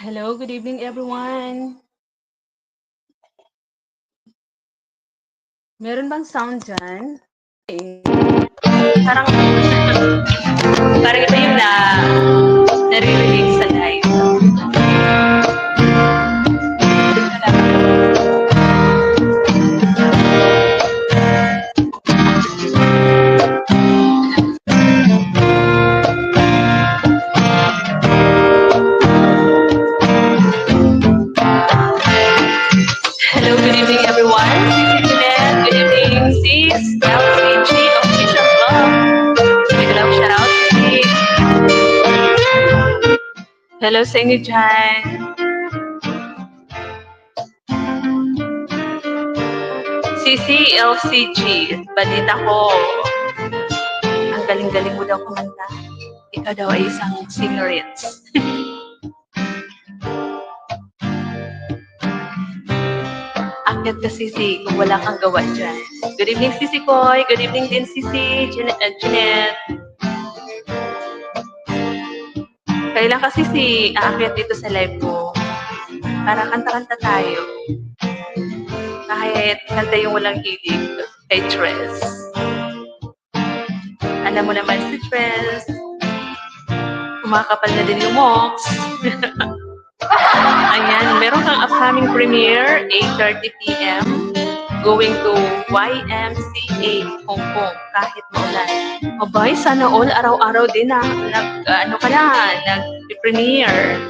Hello, good evening everyone. Meron bang sound dyan? Parang, parang ito yung naririnig sa live. Hello, good evening everyone. This is Jeanette. Good evening, sis. LCG Official Vlog. Big love shout out, sis. Hello sa inyo dyan. Sisi LCG. Balita ko. Ang galing-galing mo daw kumanta. Ikaw daw ay isang singerets. Akyat ka, Sisi, kung wala kang gawa dyan. Good evening, Sisi Koy. Good evening din, Sisi. Jeanette. Kailan ka, Sisi, aakyat dito sa live ko? Para kanta-kanta tayo. Kahit kanta yung walang hilig kay Tres. Alam mo naman si Tres. Kumakapal na din yung Mox. Ayan, meron kang upcoming premiere, 8:30 p.m. Going to YMCA, Hong Kong, kahit maulan. Abay, sana all araw-araw din nag-premiere.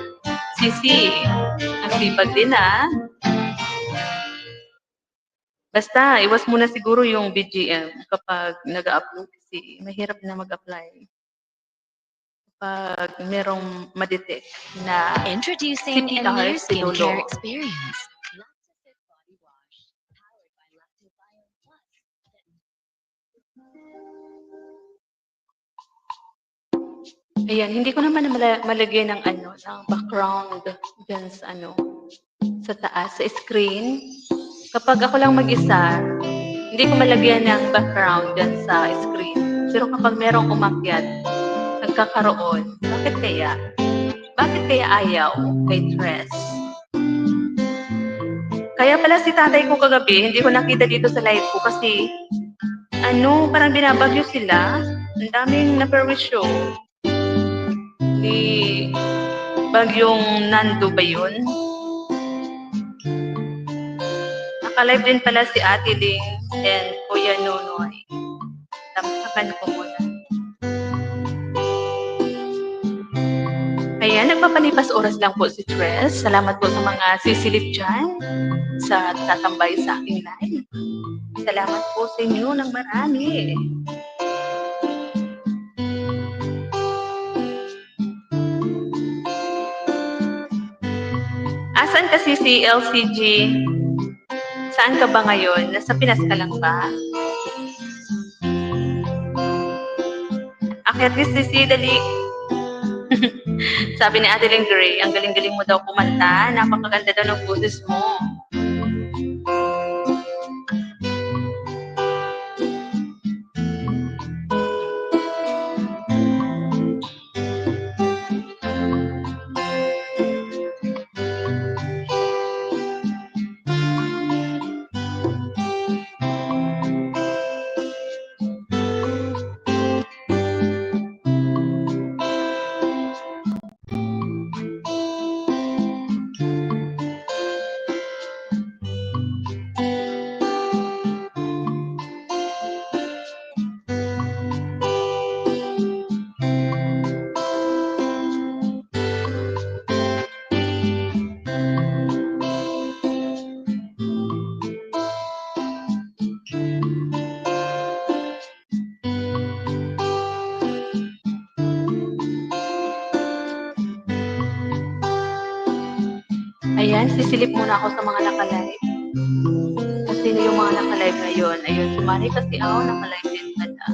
Sisi, ang sipag din Basta, iwas muna siguro yung BGM kapag nag-upload kasi mahirap na mag-apply. Pag merong madetect na Introducing a new skincare experience. Lactacid Body Wash, powered by Lactobiome Plus. Ayan, hindi ko naman malagyan ng ng background dyan sa sa taas, sa screen. Kapag ako lang mag-isa, hindi ko malagyan ng background dyan sa screen. Pero kapag merong umakyat, nagkakaroon, bakit kaya? Bakit kaya ayaw kay Tres? Kaya pala si tatay ko kagabi, hindi ko nakita dito sa live ko kasi parang binabagyo sila. Ang daming naperwisyo. Ni Bagyong Nando ba yun? Naka-live din pala si Ate Ling. and Kuya Nonoy. Tamsakan ko muna. Ayan, nagpapalipas oras lang po si Tres. Salamat po sa mga sisilip dyan sa tatambay sa aking live. Salamat po sa inyo ng marami. Asan kasi si LCG? Saan ka ba ngayon? Nasa Pinas ka lang ba? Akyat si dali. Sabi ni Adeline Gray, ang galing-galing mo daw kumanta. Napakaganda daw ng boses mo. Ayan, sisilip muna ako sa mga nakalive. Kasi yung mga nakalive ngayon, ayun, si Manny kasi ako nakalive din pala.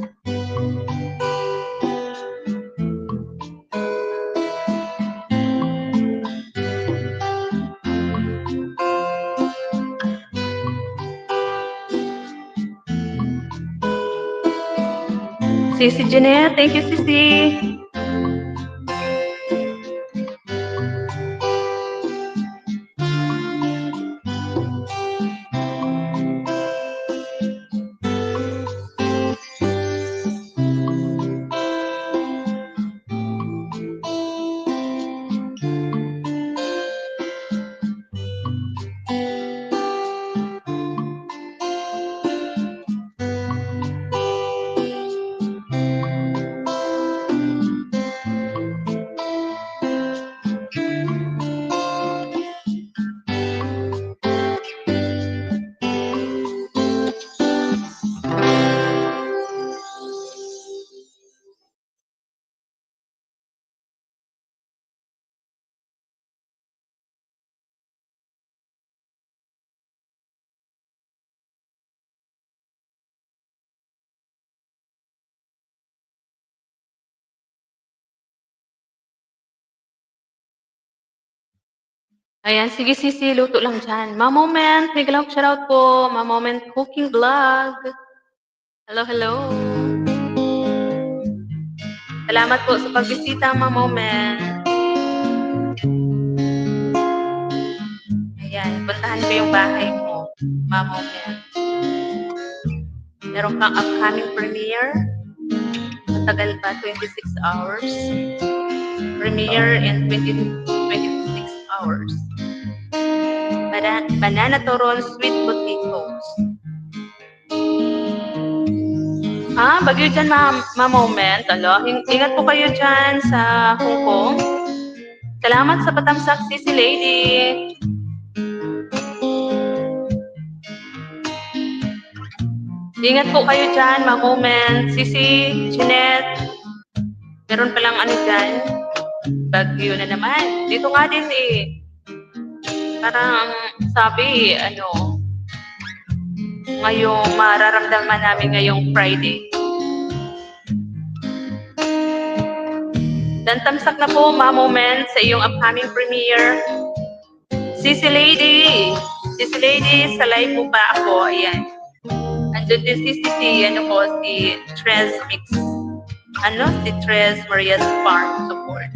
Sisi Jeanette, thank you Sisi. Ayan, sige Sisi, luto lang dyan. Ma Moment, may galawak shoutout po. Ma Moment Cooking Vlog. Hello, hello. Salamat po sa pagbisita, Ma Moment. Ayan, puntahan ko yung bahay mo, Ma Moment. Meron kang upcoming premiere. Matagal pa, 26 hours. Premiere in 26 hours. Banana Toron Sweet Potatoes. Bagyo dyan, ma Moment. Alo, ingat po kayo dyan sa Hong Kong. Salamat sa patamsak, Sisi Lady. Ingat po kayo dyan, ma Moment. Sisi, Jeanette. Meron palang ano dyan. Bagyo na naman. Dito nga din eh. Parang sabi, ngayong mararamdaman namin ngayong Friday. Dan tamsak na po, Ma Moment, sa iyong upcoming premiere. Sisi Lady, sa live mo pa ako, ayan. Andun din si Tres Mix. Si Tres Maria's Farm Support.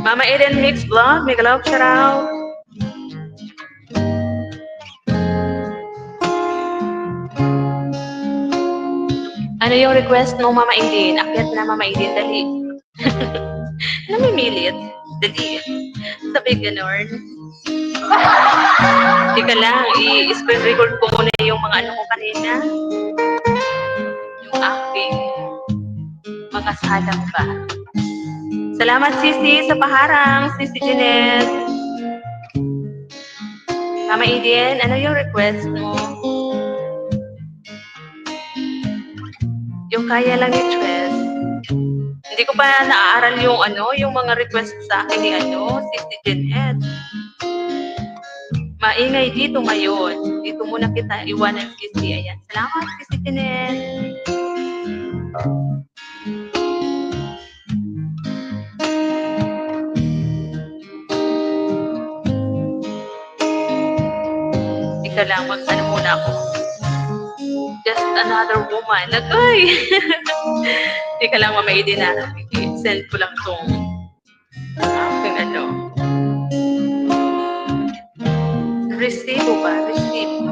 Mama Eden Mix Vlog, may galawak shoutout. Ano yung request mo, Mama Eden? Akyat na, Mama Eden, dali. Namimilit. Dali. Sabi ganon. Teka lang, i-screen record ko muna yung mga ano ko kanina. Yung aking mga salang ba. Salamat, Sisi, sa paharang. Sisi Jeanette. Mama Eden, ano yung request mo? Yung kaya lang ni Tres. Hindi ko pa naaaral yung ano, yung mga request sa akin ni ano, Sisi Jeanette. Maingay dito ngayon. Dito muna kita iwanan, Sisi. Ayan. Salamat, Sisi Jeanette. Ika lang, mag-ano muna ako. Just another woman. Nagay! Ika lang, mamay din na. Send ko lang tong aking ano. Receive ba? Receive.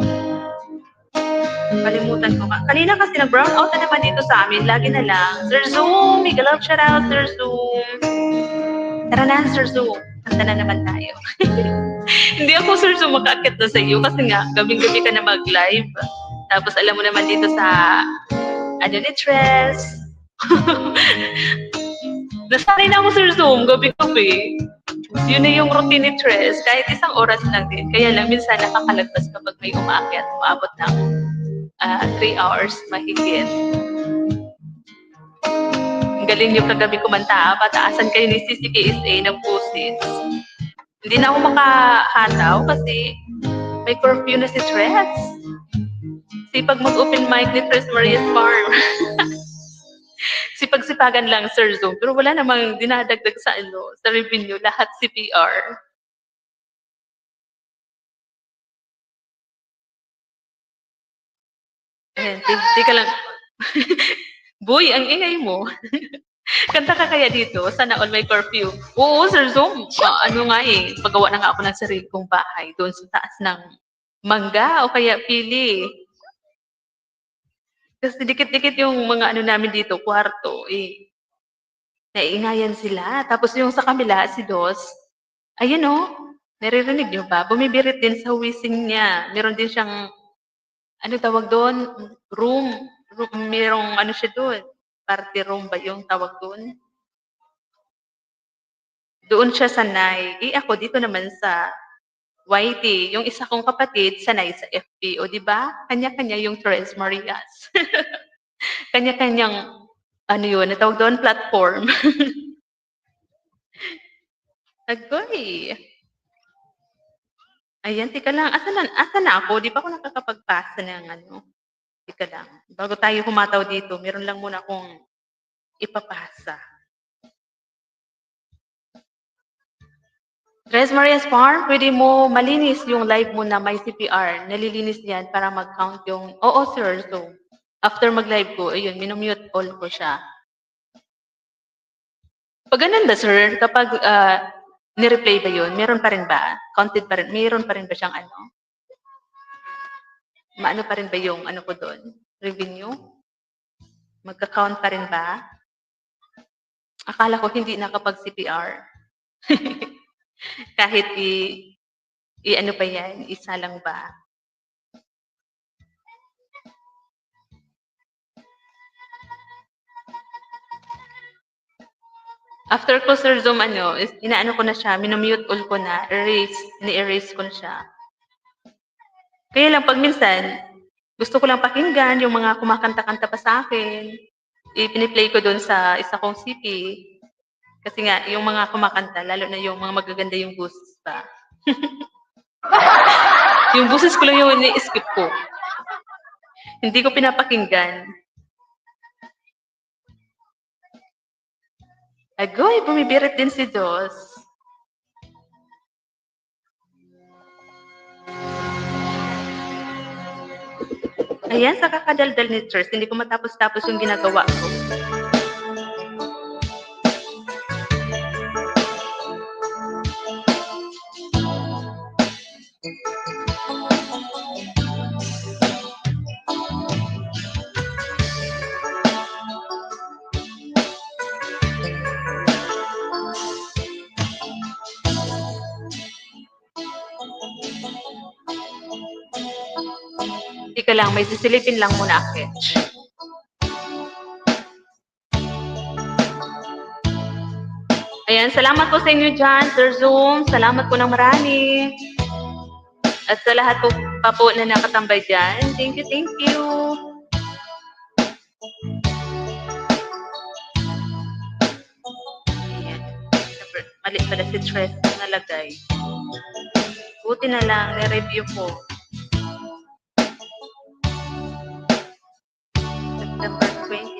Kalimutan ko ka. Kanina kasi nag-brown out na naman dito sa amin. Lagi na lang. Sir Zoom! Mega love shout out, Sir Zoom! Tara na, Sir Zoom. Kanta na naman tayo. Hindi ako, Sir Zoom, makaakit na sa iyo kasi nga, gabing-gabi ka na mag-live. Tapos alam mo naman dito sa ano ni Tres. Nasanay na ako, Sir Zoom, gabi-gabi. Yun na yung routine ni Tres. Kahit isang oras lang din. Kaya lang, minsan nakakalagpas kapag may umaakyat. Maabot ng 3 hours mahigit. Ang galing yung kagabi kumanta. Pataasan kayo ni CCKSA ng pusis. Hindi na ako makahataw kasi may curfew na si Tres. Sipag mag-open mic ni Tres Maria's Farm. Sipag-sipagan lang, Sir Zoom. Pero wala namang dinadagdag sa ano, sa revenue. Lahat CPR. Ayan, tika lang. Boy, ang ingay mo. Kanta ka kaya dito? Sana all may curfew. Oo, Sir Zoom. Ano nga eh, paggawa na nga ako ng sarili kong bahay doon sa taas ng mangga o kaya pili. Kasi dikit-dikit yung mga ano namin dito, kwarto, eh. Naiingayan sila. Tapos yung sa kabila, si Dos, ayun oh, naririnig niyo ba? Bumibirit din sa wheezing niya. Meron din siyang, ano tawag doon? Room. Merong ano siya doon. Party room ba yung tawag doon? Doon siya sanay. Eh ako dito naman sa YT, yung isa kong kapatid sanay sa FB. O di ba? Kanya-kanya yung Tres Marias. Kanya-kanyang ano yun, natawag doon platform. Agoy. Ayan, tika lang. Asa na ako? Di ba ako nakakapagpasa ng ano? Tika lang. Bago tayo humataw dito, meron lang muna akong ipapasa. Tres Marias Farm, pwede mo malinis yung live mo na may CPR. Nalilinis yan para mag-count yung... Oo, sir. So, after mag-live ko, ayun, minumute all ko siya. Pag ganun ba, sir? Kapag ni-replay ba yun? Meron pa rin ba? Counted pa rin? Meron pa rin ba siyang ano? Maano pa rin ba yung ano ko doon? Revenue? Magka-count pa rin ba? Akala ko hindi na kapag CPR. Kahit ano pa yan, isa lang ba? After ko, Sir Zoom, inaano ko na siya, minumute all ko na, ni-erase ko na siya. Kaya lang, pag minsan, gusto ko lang pakinggan yung mga kumakanta-kanta pa sa akin. Ipiniplay ko doon sa isa kong CP. Kasi nga, yung mga kumakanta, lalo na yung mga magaganda yung boses pa. Yung boses ko lang yung ni-skip ko. Hindi ko pinapakinggan. Agoy, bumibirit din si Dos. Ayan, sa kakadaldal ni Church, hindi ko matapos-tapos yung ginagawa ko. Teka lang, may sisilipin lang muna, Akech. Ayan, salamat po sa inyo dyan, Sir Zoom. Salamat po ng marami. At sa lahat po pa po na nakatambay dyan. Thank you, thank you. Ayan. Mali pala si Tres nalagay. Buti na lang, na-review ko. September 22.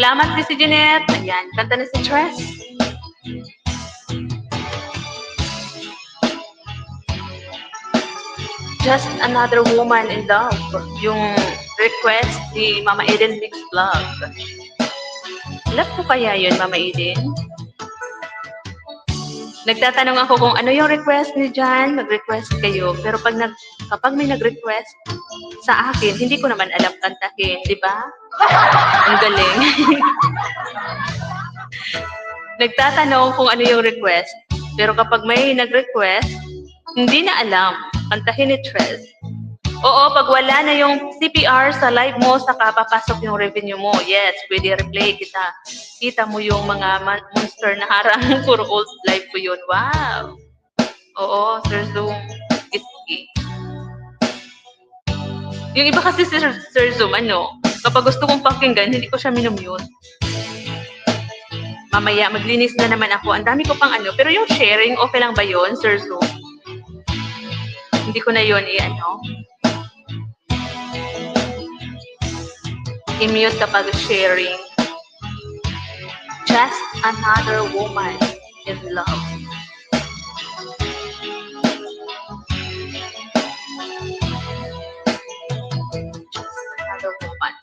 Salamat si Jeanette. Ayan, kanta na si Tres. Just Another Woman in Love. Yung request ni Mama Eden Mix Vlog. Love ko kaya yun, Mama Eden? Nagtatanong ako kung ano yung request ni Jan, mag-request kayo. Pero kapag may nag-request sa akin, hindi ko naman alam kantahin, di ba? Ang galing. Nagtatanong kung ano yung request. Pero kapag may nag-request, hindi na alam kantahin ni Tres. Oo, pag wala na yung CPR sa live mo, saka papasok yung revenue mo. Yes, pwede replay kita. Kita mo yung mga monster na harang. Puro old live ko yun. Wow! Oo, Sir Zoom. Iski. Yung iba kasi Sir Zoom, kapag gusto kong pakinggan, hindi ko siya minumute. Mamaya, maglinis na naman ako. Ang dami ko pang pero yung sharing, okay lang ba yun, Sir Zoom? Hindi ko na yun i-mute kapag sharing. Just Another Woman in Love. Just Another Woman.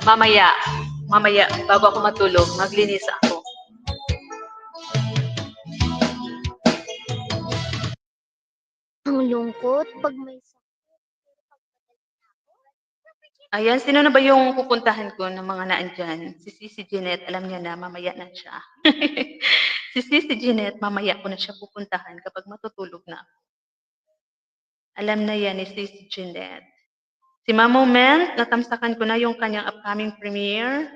Mamaya, bago ako matulog, maglinis ako. Ang lungkot pag may Ayan, sino na ba yung pupuntahan ko ng mga naandyan? Si Jeanette, alam niya na, mamaya na siya. si Jeanette, mamaya ko na siya pupuntahan kapag matutulog na ako. Alam na yan ni Sissy Jeanette. Si Mamo Ment, natamsakan ko na yung kanyang upcoming premiere.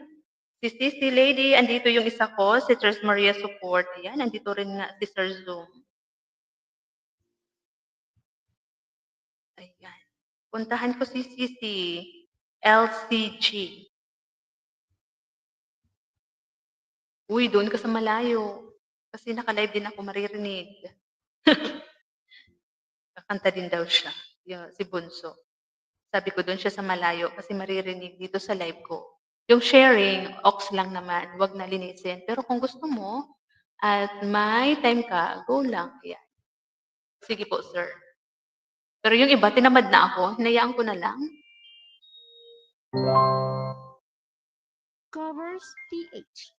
Si Sissy Lady, andito yung isa ko, si Tres Maria Support. Ayan, andito rin nga si Sir Zoom. Ayan. Puntahan ko si Sissy. LCG. Uy, doon ka sa malayo. Kasi naka-live din ako maririnig. Kakanta din daw siya. Si Bunso. Sabi ko doon siya sa malayo kasi maririnig dito sa live ko. Yung sharing, ox lang naman. Huwag na linisin. Pero kung gusto mo at may time ka, go lang. Ayan. Sige po, sir. Pero yung iba, tinamad na ako. Hinayaan ko na lang. Covers PH.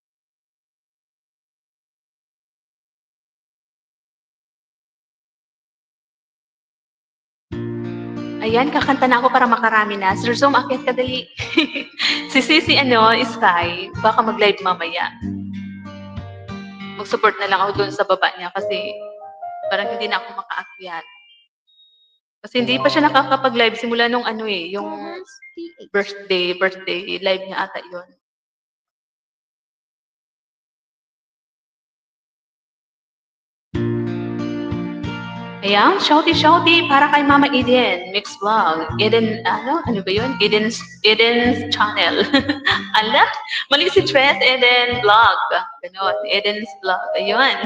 Ayan, kakanta na ako para makarami na. Sir Zoom, akit kadali. Si Sissy, Sky, baka mag-live mamaya. Mag-support na lang ako doon sa baba niya kasi parang hindi na ako makaakyat. Kasi hindi pa siya nakakapag-live simula nung yung birthday live niya ata yun. Ayan, shouty para kay Mama Eden, Mix Vlog. Eden, ano ba yun? Eden's channel. Ala, mali si Tres, Eden Vlog. Ganon, Eden's Vlog. Ayun.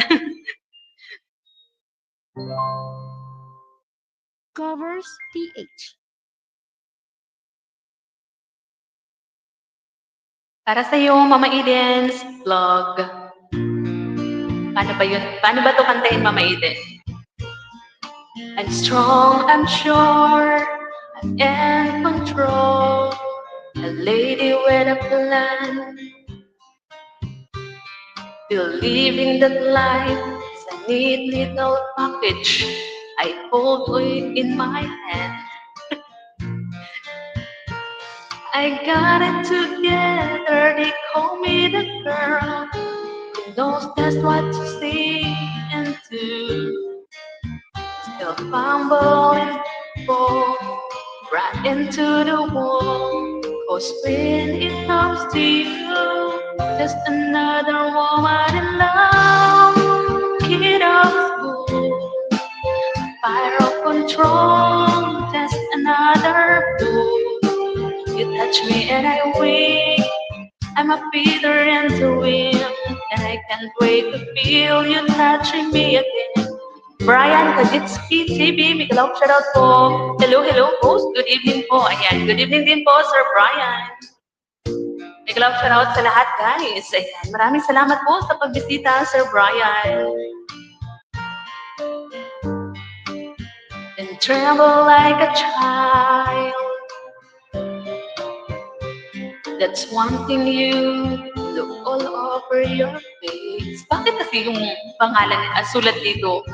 Covers PH. Para sa iyo, Mama Eden's Vlog. Paano ba yun? Paano ba ito kantahin, Mama Eden? I'm strong, I'm sure, I'm in control. A lady with a plan, believing that life is a neat little package I hold in my hand. I got it together, they call me the girl who knows just what to say and do. Still fumble and fall right into the wall. Cause when it comes to you, just another woman in love. Kid of school, fire of control, just another fool. You touch me and I wake. I'm a feather in the wind, and I can't wait to feel you touching me again. Brian Kajitski TV, may galawak shoutout po. Hello, hello host. Good evening po. Ayan, good evening din po, Sir Brian. May galawak shoutout sa lahat, guys. Ayan, maraming salamat po sa pagbisita, Sir Brian. And tremble like a child. That's one thing you look all over your face. Bakit kasi yung pangalan, sulat dito,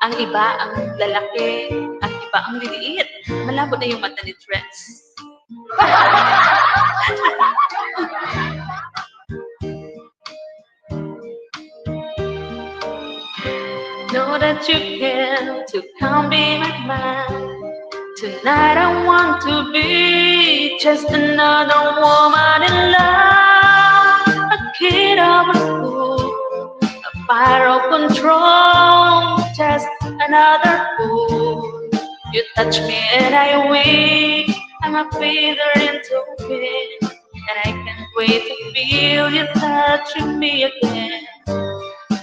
ang iba ang lalaki, ang iba ang liliit. Malabo na yung mata ni Tress. Know that you can to come be my man. Tonight I want to be just another woman in love. A kid of a school, a fire of control, just another fool. You touch me and I wake. I'm a feather into wind, and I can't wait to feel you touching me again.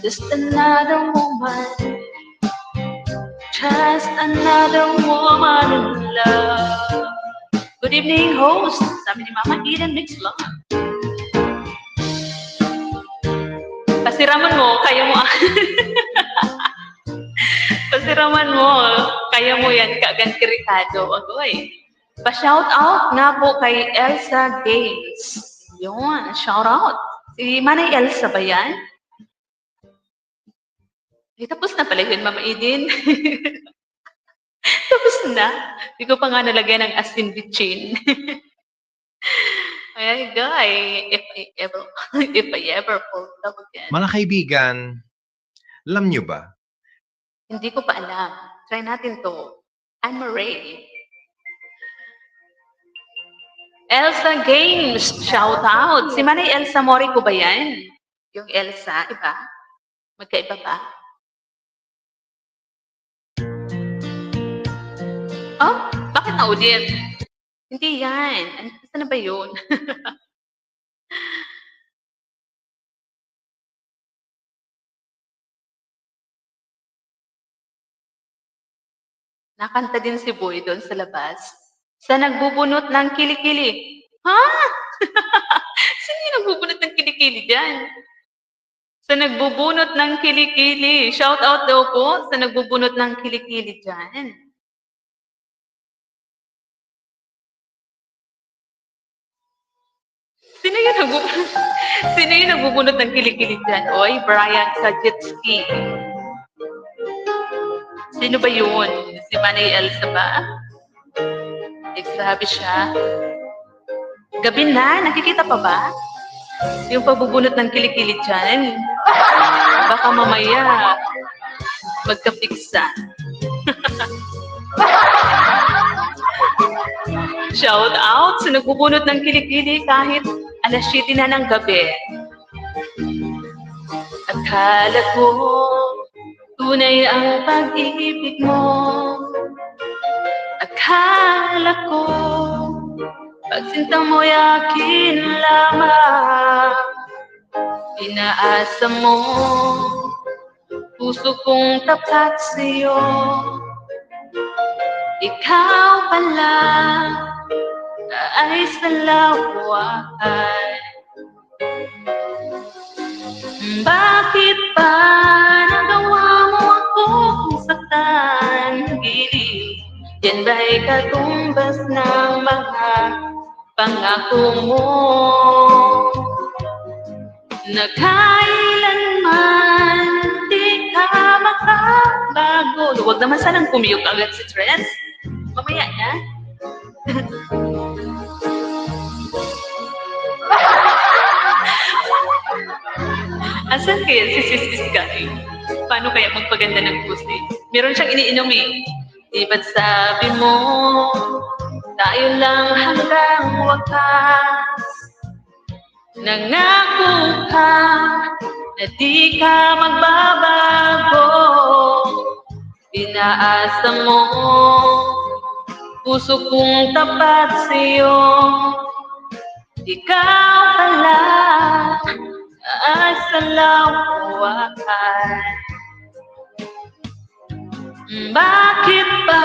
Just another woman, just another woman in love. Good evening, host. Sabi ni Mama Eden Mix lang. Pasiraman mo, kaya mo. Pasiraman mo, kaya mo yan, kaganti Ricardo. Agoy. Pa-shout out nga po kay Elsa Gaines. Yun, shout out. Si Manay Elsa ba yan? Eh, tapos na pala yun, Mama Eden. Tapos na. Hindi ko pa nga nalagyan ng asin bitchin. Ay, guy, if I ever fall in love again. Mga kaibigan, alam nyo ba? Hindi ko pa alam. Try natin to. I'm Ray. Elsa Games, shout out. Si Manay Elsa Morico ba yan? Yung Elsa, iba? Magkaiba ba? Oh, bakit na-audit? Hindi yan. Saan na ba yun? Nakanta din si Boy doon sa labas. Sa nagbubunot ng kilikili. Ha? Sino yung nagbubunot ng kilikili dyan? Sa nagbubunot ng kilikili. Shout out daw po sa nagbubunot ng kilikili dyan. Sino yung nagbubunot ng kilikili dyan? Oy, Brian Kajitski. Sino ba yun? Si Manay Elsa ba? Sabi siya. Gabi na, nakikita pa ba? Yung pagbubunot ng kilikili dyan. Baka mamaya magkapiksa. Shout out sa nagbubunot ng kilikili kahit alas 7 na ng gabi. Akala ko tunay ang pag-ibig mo. Akala ko pagsinta mo'y akin lamang. Inaasa mo puso kong tapat sa'yo. Ikaw pala ay sa lawakan. Bakit ba nagawa mo akong saktan? Yan ba'y katumbas ng mga pangako mo na kailanman di ka makabago? Huwag naman sanang pumiyok agad si Tres. Mamaya na. Asan kaya si Sis Sky? Paano kaya magpaganda ng pusi? Meron siyang iniinom eh. Di ba't sabi mo, tayo lang hanggang wakas? Nangako ka na di ka magbabago. Inaasa mo, puso kong tapat sa'yo. Ikaw pala ay salawakan. Bakit ba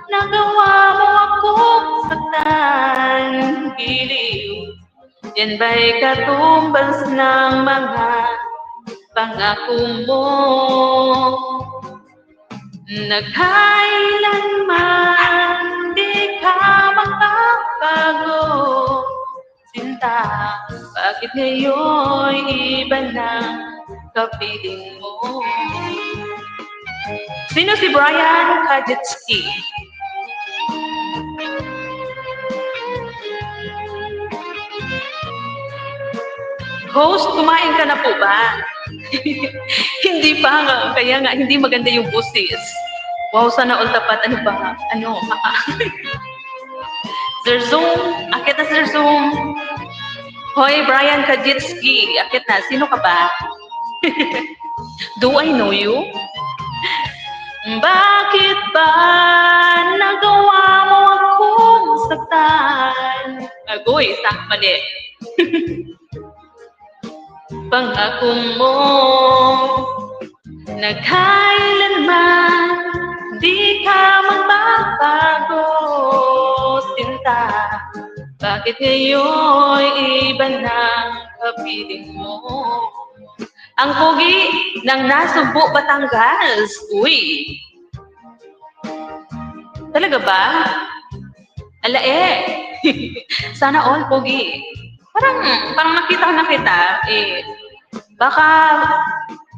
nagawa mo akong saktan? Giliw, yan ba'y katumbas ng mga pangako mo na kailanman di ka magbabago? Sinta, bakit ngayon iba na kapiling mo? Sino si Brian Kajitsky? Host, kumain ka na po ba? Hindi pa nga, kaya nga hindi maganda yung busis. Wow, sana all tapat. Ano ba? Sir Zoom, akit na Sir Zoom. Hoy, Brian Kajitsky, akit na. Sino ka ba? Do I know you? Bakit ba nagawa mo akong saktan? Agoy, mali. Pangako mo na kailanman di ka magbabago. Sinta, bakit ngayon iba na kapiling mo? Ang pogi ng Nasugbu, Batangas. Uy! Talaga ba? Alae. Sana all pogi. Parang nakita na kita. Baka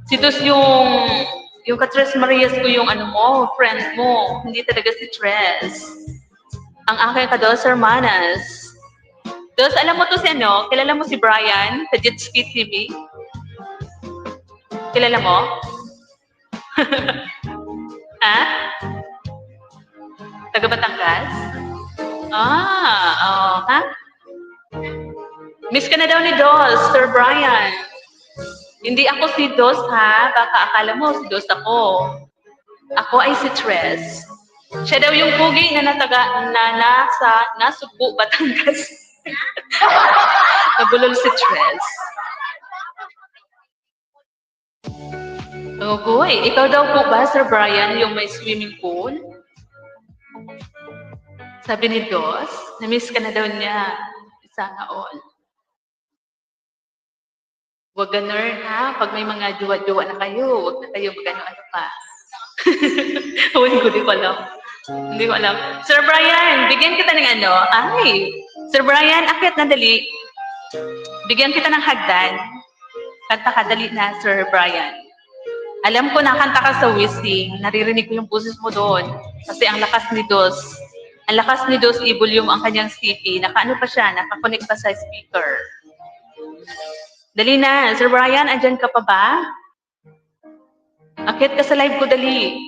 si Dos yung ka-Tres Marias ko yung friend mo. Hindi talaga si Tres. Ang aking ka-Dos Hermanas. Dos, alam mo to si kilala mo si Brian sa Jitski TV? Kilala mo? Ha? Taga Batangas? Ha? Miss ka na daw ni Dos, Sir Brian. Hindi ako si Dos, ha? Baka akala mo si Dos ako. Ako ay si Tres. Siya daw yung pugi na nasa Nasugbu, Batangas. Nabulol si Tres. Oh boy, ikaw daw po ba, Sir Brian, yung may swimming pool? Sabi ni Dos, na-miss ka na daw niya. Sana all. Huwag ganun, ha? Pag may mga jowa-jowa na kayo, huwag na kayo magano-ano pa. Hindi ko alam. Sir Brian, bigyan kita ng Sir Brian, akit na dali. Bigyan kita ng hagdan. Kanta ka, dali na, Sir Brian. Alam ko nakanta ka sa Wishing. Naririnig ko yung boses mo doon. Kasi ang lakas ni Dos. Ang lakas ni Dos i-volume ang kanyang CP. Nakaano pa siya, nakakonect pa sa speaker. Dali na. Sir Brian, andyan ka pa ba? Akit ka sa live ko, dali.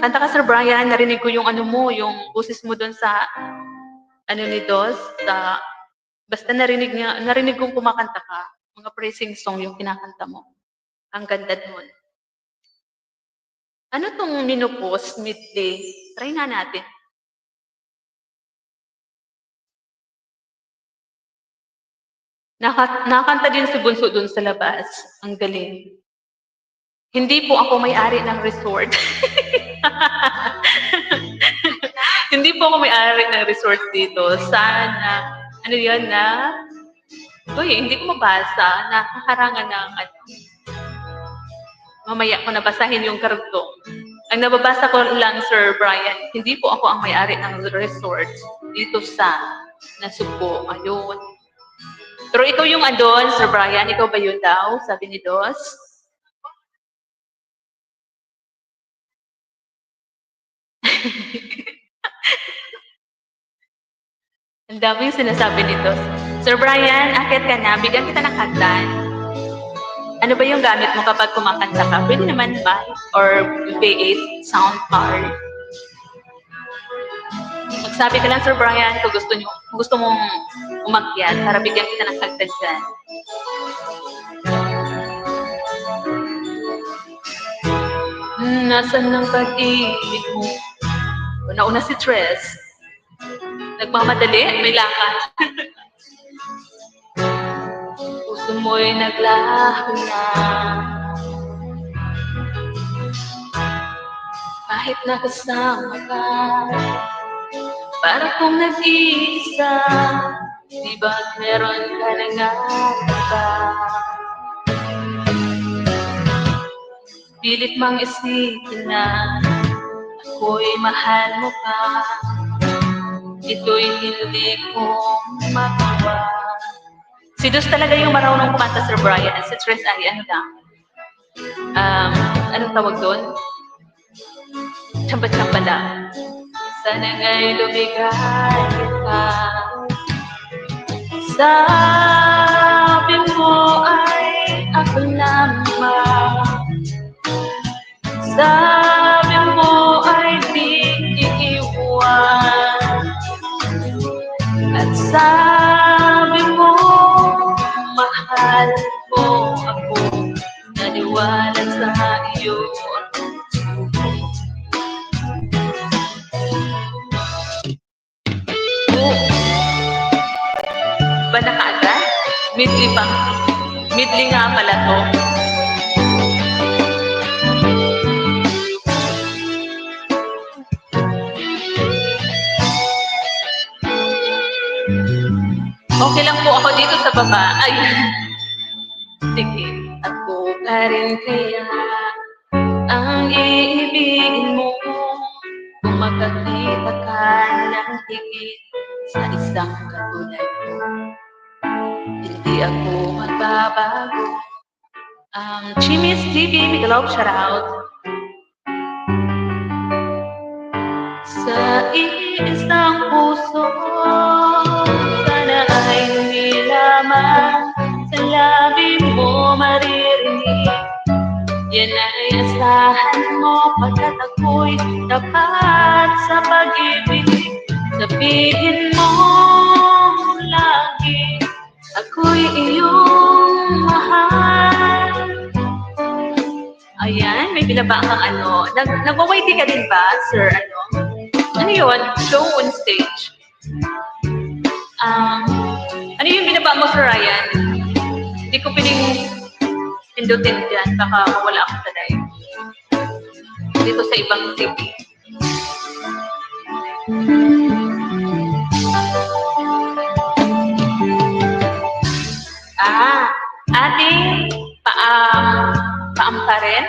Kanta ka, Sir Brian. Narinig ko yung yung boses mo doon sa, ni Dos. Basta narinig kong kumakanta ka. Mga praising song yung kinakanta mo. Ang ganda doon. Ano tong minupos midday? Try nga natin. Nakanta din si Bunso dun sa labas. Ang galing. Hindi po ako may-ari ng resort. Hindi po ako may-ari ng resort dito. Sana, hindi ko mabasa. Nakaharangan ng Mamaya ko nabasahin yung karugtong. Ang nababasa ko lang, Sir Brian, hindi po ako ang may-ari ng resort dito sa Nasugbo. Ayun. Pero ikaw yung andon, Sir Brian, ikaw ba yun daw? Sabi ni Dos. Ang daming sinasabi ni Dos. Sir Brian, akit ka na, bigyan kita ng hagdan. Ano ba yung gamit mo kapag kumakanta ka? Pwede naman ba? Or V8 sound card. Magsabi ka lang, Sir Brian, kung gusto mong umakyat para bigyan kita ng hagdan dyan. Nasaan ng pag-ibig mo? Una-una si Tres. Nagmamadali, may lakad. Puso mo'y naglaho na. Kahit nakasama ka, para kung nag-iisa, di ba't meron ka na nga ba? Pilit mang isipin na ako'y mahal mo pa. Ito'y hindi ko magawa. Si Dos talaga yung marunong kumanta, Sir Brian. Si Tres ay ano lang. Anong tawag doon? Tsamba-tsamba lang. Sana nga'y lumigay ka. Sabi mo ay ako lamang. Sabi mo ay di iiwan. At sabi mo, mahal mo ako. Naniwala sa iyo ako. Ba nakaagad? Midli pang. Midli nga pala to. Okay lang po ako dito sa baba. Ay, sige. Ako ka rin kaya ang iibigin mo kung magkakita ka ng higit sa isang katulad mo. Hindi ako magbabago. Chimis TV, big love, shout out. Sa isang puso, sana ay hindi lamang sa labi mo maririnig. Yan ay asahan mo pagkat ako'y tapat sa pag-ibig. Sabihin mo lagi, ako'y iyong mahal. Ayan, may binaba kang ano. Nagwawaiti ka din ba, sir? Ano yun? Show on stage. Ano yung binaba mo, Sir Ryan? Hindi ko piling pindutin dyan. Baka mawala ako sa live. Dito sa ibang city. Ating paampa rin.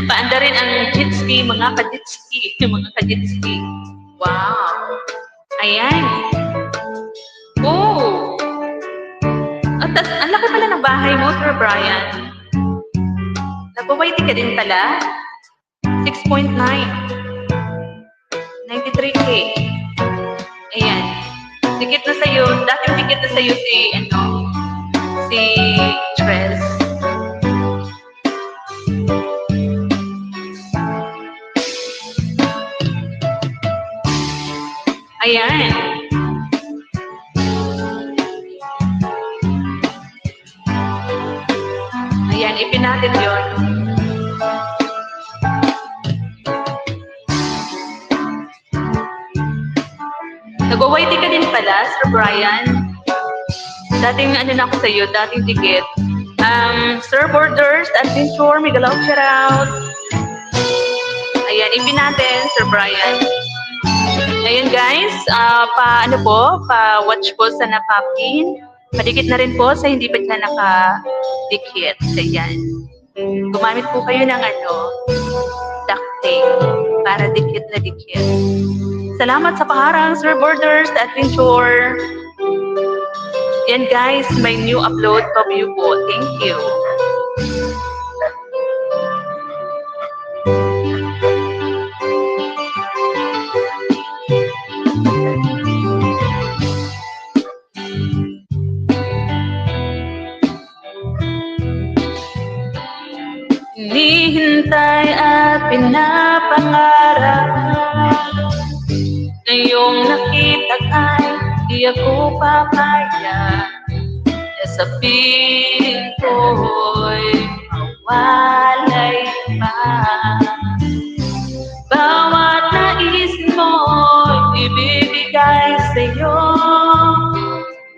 Paanda rin ang jitski, mga kajitski. Wow. Ayan. Oh. At ang laki pala ng bahay mo, Sir Brian. Nagpawaiti ka din pala. 6.9. 93K. Ayan. Dikit na sa'yo. Dating dikit na sa'yo si Tres. Ayan. Ayan, ipin natin yun. Nag-waiti ka din pala, Sir Brian. Dating na ako sa'yo, dating ticket. Sir Borders, Adventure, Migalaw, shout out. Ayan, ipin natin, Sir Brian. Ayan guys, pa-watch po sa napapin. Padikit na rin po sa hindi pa dyan nakadikit. Ayan. Gumamit po kayo ng plastic para dikit na dikit. Salamat sa paharang, Sir Borders Adventure. Yan guys, may new upload pa view po. Thank you. Hinihintay at pinapangarap. Ngayong nakita kay di ako papayag. Sa piling ko'y mawalay pa. Bawat nais mo'y ibibigay sa'yo.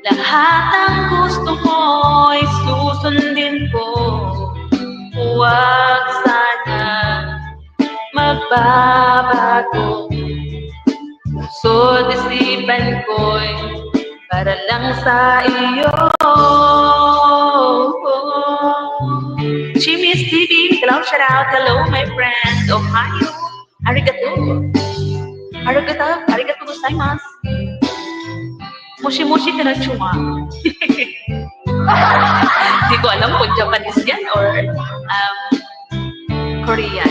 Lahat ng gusto mo'y susundin ko. Huwag sana magbabago. Puso't isipan ko'y para lang sa iyo. Jimmy's TV, hello, shout out, hello my friend. Ohio, arigato. Arigato gozaimasu. Moshi moshi konnichiwa. Hindi ko alam kung Japanese yan or Korean.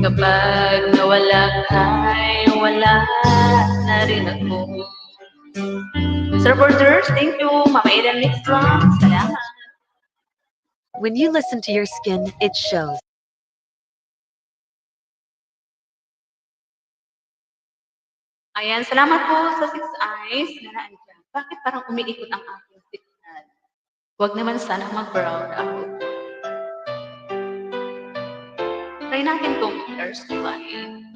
Kapag nawala ka'y wala na rin ako. Sir Borders, thank you. Mama Eden Mix lang. Salamat. When you listen to your skin, it shows. Ayan, salamat po sa 6 eyes na naandyan. Bakit parang umiikot ang aking signal? Huwag naman sana mag-brown ako. Try natin itong first line.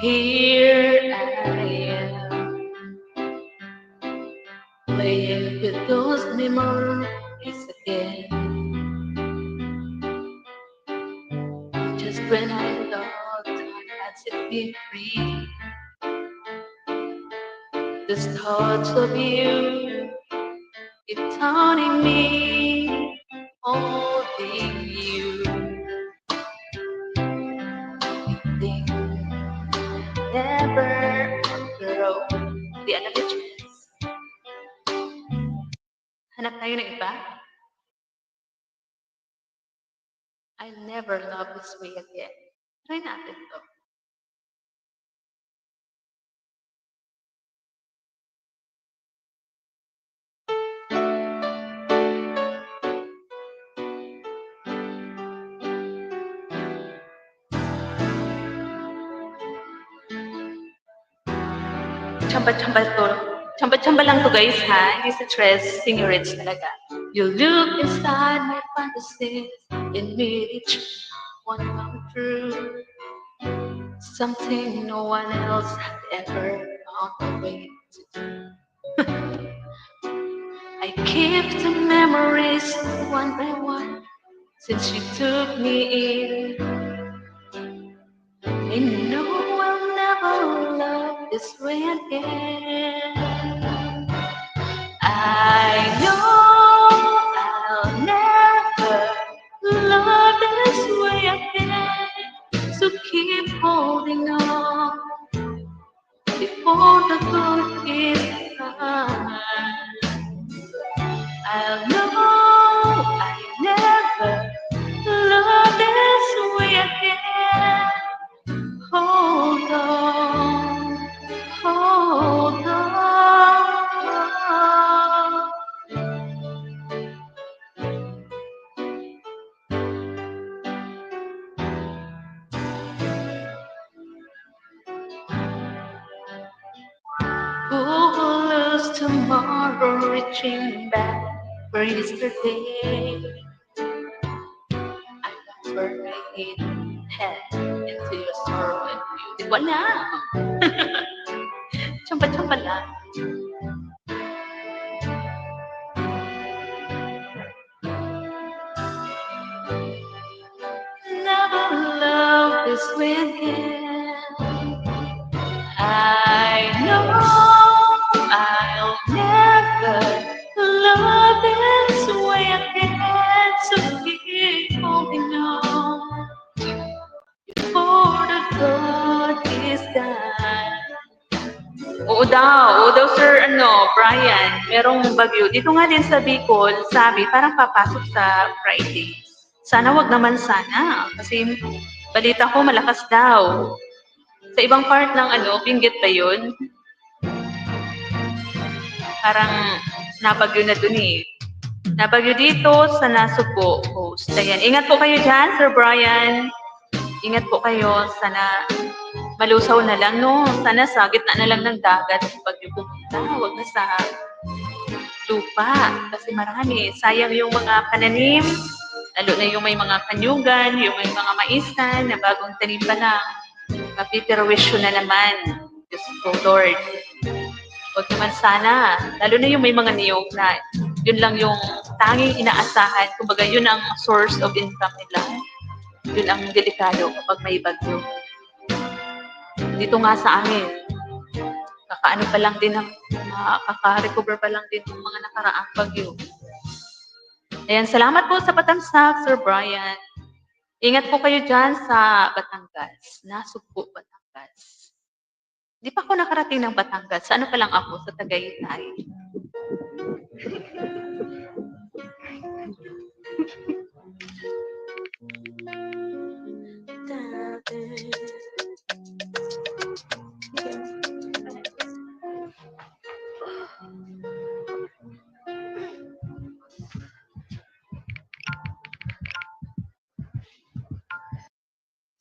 Here I am, playing with those memories again. Just when I thought I had set me free, these thoughts of you keep taunting me, holding you. Think never grow. Di alam ni Jess. Hanap tayo ng iba? I'll never love this way again. Try natin to. Chamba-chamba to. Chamba-chamba lang to guys ha. Hindi sa stress, seniorities talaga. You look inside my fantasies and made each one come true. Something no one else had ever found a way to do. I keep the memories one by one since you took me in. I know I'll never love this way again. I know I'll never love this way again. So keep holding on before the good is gone. I'll know I never love this way again. Hold on, hold on. Who will lose tomorrow, reaching back for yesterday? I transfer my head into your sorrow and beauty. Wala! Champa-champa lang. Never love this way again. I know Oo daw Sir Brian, merong bagyo. Dito nga din sa Bicol, sabi parang papasok sa Friday. Sana wag naman sana kasi balita ko malakas daw. Sa ibang part ng Benguet ba 'yun? Parang nabagyo na dun eh. Nabagyo dito sa Nasugbo Coast. Ayan. Ingat po kayo dyan, Sir Brian. Ingat po kayo. Sana malusaw na lang, no? Sana sa gitna na lang ng dagat ang bagyo pumunta. Huwag na sa lupa. Kasi marami. Sayang yung mga pananim. Lalo na yung may mga kanyugan, yung may mga mais na bagong tanim pa lang. Mapipirwisyo na naman. Diyos ko, Lord. Huwag naman sana. Lalo na yung may mga niyog na yun lang yung tanging inaasahan. Kumbaga, yun ang source of income nila. Yun ang delikado kapag may bagyo. Dito nga sa amin, kakaano pa lang din, kaka-recover pa lang din ng mga nakaraang bagyo. Ayan, salamat po sa patamsak, Sir Brian. Ingat po kayo dyan sa Batangas. Nasugbo, Batangas. Di pa ako nakarating ng Batangas. Sa pa lang ako? Sa Tagaytay.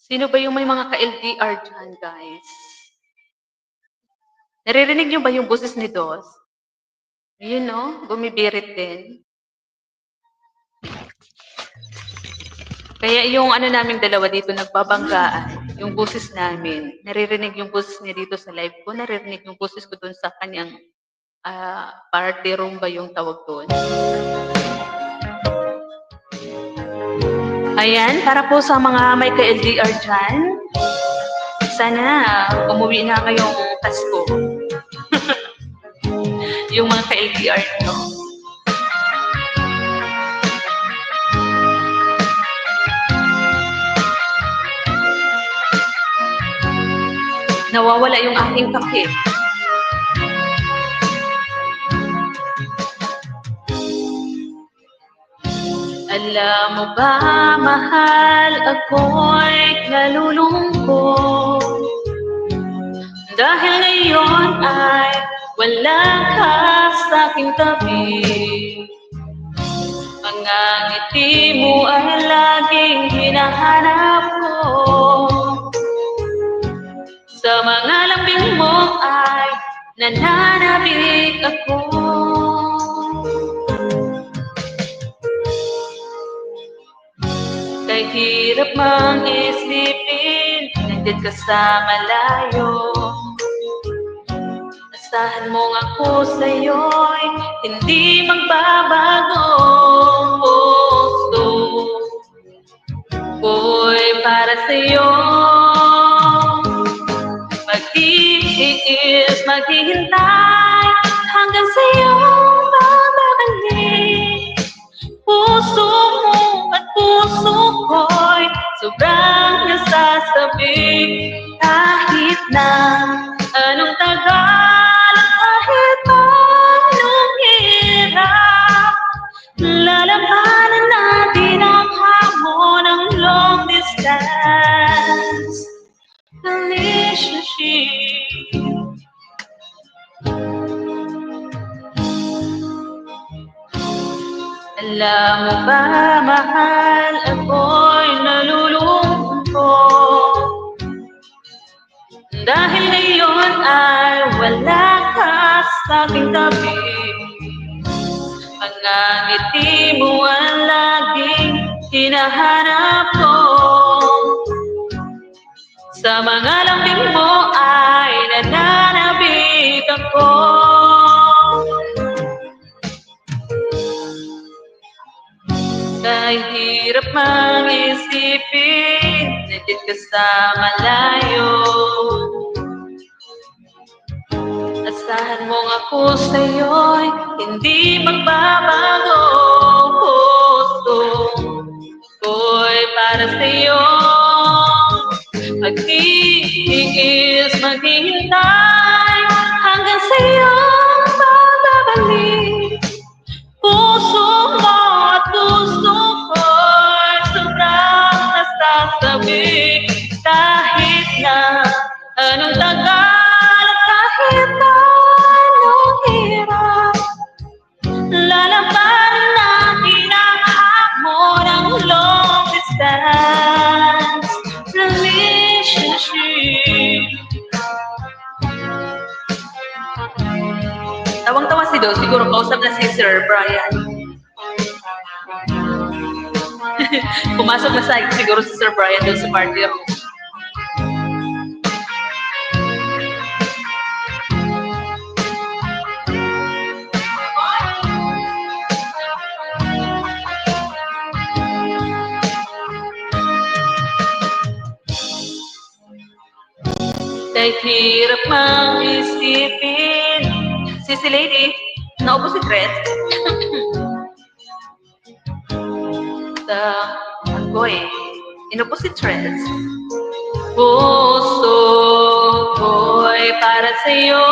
Sino ba yung may mga ka-LDR dyan, guys? Naririnig niyo ba yung boses ni Dos? Yun, no? Bumibirit din. Kaya yung naming dalawa dito nagbabanggaan, yung boses namin. Naririnig yung boses niya dito sa live ko, naririnig yung boses ko dun sa kanyang party room ba yung tawag doon. Ayan, para po sa mga may ka-LDR dyan, sana umuwi na ngayong Pasko. Yung mga ka-LDR nyo. Nawawala yung aking kape. Alam mo ba, mahal, ako'y nalulungkot dahil ngayon ay wala ka sa aking tabi. Mga ngiti mo ay laging hinahanap ko. Sa mga lambing mo ay nananabik ako. Kay hirap mang isipin, nandyan ka sa malayo. Asahan mong ako sa'yo'y hindi magbabago. Puso ko'y para sa'yo. Mag-iis, maghihintay hanggang sa'yong babalik. Puso mo at puso ko'y sobrang nasasabik. Kahit na anong tagal, kahit anong hirap, lalabanan natin ang hamon ng long distance relationship. Alam mo ba, mahal, ako'y nalulungkot dahil ngayon ay wala ka sa aking tabi. Mga ngiti mo ang laging hinahanap ko. Sa mga lambing mo ay nananabik ako. Kahit hirap mang isipin, nandiyan ka sa malayo. Asahan mong ako sa'yo'y hindi magbabago. Puso ko'y para sa'yo. Mag-iis, maghihintay hanggang daw, siguro kausap na si Sir Brian. Pumasok na siguro si Sir Brian doon sa party room. Kahit hirap mang isipin. Si Lady, naupo si Chris. Sa Agoy, inupo si Tres. Puso ko'y para sa'yo.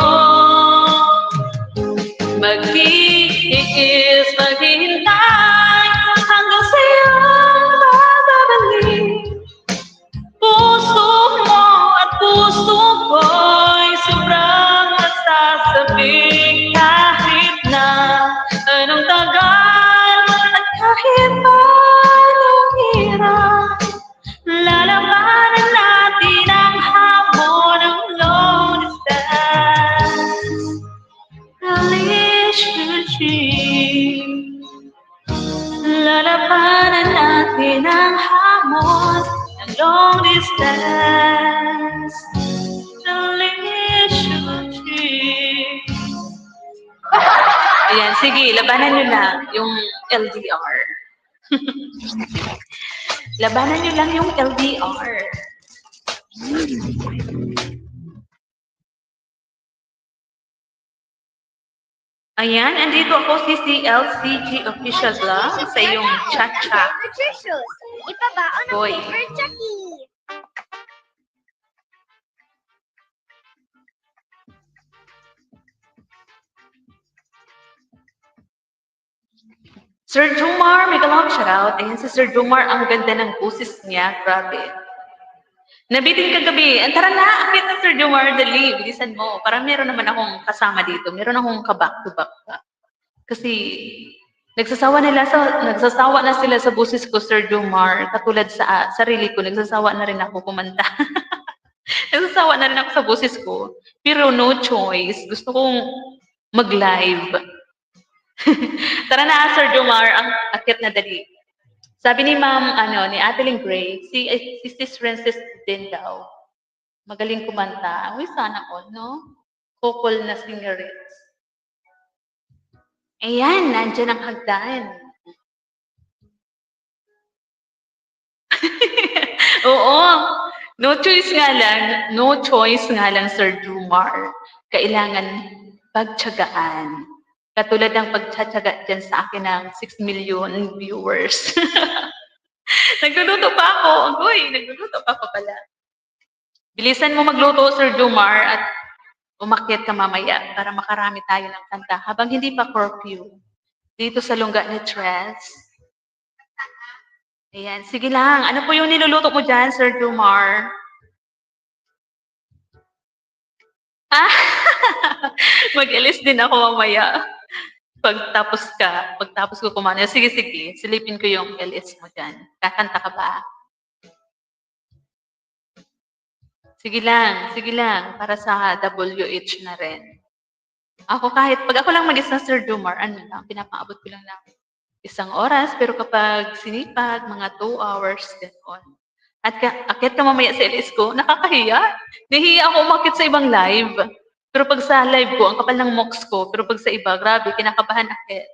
Magkikis, maghihintay hanggang sa'yo babalik. Puso mo at puso ko'y sobrang nasasabik kahit na anong tagal at kahit anong hirap. Lalabanan natin ang hamon ng long distance relationship. Lalabanan natin ang hamon ng long distance relationship. Ayan, sige, labanan nyo lang yung LDR. Labanan nyo lang yung LDR. Ayan, andito ako si CLCG Official Vlog sa iyong chat-chat. Ipabaon ang Boy. paper, Chucky. Sir Jumar, may galawang shoutout. Ayan si Sir Jumar, ang ganda ng busis niya. Grabe. Nabitin kagabi. Tara na, akit na Sir Jumar, dali. Bilisan mo. Parang meron naman akong kasama dito. Meron akong kaback-to-back pa. Kasi nagsasawa na sila sa busis ko, Sir Jumar. Katulad sa sarili ko, nagsasawa na rin ako kumanta. Nagsasawa na rin ako sa busis ko. Pero no choice. Gusto kong mag-live. Tara na, Sir Jomar, ang akit na dali. Sabi ni Ma'am, ni Adeline Gray, si Sis Francis din daw. Magaling kumanta. Uy, sana all, no? Vocal na singerets. Ayan, nandyan ang hagdan. Oo. No choice nga lang, Sir Jomar. Kailangan pagtiyagaan. Katulad ng pagtsatsaga dyan sa akin ng 6 million viewers. Nagluluto pa ako. Agoy, nagluluto pa pala. Bilisan mo magluto, Sir Jumar, at umakyat ka mamaya para makarami tayo ng kanta habang hindi pa curfew. Dito sa lungga ni Tres. Ayan, sige lang. Ano po yung niluluto mo dyan, Sir Jumar? Mag-ilis din ako mamaya. Pagtapos ko kumain. Sige, silipin ko yung LS mo dyan. Kakanta ka ba? Sige lang. Para sa WH na rin. Pag ako lang mag-isa, Sir Jumar, pinapaabot ko lang 1 oras, pero kapag sinipag, mga 2 hours, gano'n. At akit ka mamaya sa LS ko, nakakahiya. Nahihiya ako umakit sa ibang live. Pero pag sa live ko, ang kapal ng mocks ko. Pero pag sa iba, grabe, kinakabahan akit.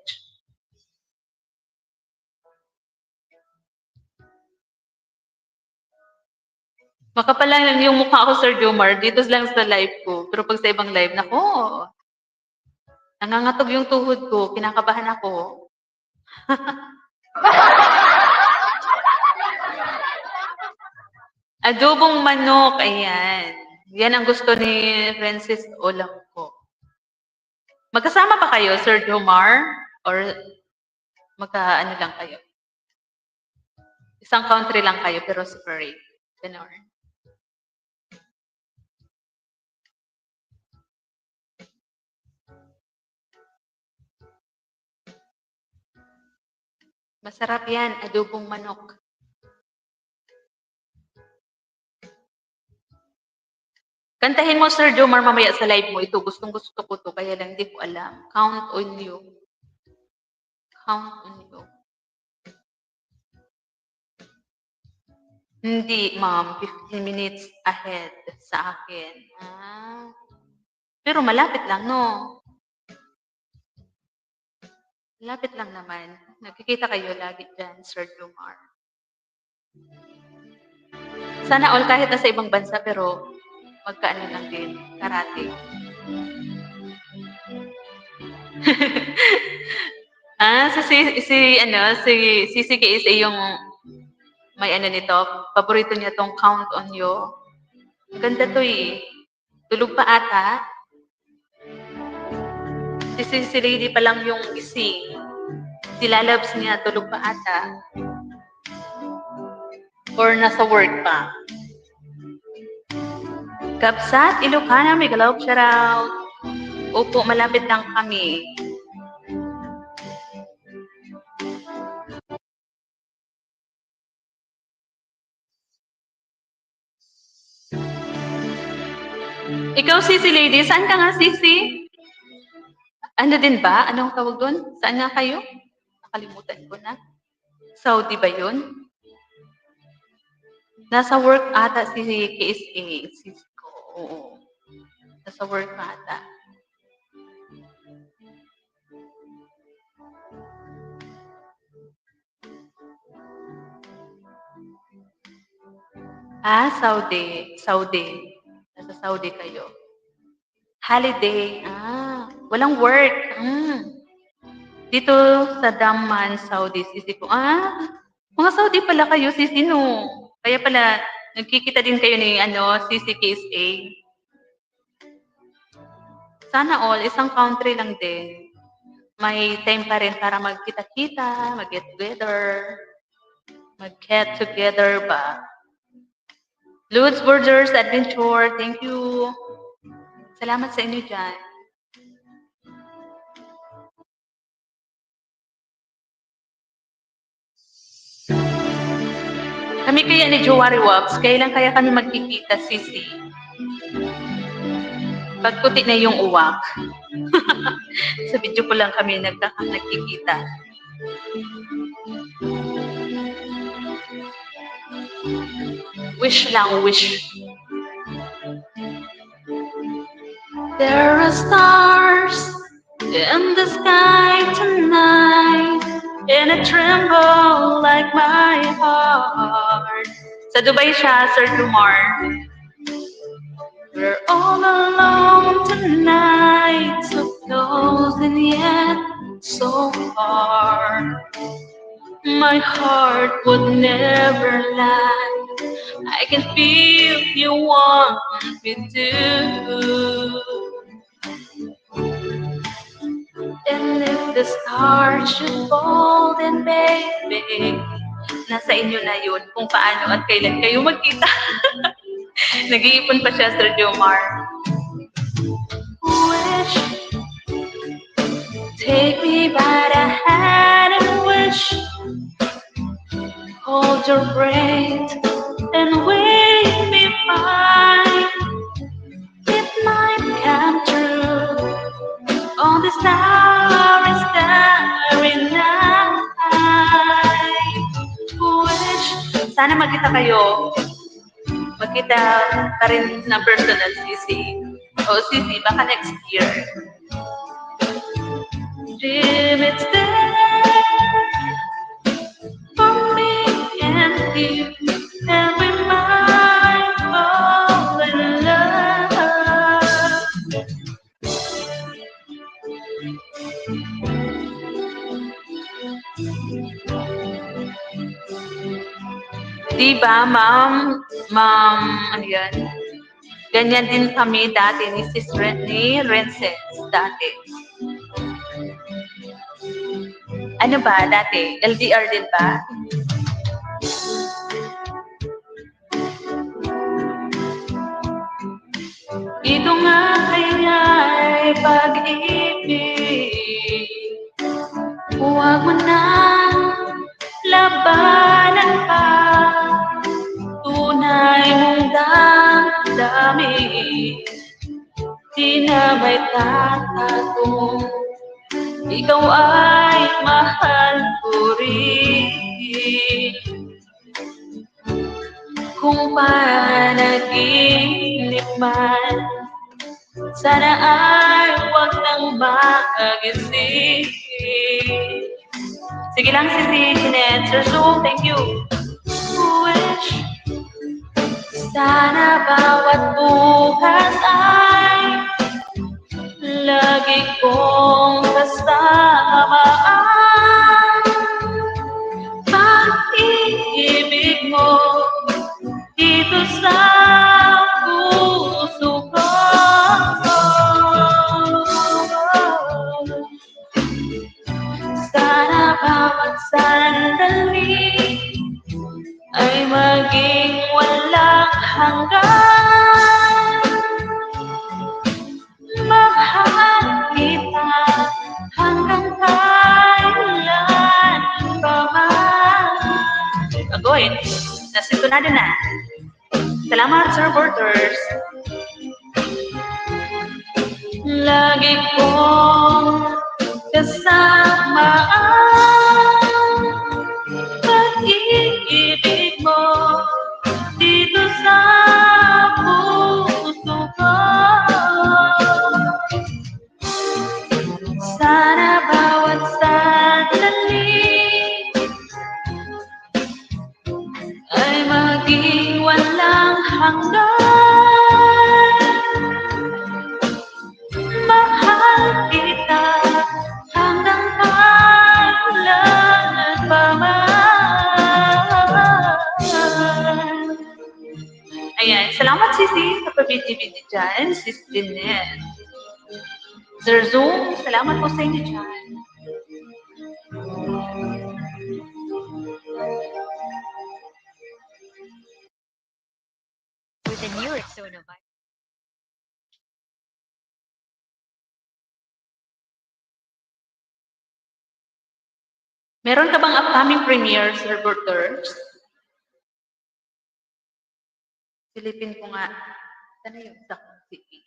Makapal lang yung mukha ko, Sir Jomar, dito lang sa live ko. Pero pag sa ibang live, nako, nangangatog yung tuhod ko, kinakabahan ako. Adobong manok, ayan. Yan ang gusto ni Francis Olam ko. Magkasama pa kayo, Sir Jomar? Or magka-ano lang kayo? Isang country lang kayo, pero separate. Ganon. Masarap yan, adobong manok. Kantahin mo, Sir Jomar, mamaya sa live mo. Ito, gustong-gusto ko to, kaya lang hindi ko alam. Count on you. Count on you. Hindi, ma'am. 15 minutes ahead sa akin. Pero malapit lang, no? Malapit lang naman. Nagkikita kayo lagi dyan, Sir Jomar. Sana all kahit nasa ibang bansa, pero magkaano lang din, karate. Si CKSA yung may ano nito, paborito niya tong Count on You. Ganda to eh. Tulog pa ata. Si Lady pa lang yung gising. Si Lalabs niya, tulog pa ata. Or nasa work pa. Kapsat, Ilocana, Migalog, shout out. Opo, malapit lang kami. Ikaw, Sisi Lady, saan ka nga, Sisi? Ano din ba? Anong tawag doon? Saan nga kayo? Nakalimutan ko na. Saudi ba yun? Nasa work ata si KSA. Cisco. Oo. Nasa work ata. Saudi. Saudi. Nasa Saudi kayo. Holiday. Walang work. Dito sa Daman, Saudi, Sisi ko. Mga Saudi pala kayo, Sisi, no? Kaya pala, nagkikita din kayo ni, Sisi KSA. Sana all, isang country lang din. May time pa rin para magkita-kita, mag-get together. Mag-get together ba? Lutz Borders Adventure, thank you. Salamat sa inyo dyan. Kami kaya ni Jowari Waps, kailan kaya kami magkikita, Sisi? Pagputi na yung uwak. Sa video ko lang kami nagkikita. Wish lang, wish. There are stars in the sky tonight, and I tremble like my heart. Sa Dubai siya, Sir Jomar. We're all alone tonight, so close and yet so far. My heart would never lie. I can feel you want me to. And if the stars should fall, then baby, nasa inyo na yun kung paano at kailan kayo magkita. Nag-iipon pa siya, Sir Jomar. Wish, take me by the hand and wish, hold your breath and wait me fine. It might come true on this starry night. Wish, sana magkita kayo. Magkita ka rin na personal, Sisi. O Sisi, baka next year. Dream it's there for me and you, and we might fall in love. Diba, ma'am, ano yan? Ganyan din kami dati ni Sis Renses dati. Ano ba dati? LDR din ba? Ito nga kaya ay pag-ibig. Huwag mo na labanan pa. Tunay mong damdamin. ay tatagong ikaw ay mahal ko rin. Kung panaginip man, sana ay huwag nang makagising. Sige lang si Jeanette. Sir Zoom, thank you. Wish sana bawat bukas ay lagi kong kasama ang pag-ibig mo dito sa puso ko. Sana bawat sandali ay maging walang hanggan. Mahal kita hanggang kailan pa man. Agoy, nasintonado na. Salamat, Sir Porters. Lagi kong kasama ang pag-ibig mo dito sa puso ko. Sana bawat sandali ay maging walang hanggan. Mahal kita hanggang kailan pa man. Ayan, salamat Sisi sa pabiti-biti dyan, Sis Jeanette. Sir Zoom, salamat po sa inyo dyan. With the new Rexona Vibe. Meron ka bang upcoming premiere, Sir Porters? Silipin ko nga. Sana yung sakong city.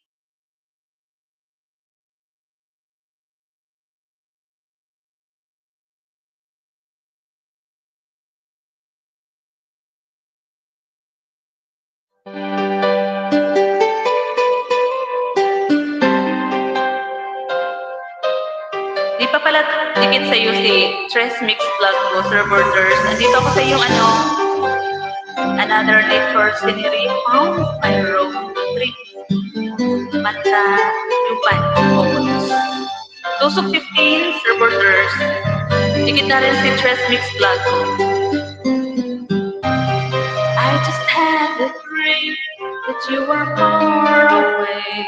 Di pa pala dikit sa iyo si Tres Mix Vlog ko, Sir Porters. Andito ako sa iyong another nature scenery found by road trip. Manta, Lupan, Oconos. Tusok 15, Sir Porters. Dikit na rin si Tres Mix Vlog ko. I just had a dream that you were far away.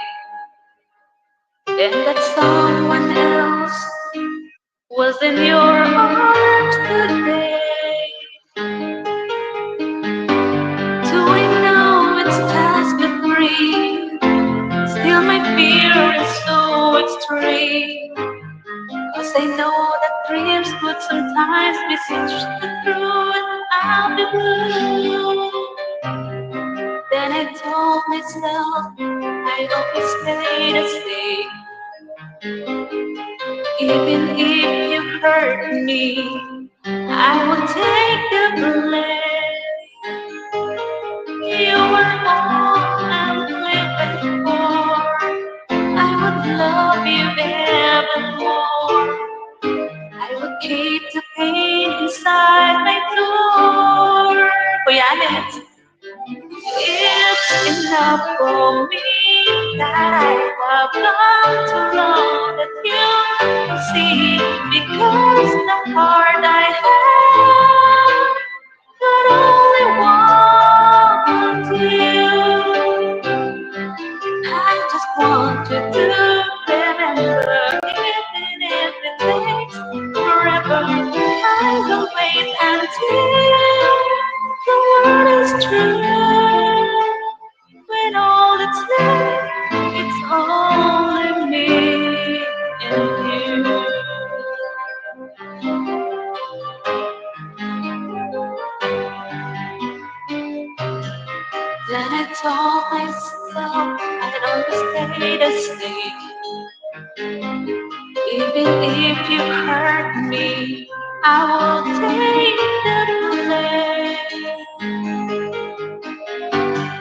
And that someone else was in your arms today. Do I know it's past the 3? Still my fear is so extreme. 'Cause I know that dreams could sometimes be stitched through out the blue. Then I told myself I'd always stay the same. Even if you hurt me, I will take the blame. You were all I'm living for. I would love you evermore. I would keep the pain inside my door. Kuya Alex, it's enough for me that I have come to know that you can see, because the heart I have not only wants you. I just want you to remember, even if it takes forever. I will wait until the world is true. When all that's left, it's only me and you. Then I told myself I'd always stay the same. Even if you hurt me, I will take the blame.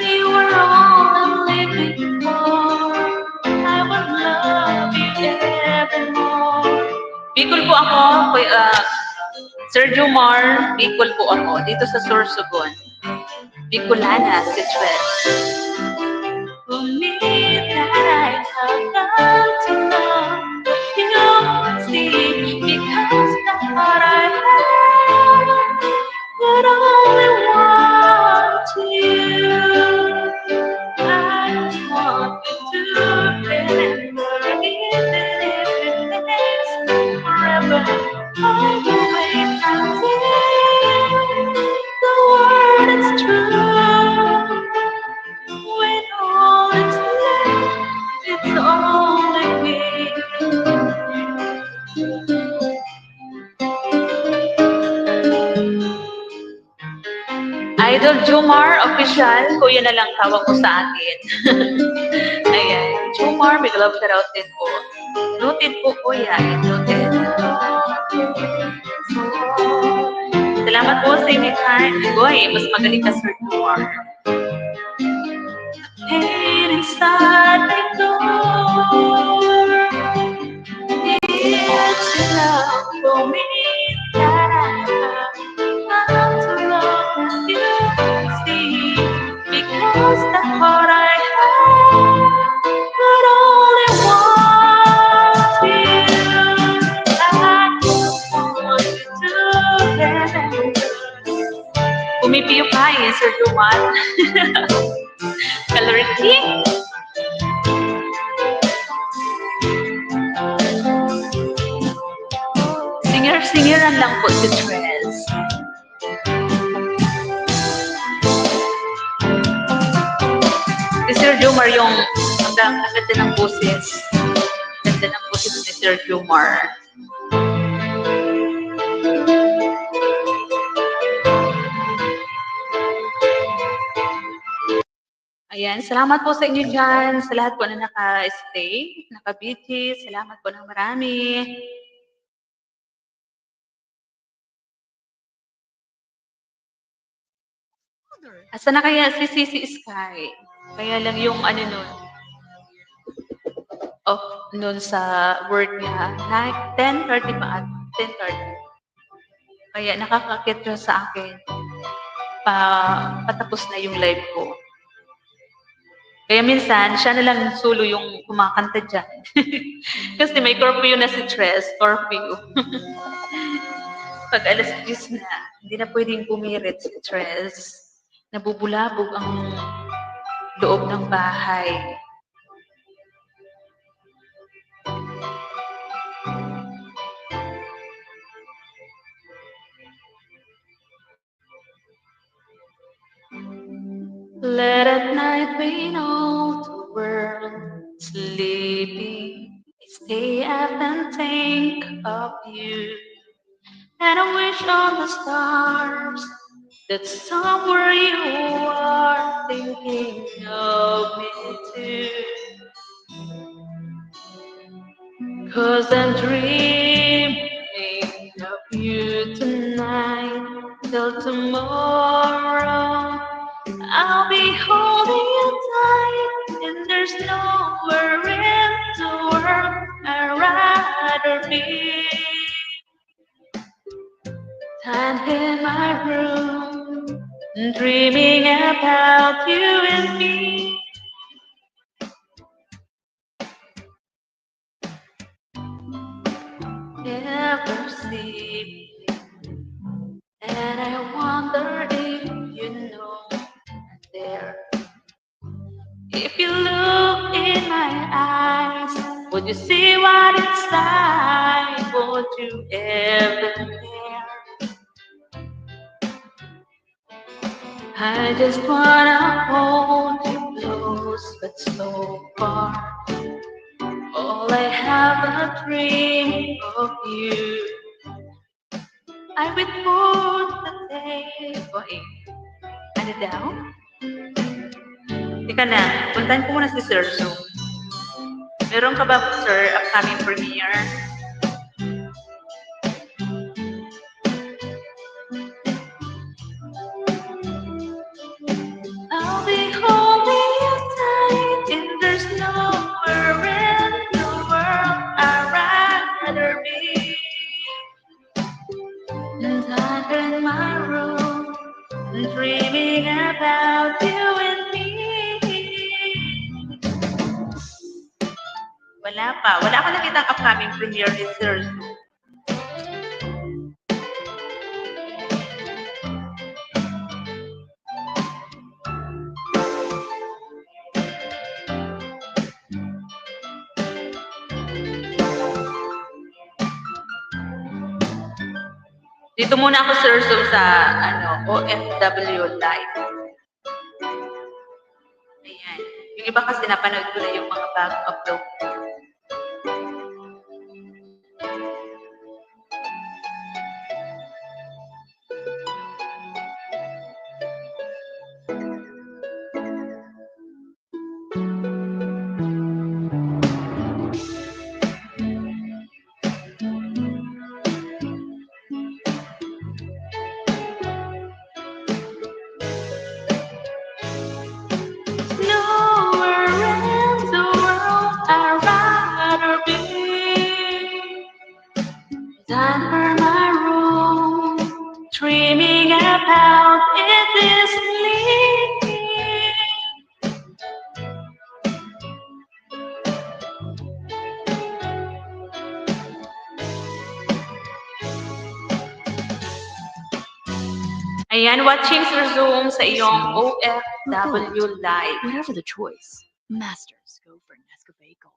You were all I'm living for. I will love you evermore. Bicol po ako, Sir Jomar, Bicol po ako, dito sa Sorsogon. Bicolana, si Tress. For me that I have got to know you see, because the heart I have would only want you. I just want you to remember, even if it takes forever, all the way until the word is true. When all is left, it's only me. Idol Jomar Official, kuya na lang tawag mo sa akin. Ayan, Jomar, may love shoutout din po. Noted po kuya, noted. Salamat po sa inyo, Goy, mas magaling ka, Sir Jomar. Pain inside my door. It's enough for me that I have come to love you, see, because the heart I have could only want you. I just want you to remember. Pumipiyok ka eh, Sir Duman. Coloring King. Singer-singeran lang po si Tress. Si Sir Jomar yung ang ganda ng boses. Ganda ng boses ni Sir Jomar. Ayan, salamat po sa inyo dyan, sa lahat po na naka-stay, naka-BT, salamat po ng marami. Asa na kaya si Sisi Sky? Kaya lang yung ano nun, off nun sa work niya, 10:30 pa at 10:30. Kaya nakakakit siya sa akin, patapos na yung live ko. Kaya minsan, siya na lang solo yung kumakanta dyan. Kasi may curfew na si Tress, curfew. Pag alas 10 na, hindi na pwedeng pumirit si Tress. Nabubulabog ang loob ng bahay. Late at night when all the world sleeping, I stay up and think of you. And I wish on the stars that somewhere you are thinking of me too. 'Cause I'm dreaming of you tonight till tomorrow. I'll be holding you tight, and there's nowhere in the world I'd rather be than in my room, dreaming about you and me. Never sleeping, and I wonder if you know there. If you look in my eyes, would you see what it's like? Would you ever care? I just wanna hold you close, but so far. All I have a dream of you. I would put the day. Wait, ano daw? Ika na, puntahan ko muna si Sir Zoom. Meron ka ba, sir, upcoming premiere? I'll be holding you tight and there's nowhere in the world I'd rather be. And I'm in my room, dreaming about you and me. Wala pa. Wala ka nakitang upcoming premiere ni Sir Zoo. Dito muna ako, Sir Zoo, sa OFW Live. Ayan. Yung iba kasi napanood ko na yung mga bagong upload. Nowhere in the world I'd rather be than for my room, dreaming about it endlessly. Ayan, watching Sir Zoom sa iyong OFW Live. Whatever the choice, masters go for Nescafe Gold.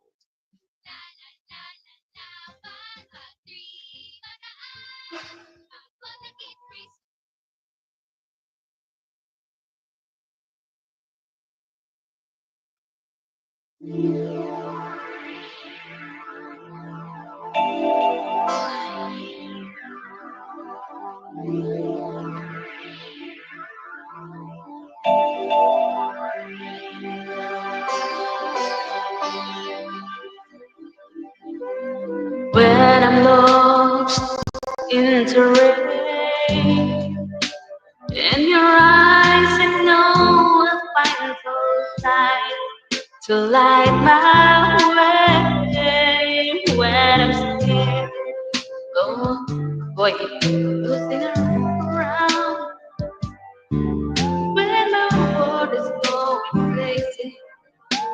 When I'm lost in the rain, in your eyes I know I'll find those light to light my way. When I'm scared, oh boy, losing around. When my world is going crazy,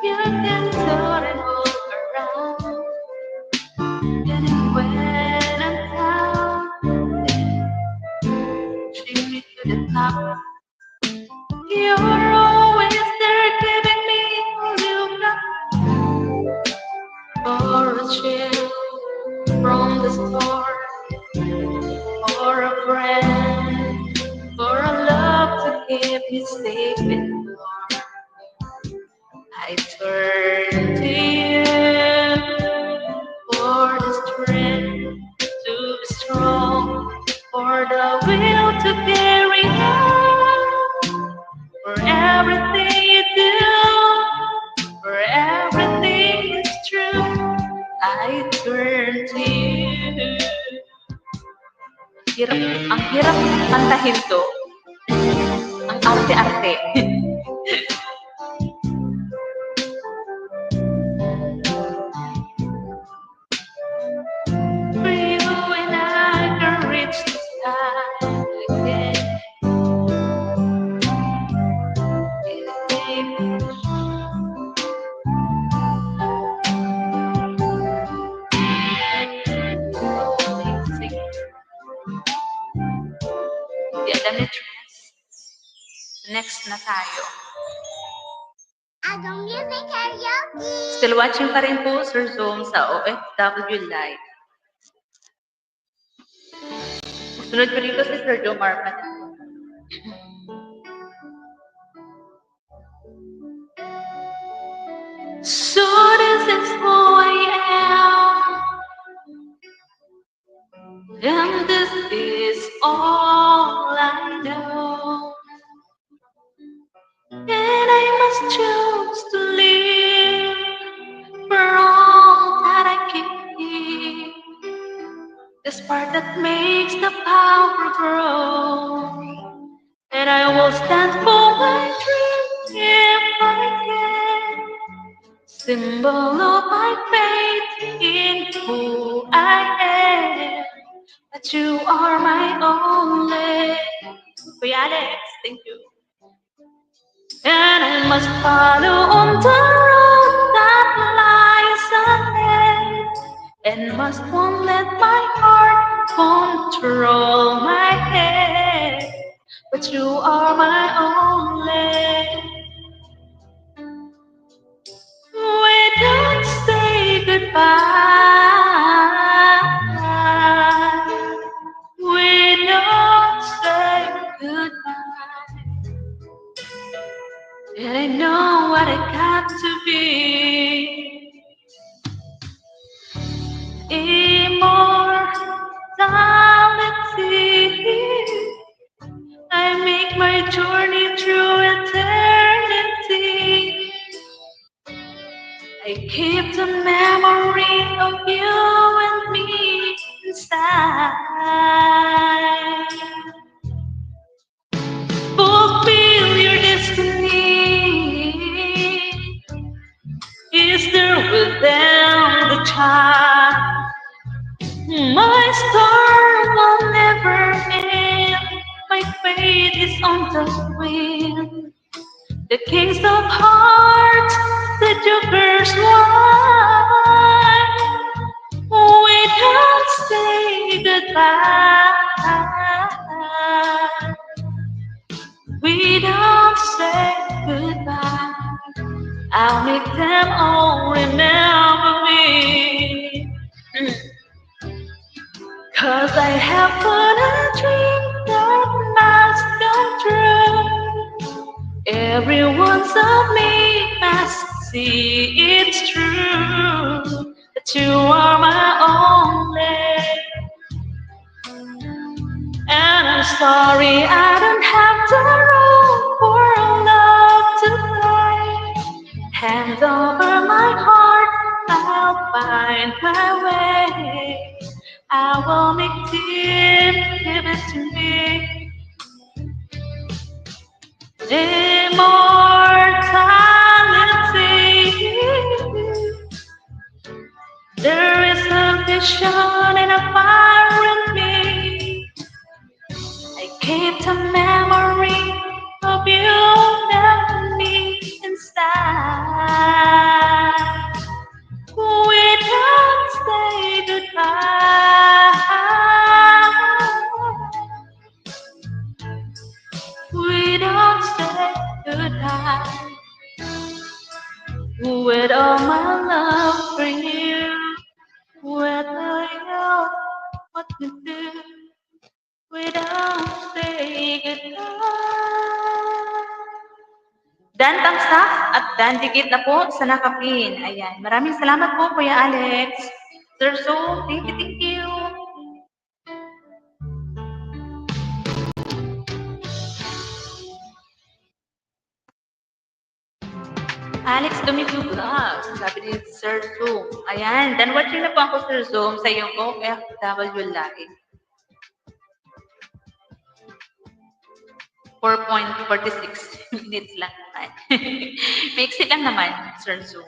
you can turn it all around. And when I'm down, bring me to the top. You're always there giving me all you got. For a chill from the storm, for a friend, for a love to keep me safe and warm. I turn to you for the strength to be strong, for the will to carry on, for everything you do, for everything is true. I turn to you. Ang hirap kantahin to. Ang arte-arte. For you and I can reach the sky again. Yeah, the next. Next na tayo. Agong Music Karaoke! Still watching pa rin po, Sir Zoom, sa OFW Live. Sunod ko dito si Sir Jomar pa. So this is who I am, and this is all I know, and I must choose to live for all that makes the power grow. And I will stand for my dream if I can. Symbol of my faith in who I am. That you are my only. Kuya Alex, thank you. And I must follow on the road that lies ahead. And must won't let my heart control my head. But you are my only. We don't say goodbye. We don't say goodbye. And I know what I got to be. Immortality. I make my journey through eternity. I keep the memory of you and me inside. Fulfill your destiny. Is there within the child? My star will never end. My fate is on the wind. The kings of hearts, the joker's wine. We don't say goodbye. We don't say goodbye. I'll make them all remember me. Cause I have got a dream that must come true. Everyone of me must see it's true. That you are my only. And I'm sorry I don't have the road for love to fly. Hand over my heart, I'll find my way. I will make it, give it to me. Immortality. There is a vision and a fire in me. I keep the memory of you and me inside. We don't say goodbye. We don't say goodbye. With all my love for you, whether you know what to do, we don't say goodbye. Dan Tamsak at Dan Dikit na po sa nakapin. Ayan. Maraming salamat po, Kuya Alex. Sir Zoom, thank you, thank you. Alex Domingo Vlogs, sabi ni Sir Zoom. Ayan, dan watching na po ako, Sir Zoom, sa iyong OFW Live. 4.46 minutes lang naman. Maiksi lang naman, Sir Zoom.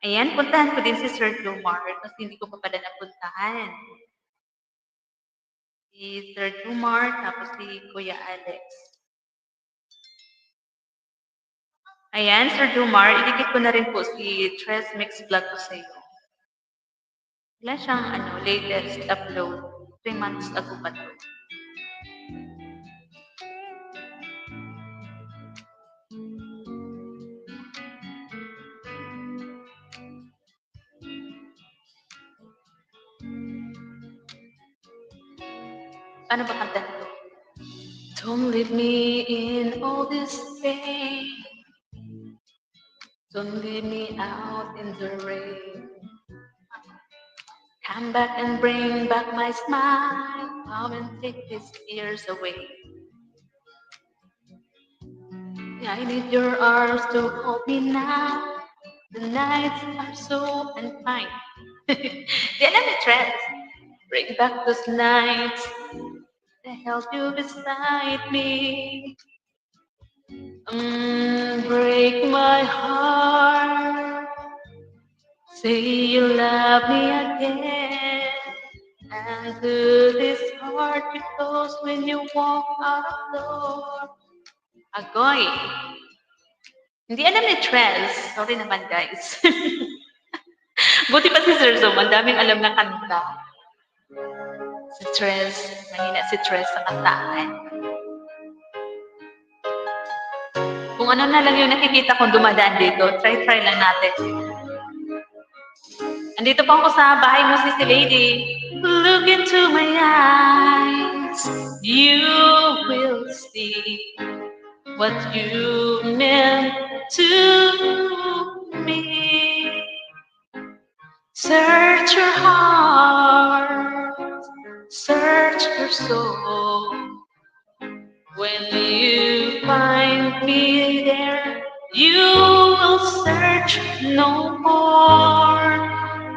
Ayan, puntahan ko din si Sir Jomar kasi hindi ko pa pala napuntahan. Si Sir Jomar, tapos si Kuya Alex. Ayan, Sir Jomar, idikit ko na rin po si Tres Mix Vlog ko sa iyo. Wala siyang latest upload. 3 months ago pa to. Ano ba kanta nito? Don't leave me in all this pain. Don't leave me out in the rain. Come back and bring back my smile. Come and take these tears away. I need your arms to hold me now. The nights are so unkind. Di alam ni Trent. Bring back those nights that held you beside me. Break my heart. Say you love me again. And to this heart it goes when you walk out the door. Agoy. Hindi alam ni Trez. Sorry naman, guys. Buti pa si Sir Zoom. Ang daming alam na kanta. Si Trez. Mahina si Trez sa kantaan. Kung ano na lang yung nakikita kong dumadaan dito, try lang natin. Andito pa ako sa bahay mo, si Lady. Look into my eyes. You will see what you meant to me. Search your heart. Search your soul. When you find me there, you will search no more.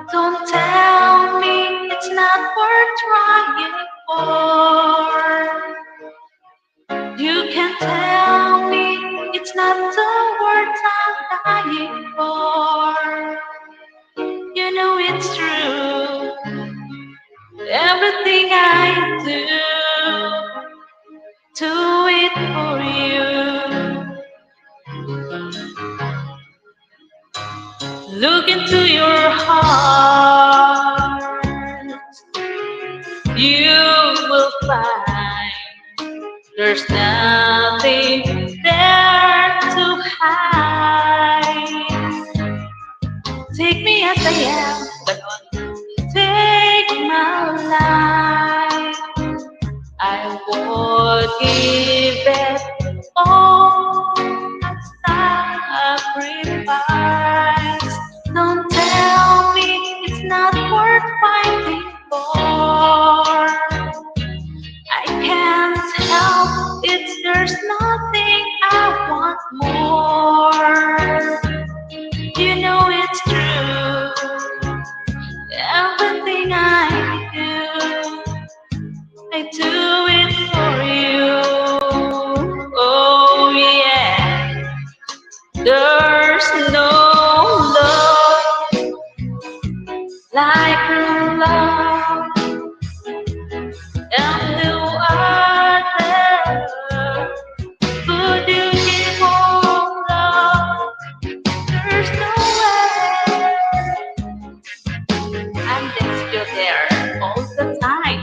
Don't tell me it's not worth trying for. You can tell me it's not the worth I'm dying for. You know it's true. Everything I do it for you. Look into your heart. You will find there's nothing there to hide. Take me as I am. Take my life. I would give it all as sacrifice. Don't tell me it's not worth fighting for. I can't help it, there's nothing I want more. You know it's true. Everything I do it for you. Oh yeah. There's no love like love, and no other could you give more love. There's no way. I'm just still there all the time.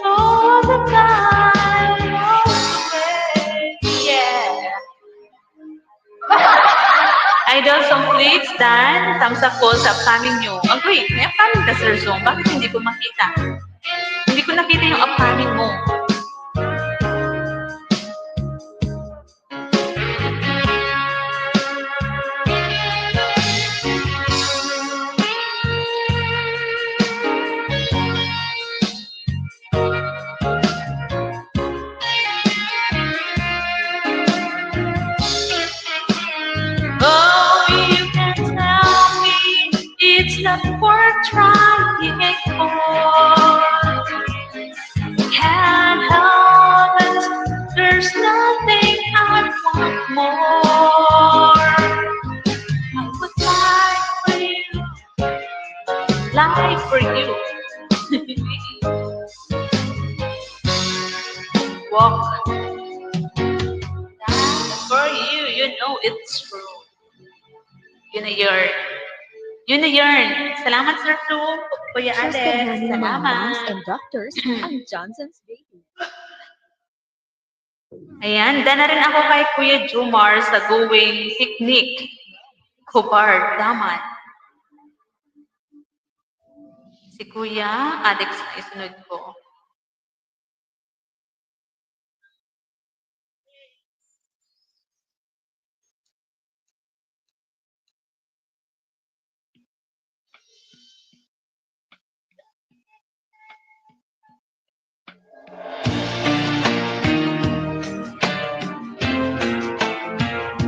All the time, all the way, yeah. Idol song please, Dan. Thumbs up po sa upcoming nyo. Wait, may upcoming ka, Sir Zong. Bakit hindi ko makita? Hindi ko nakita yung upcoming mo. It's not worth trying for. Can't help it. There's nothing I want more. I would lie for you. Walk for you. You know it's true. Yun na yearn. Yun na yearn. Salamat, Sir Su. Kuya Alex. Salamat. And doctors ang Johnson's Baby. Ayan, dana rin ako kay Kuya Jumar sa Going Picnic. Hobart, Daman. Si Kuya Alex na isunod ko.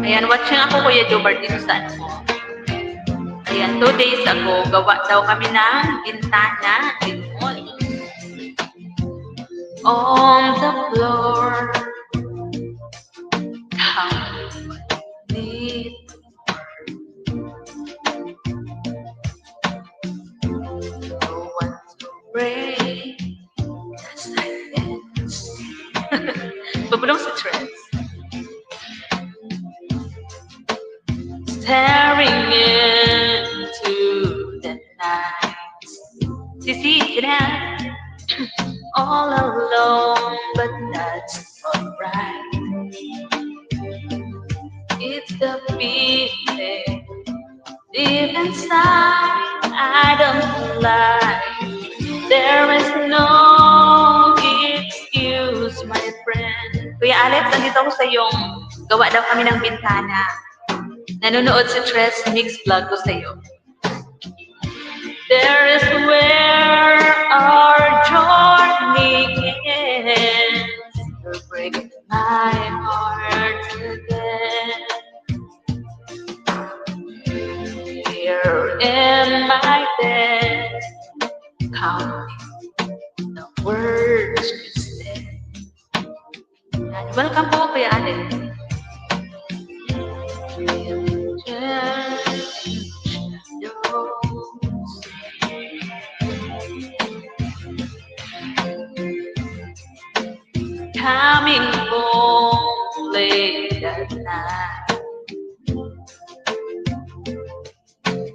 Ayan, watching ako Kuya Jobart dito sa ano mo. Ayan, 2 days ago, gawa daw kami ng bintana in mall. On the floor, need no one to break the silence. Babulong si Trent. Staring into the night. Sisi, get all alone, but that's alright. It's the feeling deep inside. I don't lie. There is no excuse, my friend. Kuya Alex, nandito ako sa iyong gawa daw kami ng bintana. Nanonood si Tres Mix Vlog ko sa iyo. There is where our journey ends. You're breaking my heart again. Here in my bed, counting the words you said. Welcome po, Kuya Alex. Coming home late at night,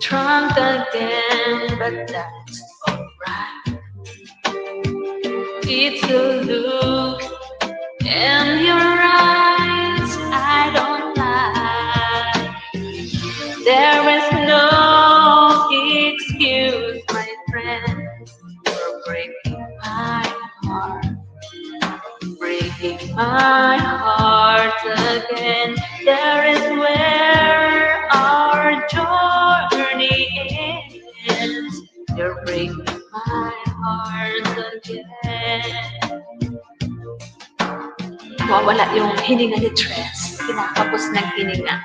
drunk again, but that's alright. It's a look in your eyes, I don't lie. There is no excuse, my friend. You're breaking my heart. Breaking my heart again. There is where our journey ends. You're breaking my heart again. Mawala yung hininga ni Tres. Kinakapos ng hininga.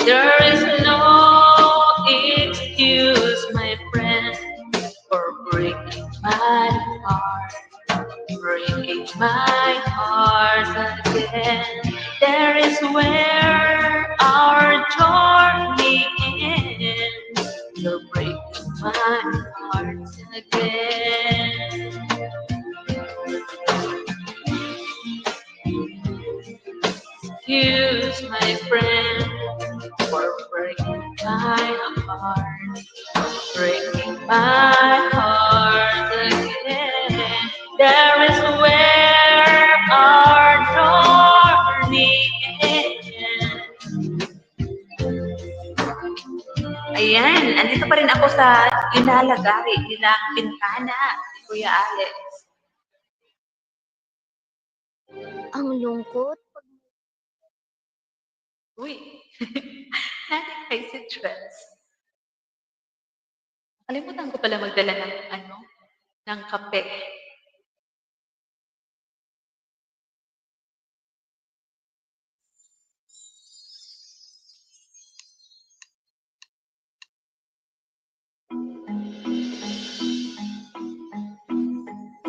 There is no excuse, my friend, for breaking my heart. Breaking my heart again. There is where our journey ends. You're breaking my heart again. Excuse my friend for breaking my heart. Breaking my heart again. There is where our journey ends. Ayan, andito pa rin ako sa inalagari nilang bintana, Kuya Alex. Ang lungkot. Uy, natin kay si Tres. Kalimutan ko pala magdala ng kape.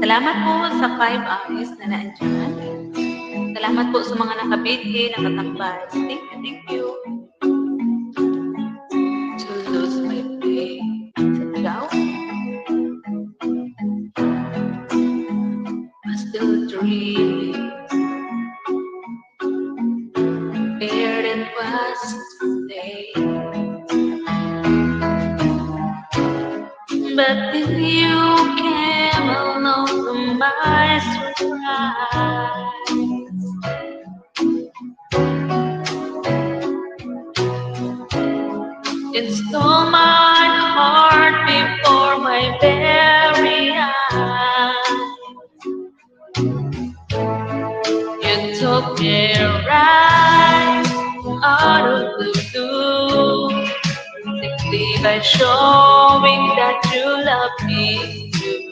Salamat po sa 5 hours na naandyan. Salamat po sa mga nakabiti, nakatambay. Thank you. To lose my faith. Down. I still dreaming. Where it was today. But if you came along to my surprise, it stole my heart before my very eyes. You by showing that you love me too.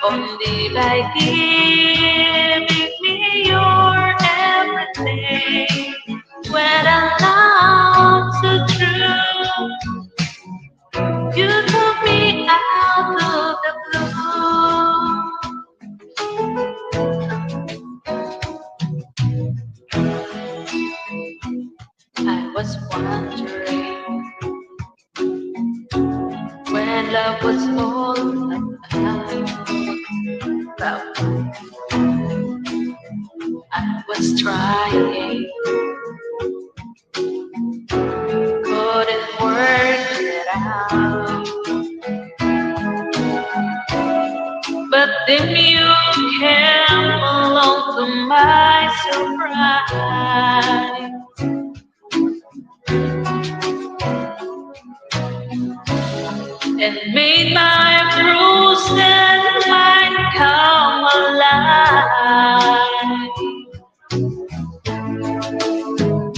Only by giving me your everything. When I love so true, you took me out of the blue. I was wondering when love was all about. I was trying, couldn't work it out. But then you came along to my surprise. And made my bruised mind come alive.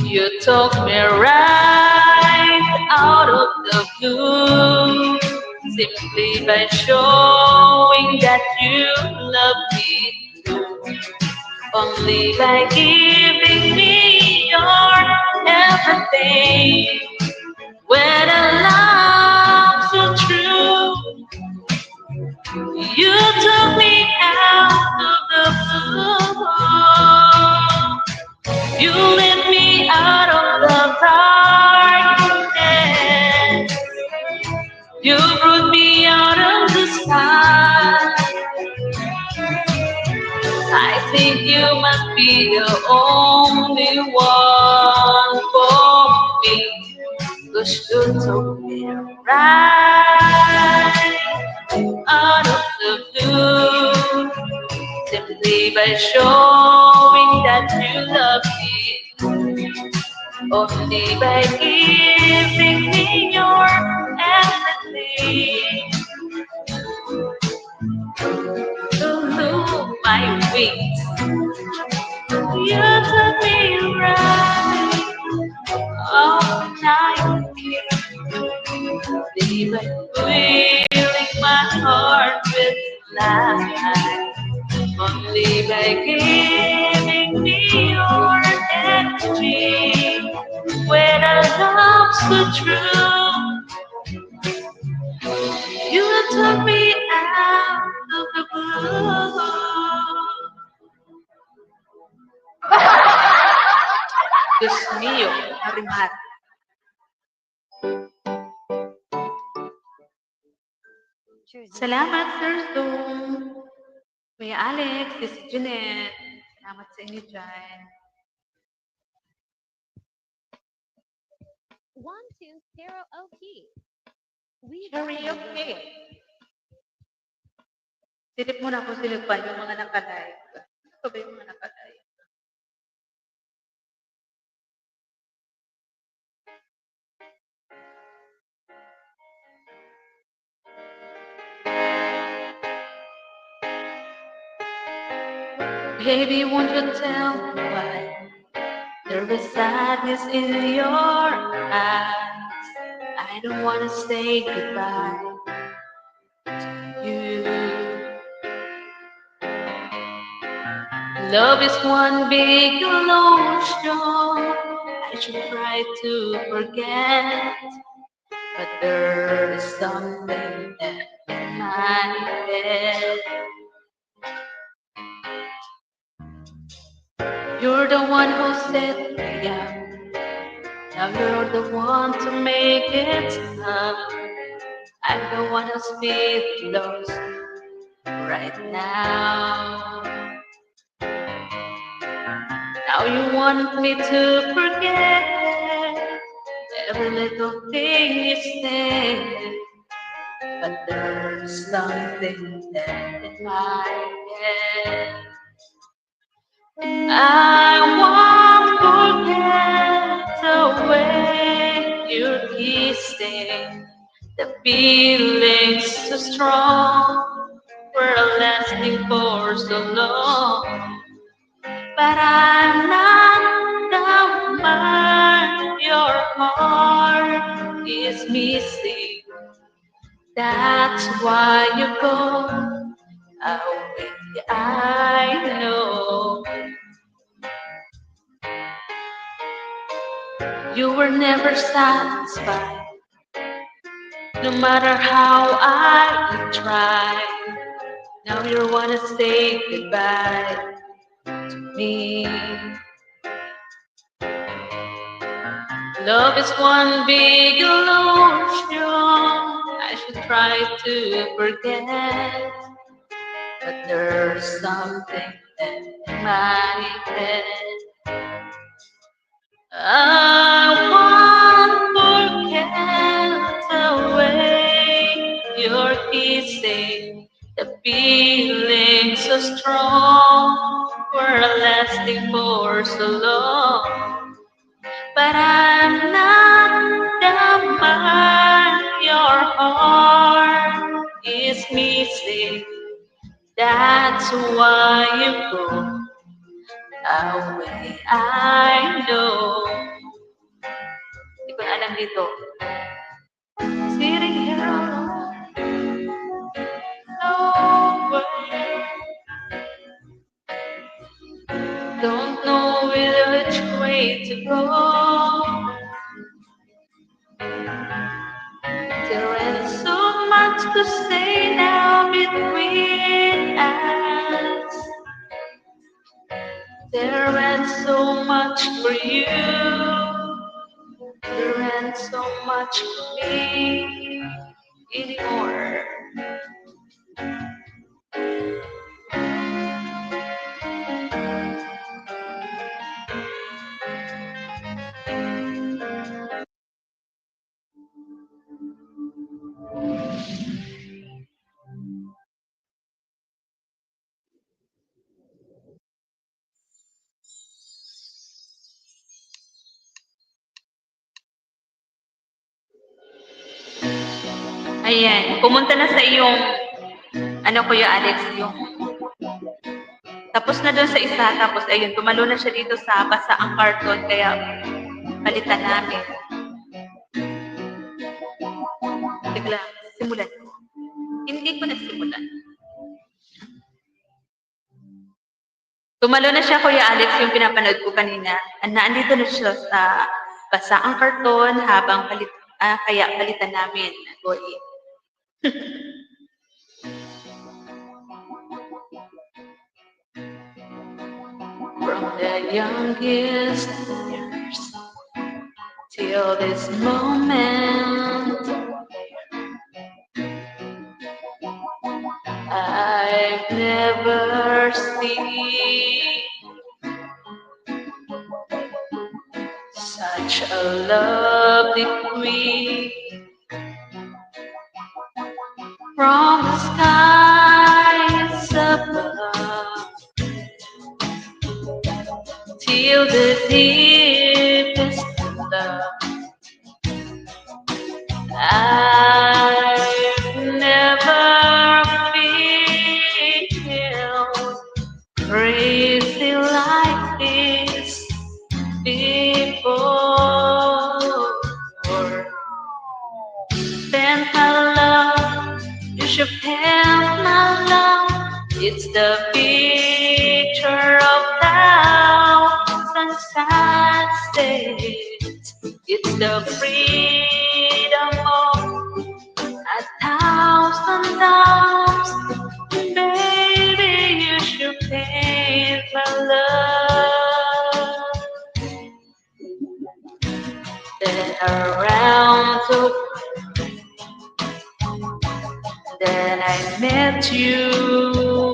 You took me right out of the blue, simply by showing that you love me too. Only by giving me your everything. When a love so true, you took me out of the blue. You lit me out of the darkness. You brought me out of the sky. I think you must be the only one for me. 'Cause you took me right out of the blue, simply by showing that you love me, only by giving me your everything. To move my wings, you took me right all night, even filling my heart with light. Only by giving me your energy. When our love's so true, you took me out of the blue. Diyos mio, harimar. Salamat, Sir Zoom. Kuya Alex, Sis Jeanette. Salamat sa inyo dyan. 1-2 karaoke. We Karaoke. Silip mo na kung silipan yung mga nakalive. Ano ba yung mga nakalive? Baby, won't you tell me why there is sadness in your eyes? I don't want to say goodbye to you. Love is one big illusion. I should try to forget, but there's something left in my head. You're the one who set me up. Now you're the one to make it stop. I'm the one who's feeling lost right now. Now you want me to forget every little thing you said, but there's something left in my head. I won't forget the way you're kissing. The feeling's so strong, we're lasting for so long. But I'm not the one your heart is is missing. That's why you go away. I know you were never satisfied, no matter how I tried. Now you wanna say goodbye to me. Love is one big illusion. I should try to forget, but there's something in my head. I won't forget the way you're kissing. The feeling so strong, we're lasting for so long. But I'm not the man your heart is missing. That's why you go away. I know. Hindi ko na alam dito. Sitting here alone, nowhere. Don't know which way to go. There ain't so much to say now between us. There ain't so much for you. There ain't so much for me anymore. Ayan, pumunta na sa iyong, Kuya Alex, yung, tapos na doon sa isa, tapos ayun, tumalo na siya dito sa basa ang karton, kaya palitan namin. Bigla, simulan ko. Hindi ko na simulan. Tumalo na siya, Kuya Alex, yung pinapanood ko kanina. Naandito na siya sa basa ang karton habang kaya palitan namin. Goy. From the youngest years till this moment, I've never seen such a lovely queen. From the skies above till the deepest love, I've never felt crazy like this before. Then my love, you should have my love. It's the picture of thousand sad days. It's the freedom of a thousand arms. Baby, you should paint my love. Then around the Then I met you,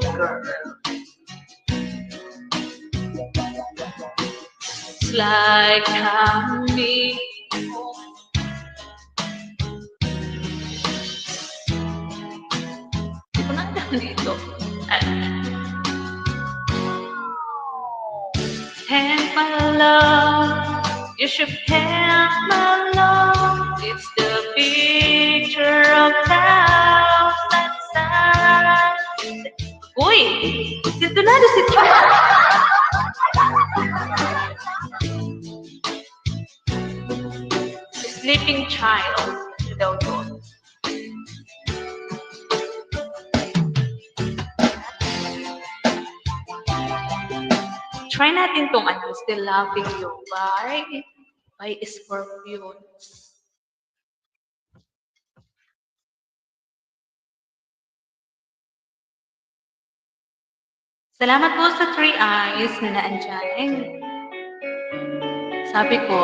girl. It's like me. Hindi ko na alam dito. And my love, you should have my love. It's the picture of thousand suns. Uy! Dito na si Sleeping Child. Try natin tong ano, Still Loving You by Scorpions. Salamat po sa 3 eyes na naandyan. Sabi ko,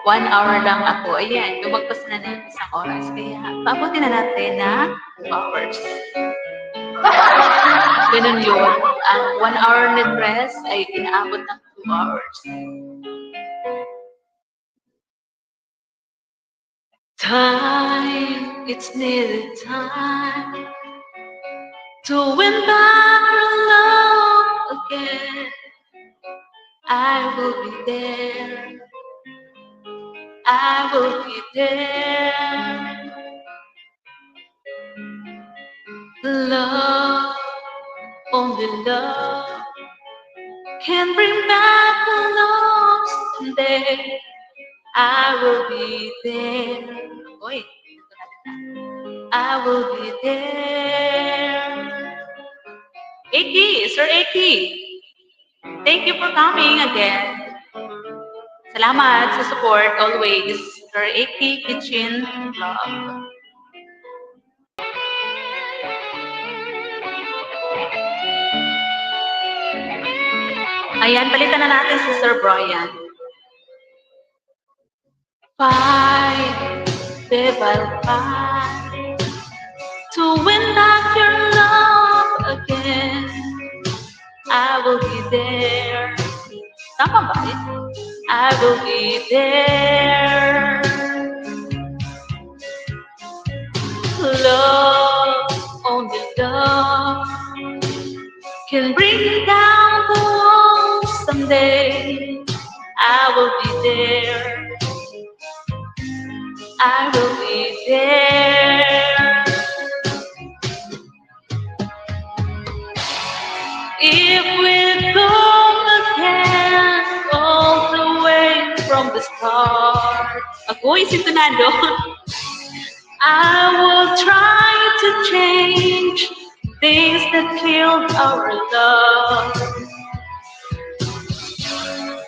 1 hour lang ako. Ayan, lumagpas na ng isang oras. Kaya, paabutin na natin na 2 hours. Ganun yun. Ang 1 hour na dress ay inaabot ng 2 hours. Time, it's nearly time to win back your love again. I will be there. I will be there. Love, only love can bring back the lost someday. I will be there. Oy, I will be there. Aki, Sir Aki, thank you for coming again. Salamat sa support always. Sir Aki Kitchen Vlog. Ayan, palitan na natin si Sir Brian. Fight, babe, I'll fight to win back your love again. I will be there. Tama ba? I will be there. Love, only love can bring down the walls someday. I will be there. I will be there. If we go again all the way from the start. Ako'y sintonado. I will try to change things that killed our love.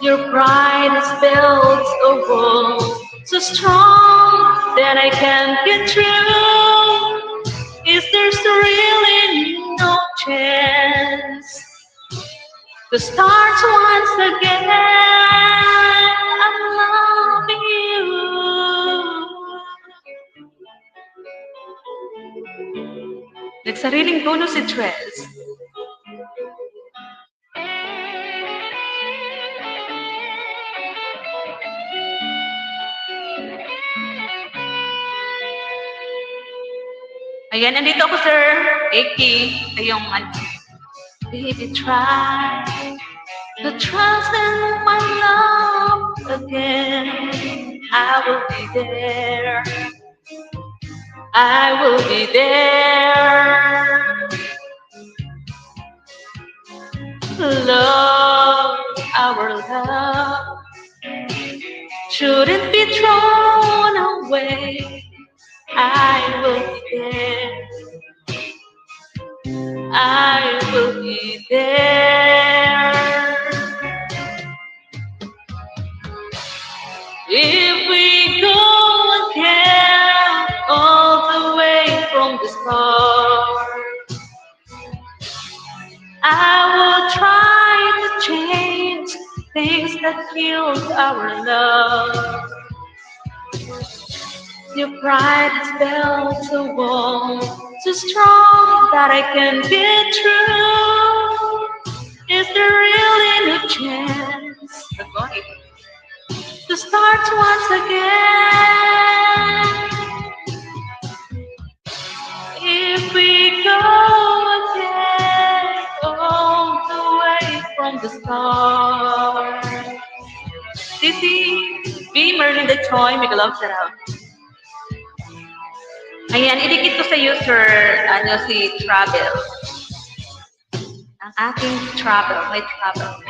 Your pride has built a wall so strong that I can't get through. Is there really no chance to start once again? I'm loving you. Nagsariling tono si Trez. Ayan, nandito ako, Sir Aki. Ayong baby, try to trust in my love again. I will be there. I will be there. Love, our love shouldn't be thrown away. I will be there. I will be there. If we go again all the way from the start, I will try to change things that killed our love. Your pride has built a wall so strong that I can't get through. Is there really no chance to start once again? If we go again all the way from the start. Sissy, B. Merlin the Choi, make a love shout out. Ayan, idikit ko sa user, si Travel. Ang aking Travel, may Travel.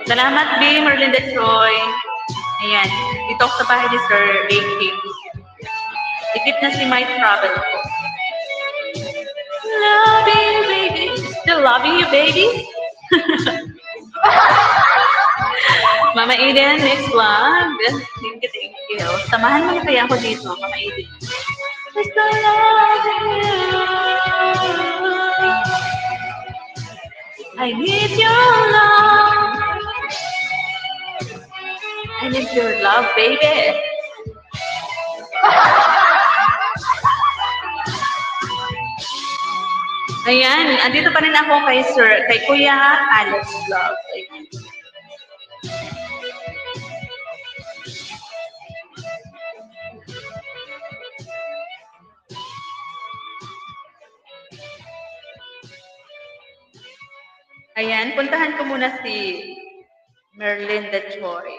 Salamat, B. Merlinda Troy. Ayan. Dito ako sa bahay ni Sir AK. Ikit na si My Travel ko. Love you, baby. Still loving you, baby. Mama Eden, next vlog. Thank you. Samahan mo na kaya ako dito, Mama Eden. Still loving you. I need your love. I need your love, baby. Ayan, andito pa rin ako kay Kuya Alex Vlog. Ayan, puntahan ko muna si Merlinda Choi.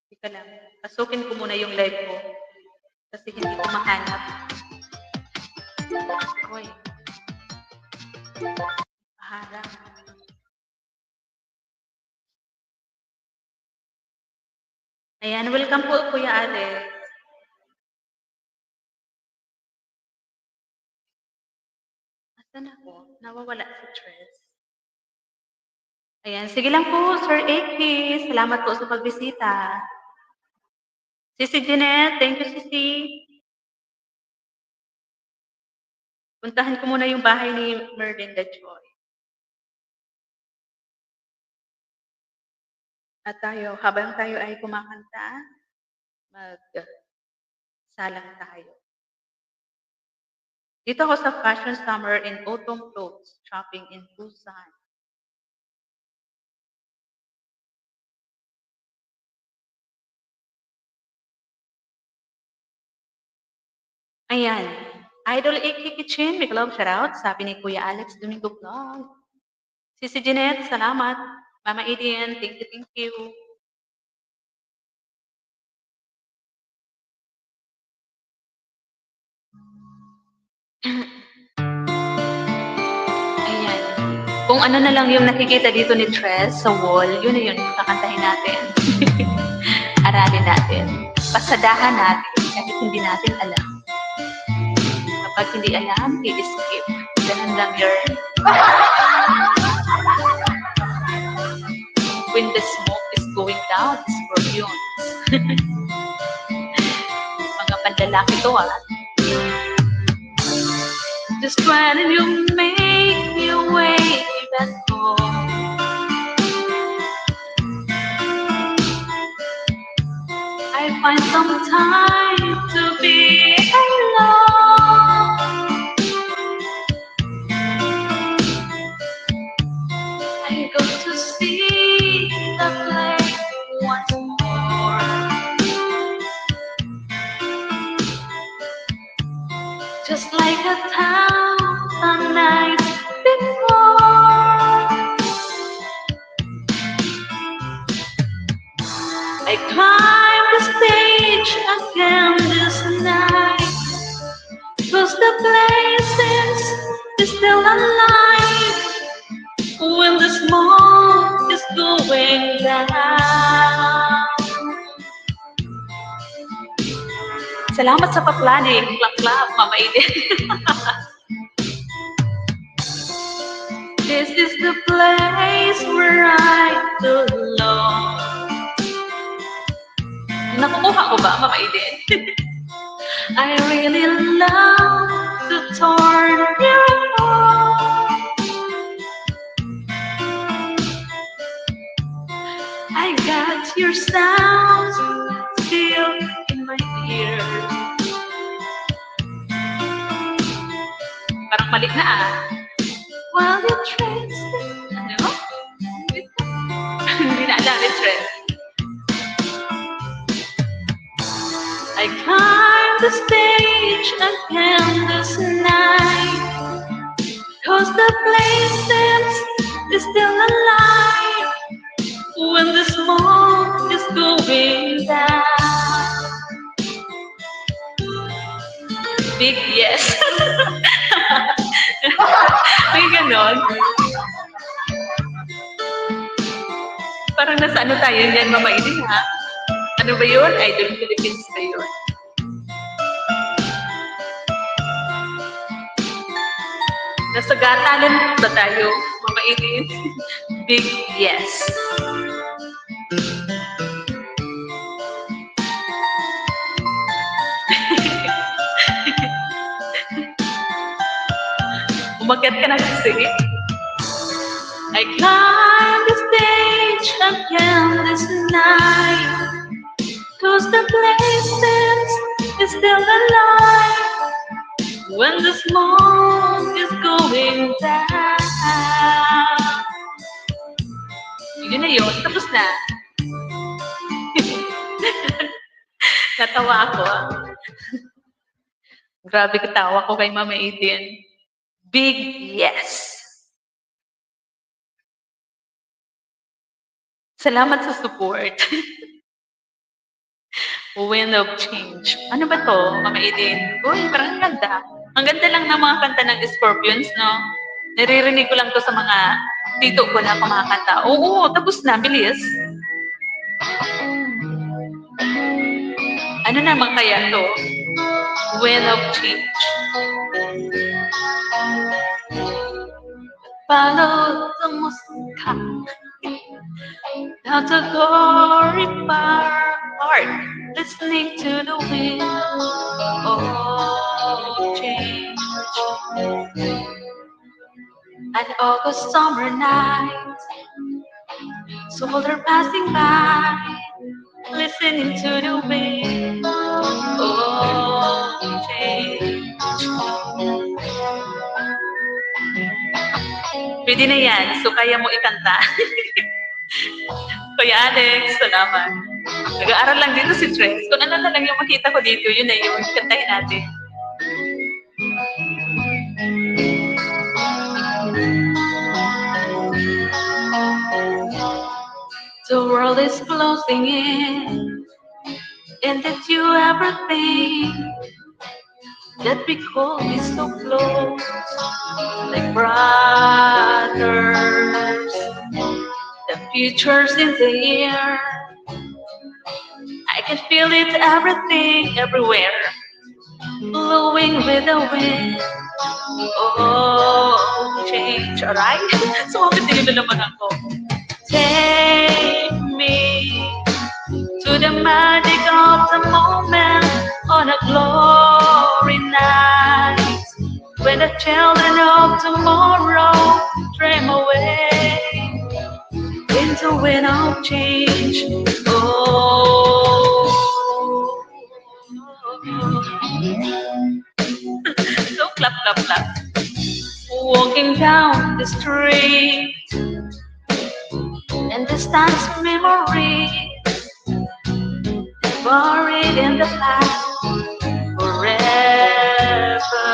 Ika lang. Pasukin ko muna yung live ko. Kasi hindi ko mahanap. Uy. Harang. Ayan, welcome po Kuya Alex. Asan ako? Nawawala si Tres. Ayan, sige lang po, Sir Eki. Salamat po sa pagbisita. Sisi Jeanette, thank you, Sisi. Puntahan ko muna yung bahay ni Merlinda Choi. At habang tayo ay kumakanta, mag-salang tayo. Dito ako sa Fashion Summer and Autumn Clothes Shopping in Busan. Ayan. Idol Iki Kitchen, big love shoutout. Sabi ni Kuya Alex Domingo Vlog. Sisi Jeanette, salamat. Mama Edian, thank you. Ayan. Kung ano na lang yung nakikita dito ni Tres sa wall, yun na yun, kakantahin natin. Aralin natin. Pasadahan natin kahit hindi natin alam. Kapag hindi alam, i-skip. Ganun lang yun. When the smoke is going down, scorpions. Mga panlalaki to Just when you make your way back home, I find some time to be alone. I go to see the place once more. Just like a thousand nights before, I climb the stage again this night, 'cause the place is still alive when the smoke is going down. Salamat sa pa-planning. Clap, Mama Eden. This is the place where I belong. Nakukuha ko ba, Mama Eden? I really love to turn you on. I got your sound still in my ears. Parang mali na While you trance, ano? Hindi na alam ni trance. I climb the stage again this night, 'cause the place is still alive when the smoke is going down. Big yes. May ganon. Parang nasa ano tayo dyan, Mama Idin, ha? Ano ba yun? Idol Philippines ba yun? Nasa gatanan ba tayo, Mama Idin? Big yes. Umakyat ka na kasi. I climb the stage again this night, 'cause the places is still alive when the smoke is going down. Yun na yun, tapos na. Natawa ako. Grabe katawa ko kay Mama Aiden. Big yes. Salamat sa support. Wind of Change. Ano ba to, Mama Aiden? Uy, parang ang ganda. Ang ganda lang ng mga kanta ng Scorpions, no? Naririnig ko lang to sa mga tito ko na kumakanta. Oo, tapos na, bilis. Ano naman kaya to? Wind of Change. Follow the musika down the glory park, listening to the wind of change. An August summer night, soldier passing by, listening to the wind of change. Pwede na yan, so kaya mo ikanta. Kuya Alex, salamat. Nag-aaral lang dito si Tres. Kung ano na lang yung makita ko dito, yun na yun. Kantahin natin. The world is closing in, and did you ever think that we could be so close, like brothers? The future's in the air. I can feel it, everything, everywhere, blowing with the wind. Oh, change, alright? So, mabitin na naman ako. Take me to the magic of the moment on a glory night, when the children of tomorrow dream away into wind of change. Oh, so clap, clap, clap. Walking down the street, and this time's memory buried in the past forever.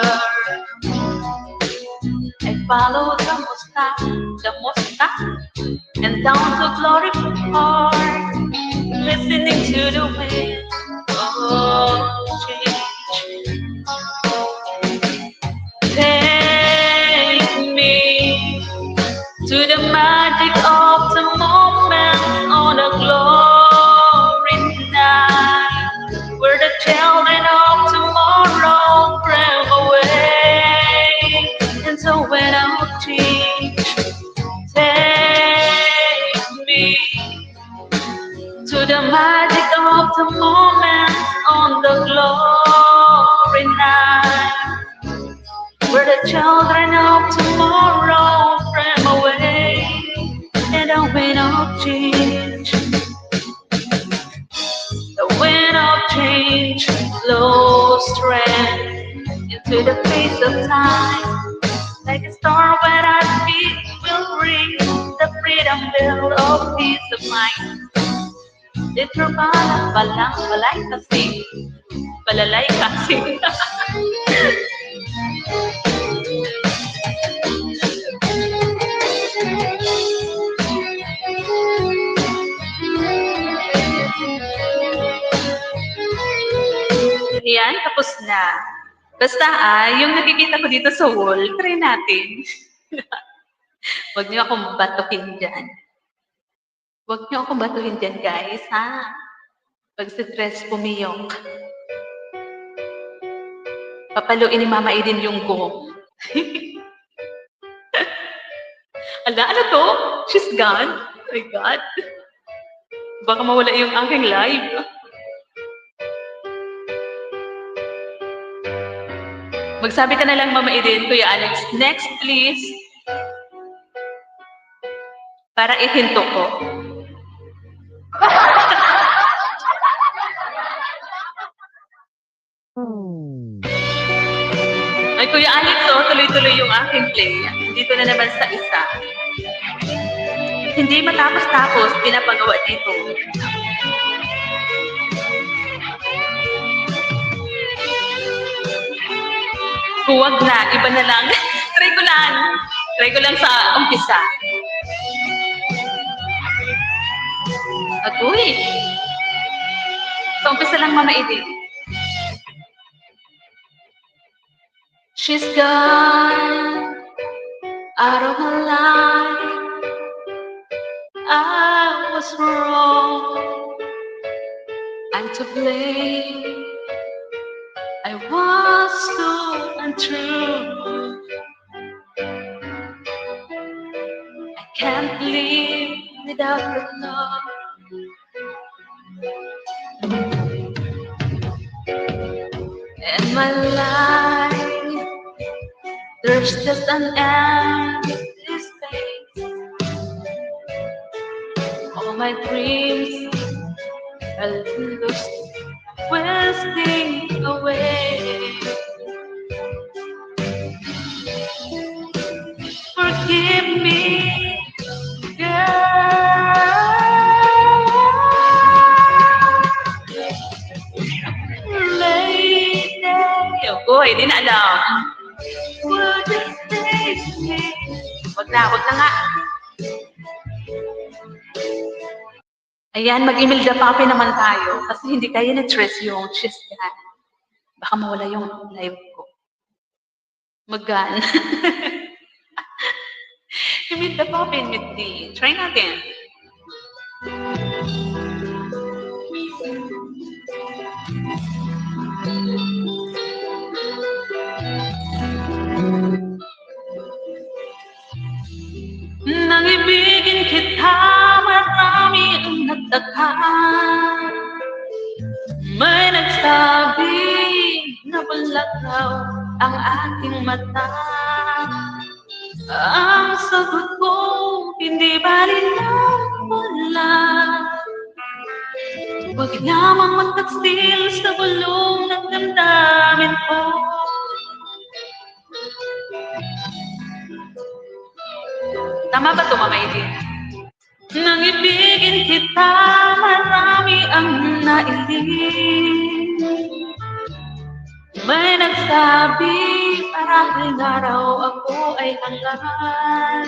I follow the mustache, and down to glory park, listening to the wind of change. Take me to the magic of the moment on a glory night, where the children of tomorrow dream away into wind of change. Take me to the magic of the moment on the glory night, where the children of tomorrow dream away in the wind of change. The wind of change blows strength into the face of time, like a star when I speak will ring the freedom bell of peace of mind. Little balang balay kasi, balalay kasi. Yan, tapos na. Basta yung nakikita ko dito sa wall, try natin. Huwag niyo akong batuhin dyan. Huwag niyo akong batuhin dyan, guys, ha? Pag stress pumiyok. Papaluin ni Mama Eden yung gong. Ala, ano to? She's gone? Oh my God. Baka mawala yung aking live. Magsabi ka na lang, Mama Eden, Kuya Alex. Next, please. Para ihinto ko. Ay, Kuya Alex, tuloy-tuloy yung aking play. Dito na naman sa isa. Hindi matapos-tapos, pinapagawa dito. Huwag na, iba na lang. Try ko lang. Try ko lang sa umpisa. Agoy. Sa umpisa lang, Mama Eden. She's gone out of my life. I was wrong. I'm to blame. I was too untrue. I can't live without your love. In my life, there's just an empty space. All my dreams are lost, wasting away. Forgive me, lady. Oh, hindi na alam. Would you stay with me? Wag na nga. Ayan, mag-Imelda Papi naman tayo kasi hindi kaya na-stress yung she's gone. Baka mawala yung live ko. Mag-gan. Imelda Papi with me. Try natin. Nang ibigin kita, marami ang nagtaka. May nagsabi na bulag raw ang aking mata. Ang sagot ko, hindi bali na wala. Huwag lamang magtaksil sa bulong ng damdamin ko. Tama ba ito, Mama Eden? Nang ibigin kita, marami ang nailing. May nagsabi, marahil na raw ako ay hangaran.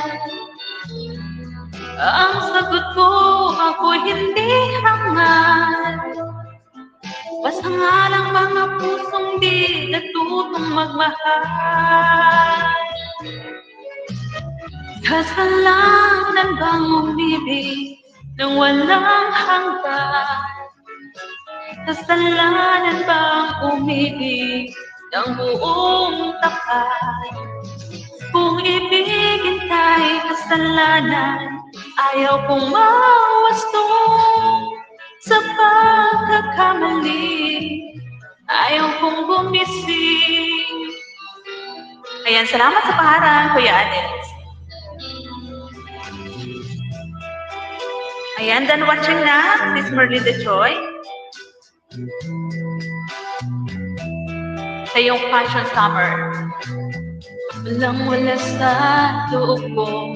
Ang sagot ko, ako'y hindi hangal. Basta nga lang mga pusong di natutong magmahal. Kasalanan bang umibig nang walang hanggan? Kasalanan bang umibig ng buong tapat? Kung ibigin ta'y kasalanan, ayaw kong mawasto sa pagkakamali. Ayaw kong gumising. Ayan, salamat sa paharang, Kuya Alex. Ayan, done watching na. This is Merly the Joy. Sa iyong Passion Summer. Walang-wala sa loob ko,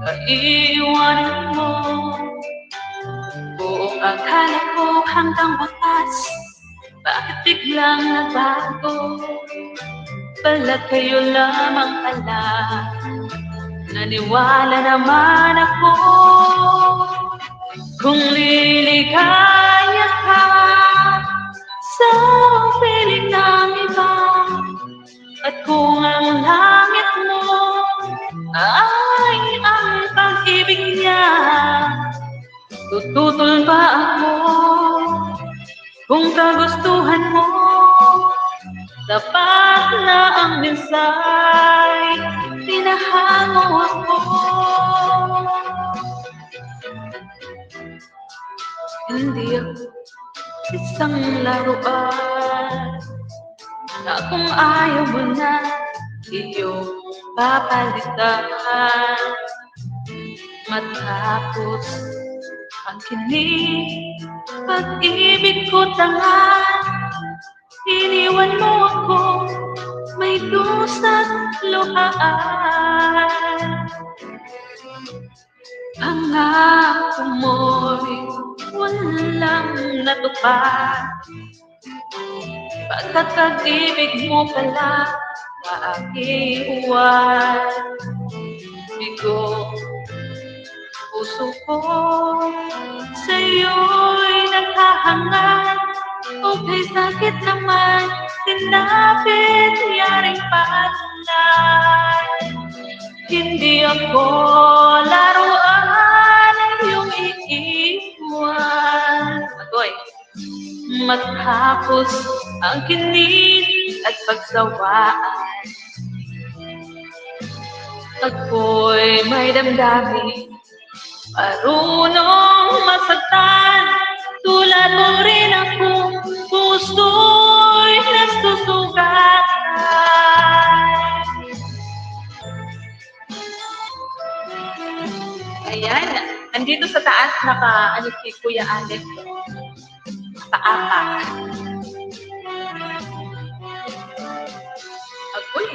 kaiwanan mo. Buong akala ko hanggang wakas, bakit biglang nagbago? Pala kayo lamang pala, naniwala naman ako. Kung liligaya ka sa piling ng iba, At kung ang langit mo ay ang pag-ibig niya, tututol ba ako kung kagustuhan mo? Dapat na ang minsay, pinahango ako. Hindi ako isang laruan na kung ayaw mo na iyong papalitan. Matapos ang kinig, pag-ibig ko tangan, iniwan mo ako, may dusa't luhaan. Pangako mo'y walang natupad, pagkat pag-ibig mo pala maakiwan. Bigo, puso ko sa'yo'y naghahangad, o kay sakit naman, sinapit yaring paalay. Hindi ako laruan yung iiwan. Agoy. Matapos ang kinig at pagsawaan, ako'y may damdamin, marunong masaktan. Tulad mo rin akong puso'y nasusugatan. Ayan, nandito sa taas naka si Kuya Alex. Paapa. Agoy,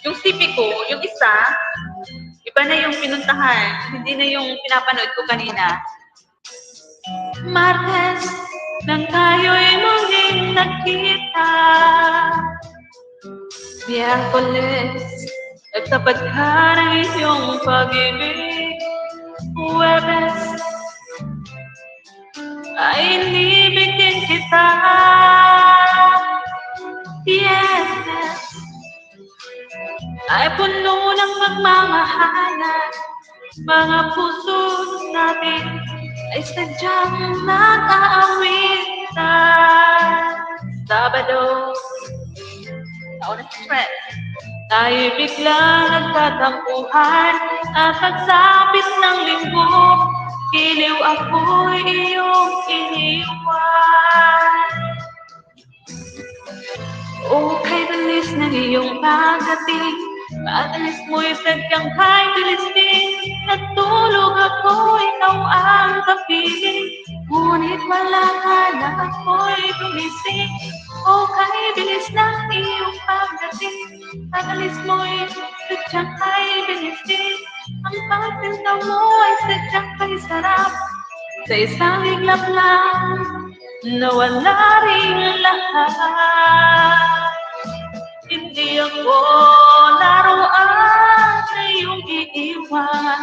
yung CP ko, yung isa, iba na yung pinuntahan, hindi na yung pinapanood ko kanina. Martes, nang tayo'y muling nagkita, Miyerkules, nagtapat ka ng iyong pag-ibig. Huwebes, ay inibig din kita. Biyernes, ay puno ng pagmamahalan. Mga puso natin ay sadyang nag-aawitan. Sabado, taon ng stress, tayo biglang nagtatampuhan. At pagsapit ng linggo, giliw ako'y iyong iniwan. O kay bilis ng iyong pagdating, pag-alis mo'y sadyang kay bilis din. Natulog ako, ikaw ang kapiling, ngunit wala ka na ako'y gumising. O kay bilis ng iyong pagdating, pag-alis mo'y sadyang kay bilis din. Ang pagtinda mo ay sadyang kay sarap, sa isang iglap lang, nawala rin lahat. Hindi ako laruan na iyong iiwan.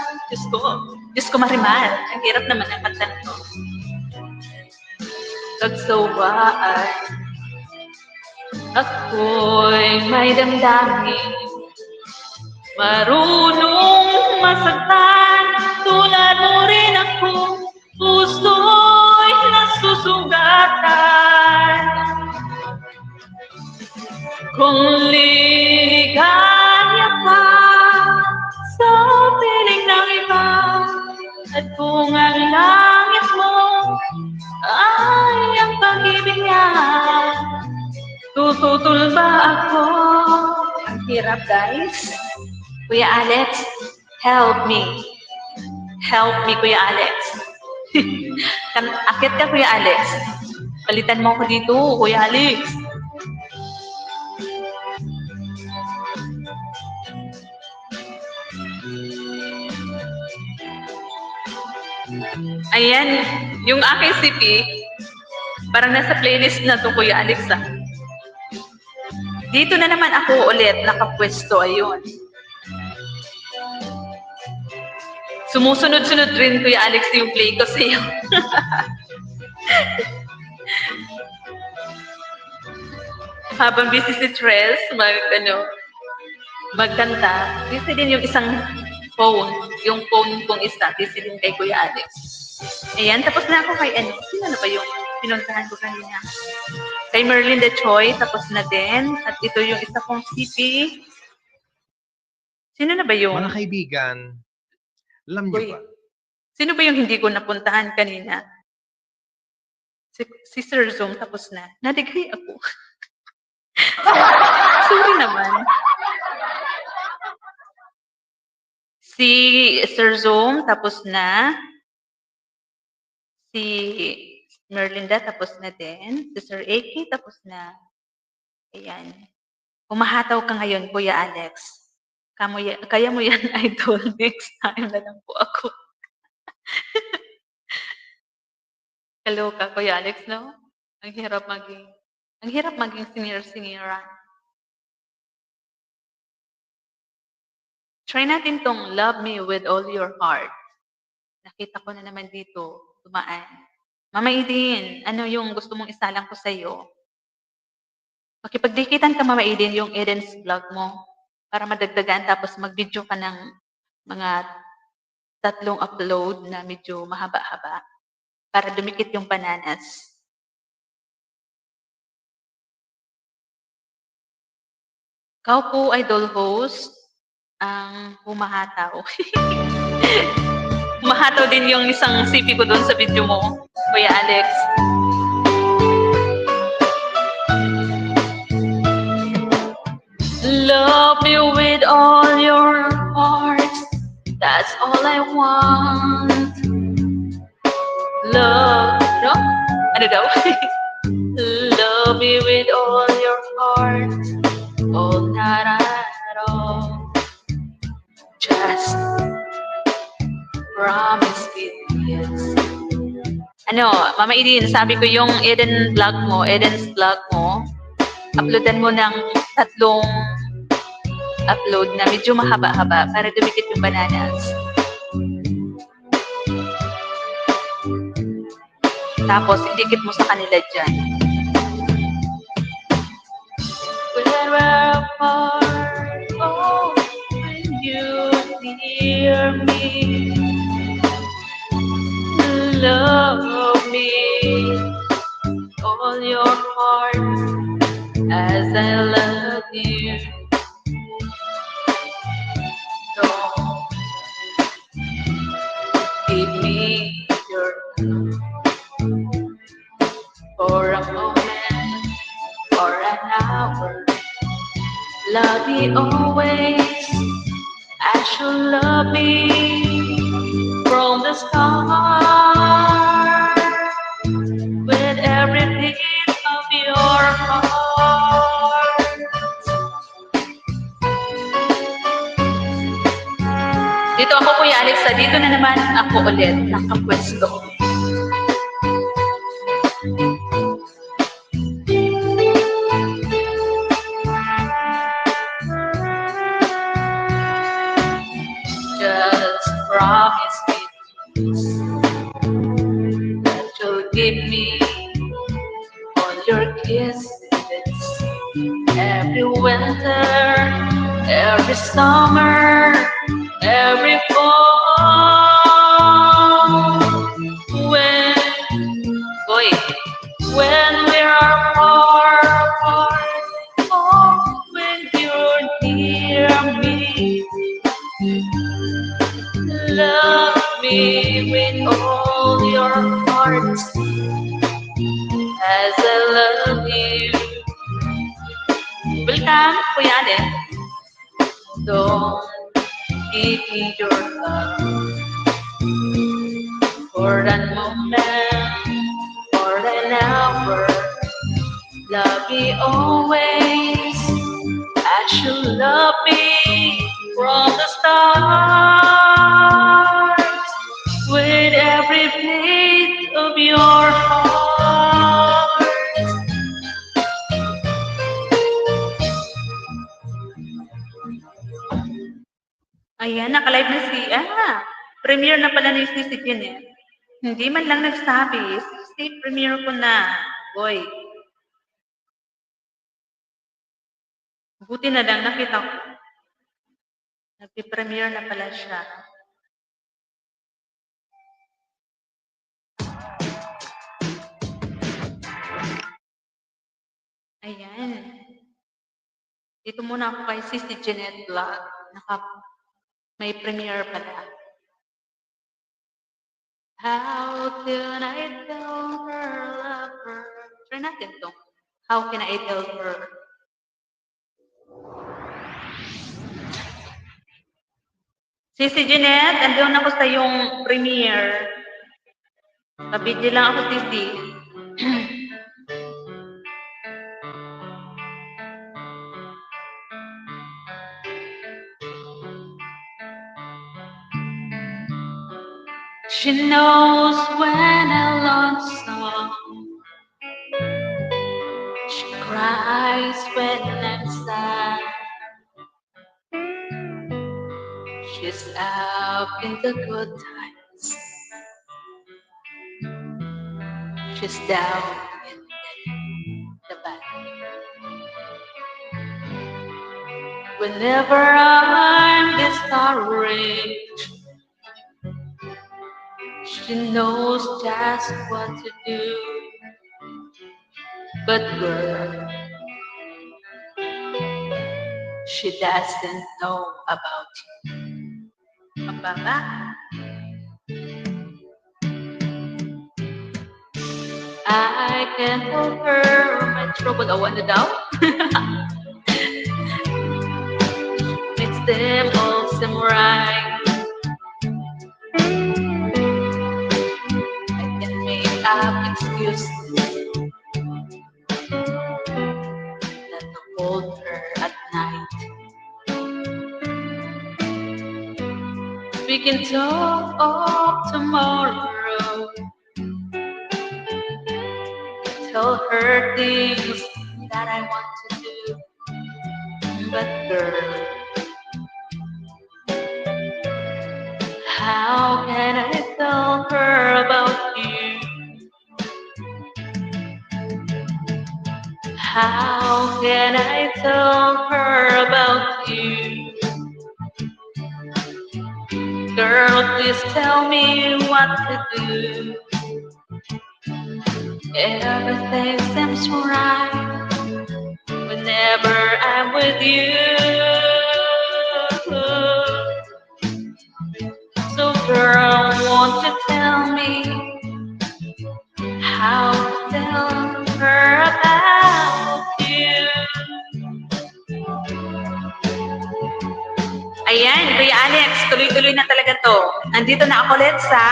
Diyos ko Marimar, ang hirap naman ang kanta nito. Kagsawaan, ako'y may damdamin, marunong masaktan. Tulad mo rin ako, puso'y nasusugatan. Kung liligaya ka sa piling ng iba, at kung ang langit mo ay ang pag-ibig niya, tututol ba ako? Ang hirap, guys. Kuya Alex, help me. Help me, Kuya Alex. Akit ka, Kuya Alex. Palitan mo ako dito, Kuya Alex. Ayan, yung aking CP, parang nasa playlist na to, Kuya Alex. Dito na naman ako ulit, nakapwesto, ayun. Sumusunod-sunod rin, Kuya Alex, yung play ko sa'yo. Habang busy si Tres, magkanta. Busy din yung isang phone. Yung phone kong isa, busy din kay Kuya Alex. Ayan, tapos na ako kay ano. Sino na ba yung pinuntahan ko kanina? Kay Merlin de Choi, tapos na din. At ito yung isa kong CP. Sino na ba yung... Mga kaibigan, alam niyo Uy, ba? sino ba yung hindi ko napuntahan kanina? Si Sir Zoom, tapos na. Nadigay ako. Sorry naman. Si Sir Zoom, tapos na. Si Merlinda, tapos na din. Si Sir Aki, tapos na. Ayan. Humahataw ka ngayon, Kuya Alex. Kaya mo yan, idol. Next time na lang po ako. Hello ka, Kuya Alex, no? Ang hirap maging senior-senioran. Try natin tong love me with all your heart. Nakita ko na naman dito, dumaan. Mama Idin, ano yung gusto mong isalang ko sa'yo? Makipagdikitan ka, Mama Idin, yung Eden's vlog mo para madagdagan tapos mag-video ka ng mga 3 upload na medyo mahaba-haba para dumikit yung bananas. Ikaw po, idol host, ang humahataw. Humahataw din yung isang CP ko doon sa video mo, Kuya Alex. Love me with all your heart. That's all I want. Love, no? Ano daw? Love me with all your heart. All not at all. Just promise me yes. Ano, Mama Idin, sabi ko yung Eden's vlog mo, uploadan mo ng 3 upload na medyo mahaba-haba para dumikit yung bananas. Tapos, idikit mo sa kanila dyan. When we're apart, oh, when you near me, love me, all your heart, as I love you. Don't give me your love for a moment or an hour. Love me always, as you love me from the start. With every beat of your heart. Dito ako, Kuya Alex, dito na naman ako ulit nakapwesto. Just promise me that you'll give me all your kisses every winter, every summer, every fall. When we are far apart, oh, when you're near me, love me with all your heart, as I love you. Welcome, Kuya Alex. Don't give me your love for that moment, for an hour. Love me always, as you love me from the start. With every beat of your heart. Ayan, naka-live na premiere na pala ni si Jeanette. Hindi man lang nagsabi, premiere ko na. Boy. Buti na lang nakita ko. Nagpi-premiere na pala siya. Ayan. Dito muna ako kay Sissy Jeanette Vlog. May premiere pala. How can I tell her love her? Try natin to. How can I tell her? Sissy Jeanette, andun ako sa yung premiere. Kabidyo lang ako, Sissy. She knows when I'm lonesome. She cries when I'm sad. She's up in the good times. She's down in the bad. Whenever I'm discouraged, she knows just what to do. But girl, she doesn't know about you. Mababa. I can help her my trouble. Oh, ano daw? Makes them all seem right. I can make up excuses not to hold her at night. We can talk of tomorrow. Tell her things that I want to do. But girl, how can I tell her about you? How can I tell her about you? Girl, please tell me what to do. Everything seems right whenever I'm with you. So girl, won't you tell me how to tell her about you? Ayan, Kuya Alex, tuloy-tuloy na talaga to. Nandito na ako ulit sa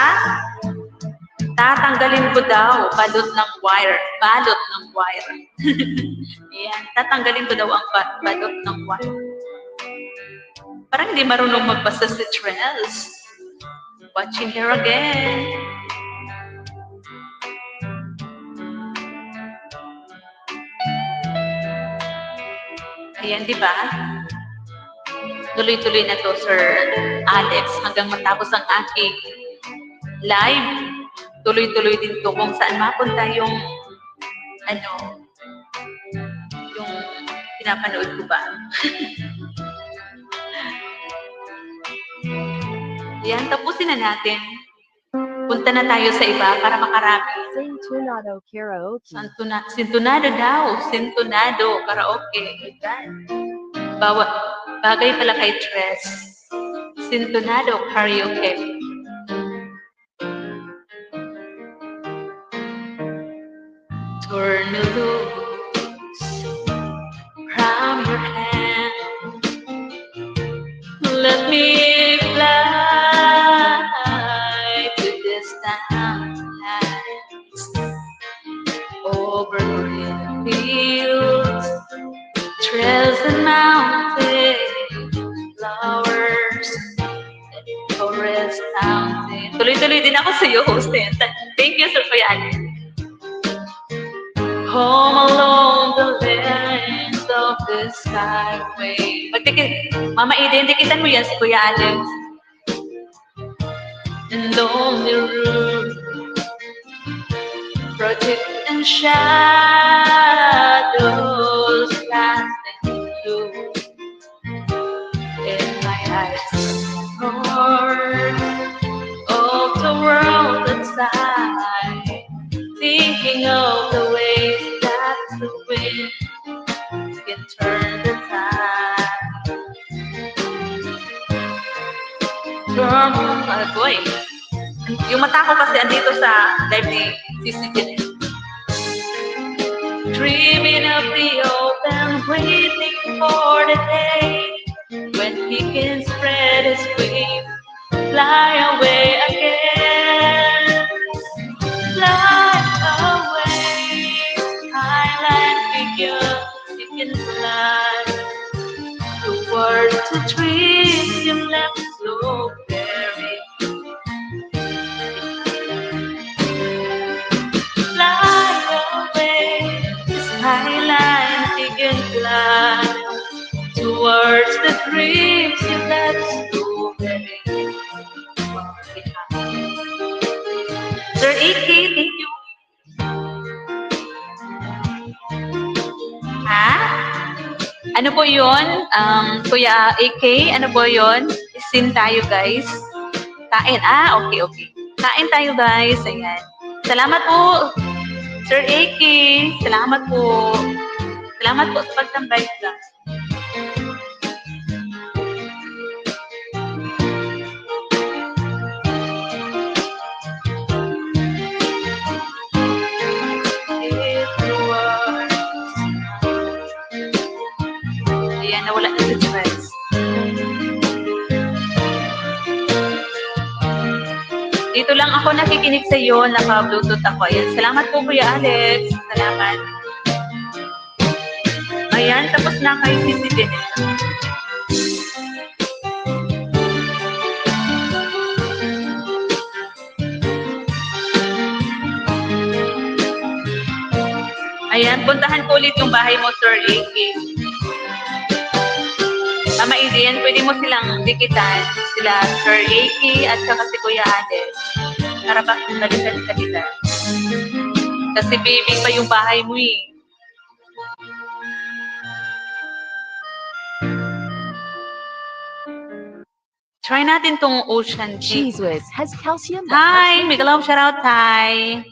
tatanggalin ko daw balot ng wire. Balot ng wire. Ayan, tatanggalin ko daw ang balot ng wire. Parang hindi marunong magbasa si Trels. Watching her again. Ayan, di ba? Tuloy-tuloy na to, Sir Alex, hanggang matapos ang aking live. Tuloy-tuloy din to kung saan mapunta yung yung pinapanood ko ba. Yan, tapusin na natin. Punta na tayo sa iba para makarami. Sintunado karaoke. Sintunado daw. Sintunado karaoke. Yan. Bagay pala kay Tres. Sintunado karaoke. Turn me loose from your hand. Let me fly to distant lands, over green fields, trails and mountains, flowers, forest, mountain. Tuloy-tuloy din ako sa iyo, hostin. Thank you, Sir Kuya Alex. Home along the lands of the skyway. Mama Eden, dikitan mo yan si Kuya Alex. In lonely room, project and shadows casting blue. In my eyes Boy. Yung mata ko kasi andito sa live ni Sisi Jeanette. Dreaming of the open, waiting for the day when he can spread his wings, fly away again. Fly away, Highland figure, he can fly towards the dreams you left so very. Fly away, this Highland figure fly towards the dreams you left so very. Sir Iki, thank you. Ha? Ano po yun? Kuya AK, ano po yun? Sin tayo, guys. Kain. Okay, okay. Kain tayo, guys. Ayan. Salamat po, Sir AK. Salamat po. Salamat po sa pagtambay, guys. Ayan, nawala na si Chris. Dito lang ako nakikinig sa iyo, naka-Bluetooth ako. Ayan, salamat po Kuya Alex. Salamat. Ayan, tapos na kay Sisi Jeanette. Ayan, puntahan ko ulit yung bahay mo, Sir AK. Mama Idian, pwede mo silang dikitan, sila Sir AK at saka si Kuya Alex. Para ba balikan sa kita? Kasi baby pa yung bahay mo eh. Try natin tong Ocean Deep. Cheese Whiz has calcium. Hi! May galawang shoutout, Tay.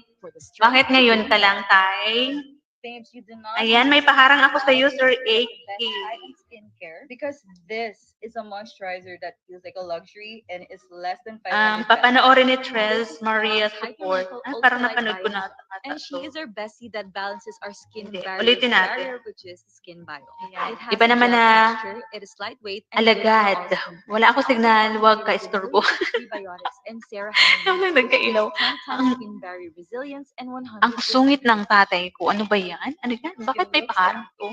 Bakit ngayon ka lang, Tay? Babes, you do not Ayan, may paharang ako sa iyo, Sir AK. best skincare because this is a moisturizer that feels like a luxury and is less than 500 Papanoorin ni Tres Maria Support. Parang napanood ko na. and she is our bestie that balances our skin Hindi, barrier, ulitin natin. which is skin bio. Ayan. It has Iba naman gel na texture, it is lightweight and alagad. good for all skin. Wala ako signal, huwag ka istorbo. Prebiotics and Sarah Ano nagkailaw? 10 times skin barrier resilience and 100 Ang sungit ng tatay ko. Ano ba yan? Ano yan? Bakit may paharang to?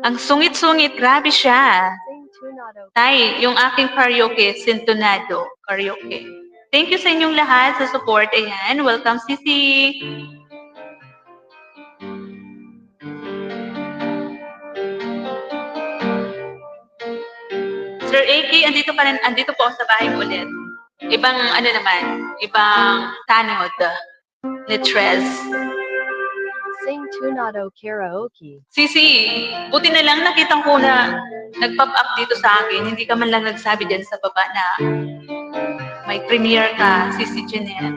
Ang sungit-sungit. Grabe siya. Tay, yung aking karaoke, Sintonado Karaoke. Thank you sa inyong lahat sa support. Ayan, welcome Sisi. Sir AK, andito pa rin, andito po ako sa bahay mo ulit. Ibang ano naman, ibang tanod ni Trez. Sing Tunado Karaoke. Sisi, buti na lang nakita ko na nag-pop up dito sa akin. Hindi ka man lang nagsabi dyan sa baba na may premiere ka, Sisi Jeanette.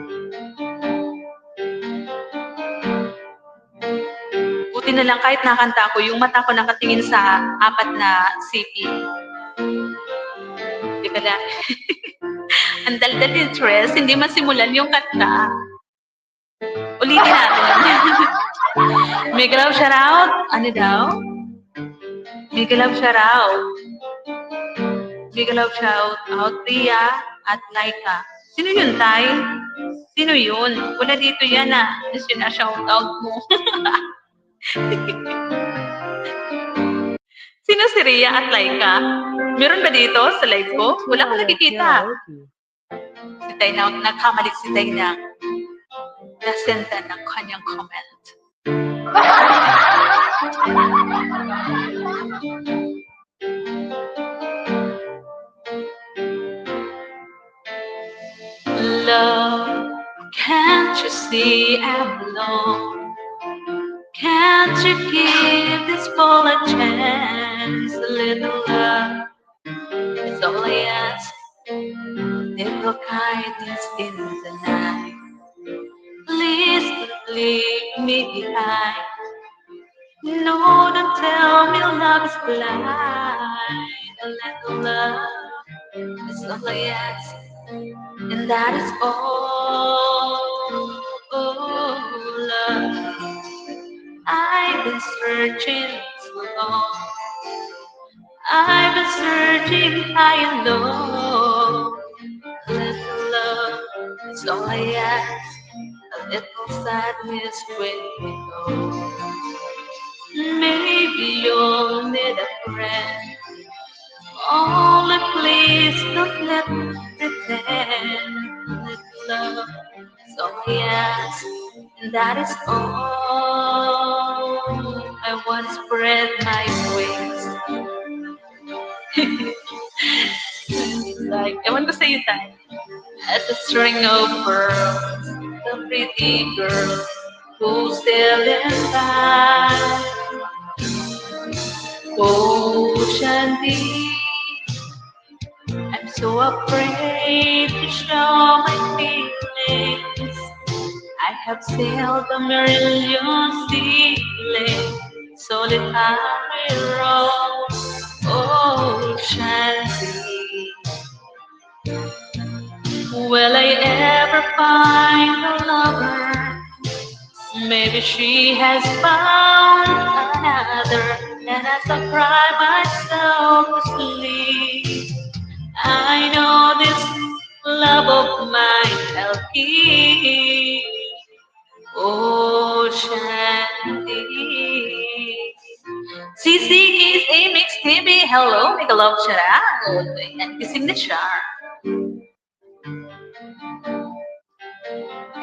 Buti na lang kahit nakanta ko, yung mata ko nakatingin sa 4 na CP. Di ba lang? Ang daldal ni Tres, hindi masimulan yung kanta. Ulitin natin. Mega love shoutout. Ano daw? Mega love shoutout. Mega love shoutout. Ria at Laika. Sino yun, Tay? Sino yun? Wala dito yan sinashoutout mo. Sino si Ria at Laika? Meron ba dito sa live ko? Wala ko nakikita. Si Tay na nagkamali si Tay na nasenda ng kanyang comment. Love, can't you see I'm alone? Can't you give this ball a chance? A little love is all I ask. Little kindness in the night. Please don't leave me behind. No, don't tell me love is blind. A little love is all I ask, and that is all. Oh, love, I've been searching so long. I've been searching high and low. A little love is all I ask. A little sadness when we go. Maybe you'll need a friend. Only please don't let me pretend. A little love is all I ask, and that is all. I want to spread my wings. Like, ewan ko sa'yo tayo. As a string of pearls, the pretty girl who's sailing by. Ocean deep, I'm so afraid to show my feelings. I have sailed a million sea lanes, solitary road, ocean deep. Will I ever find a lover? Maybe she has found another, and as I cry myself to sleep, I know this love of mine I'll keep. Ocean deep. CC is a mix TV. Hello, make a love shout out. And gising na siya.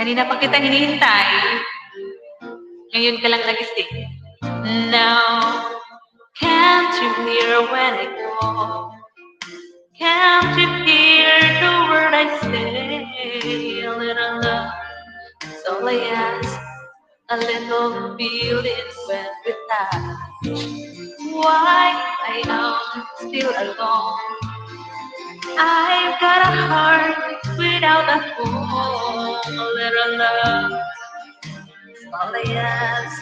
Kanina pa kita hinihintay. Ngayon ka lang nagising. Now, can't you hear when I go? Can't you hear the word I say? A little love is all I ask. A little feeling when we touch. Why I am still alone? I've got a heart without a home. A little love is all I ask.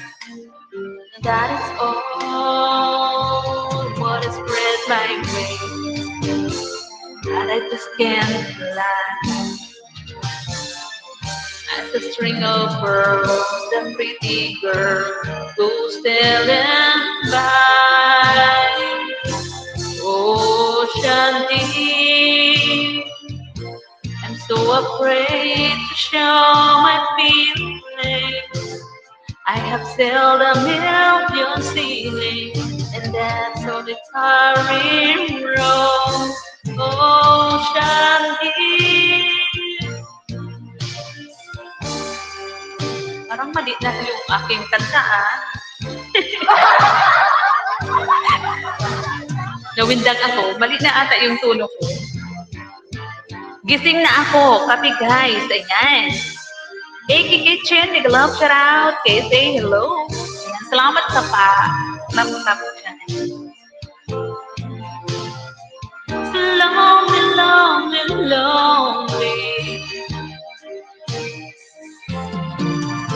That is all. What is spread my wings, that I just can't fly. As a string of pearls, the pretty girl who's sailing by. Ocean deep, I'm so afraid to show my feelings. I have sailed a million sea lanes, and that's solitary road. Ocean deep. Parang mali na yung aking kanta, ah. Nawindag ako. Mali na ata yung tono ko. Gising na ako. Copy, guys. Ayan. AK Kitchen, big love shout out. Okay, say hello. Ayan. Salamat sa pa. Tap dyan. So lonely, lonely, lonely.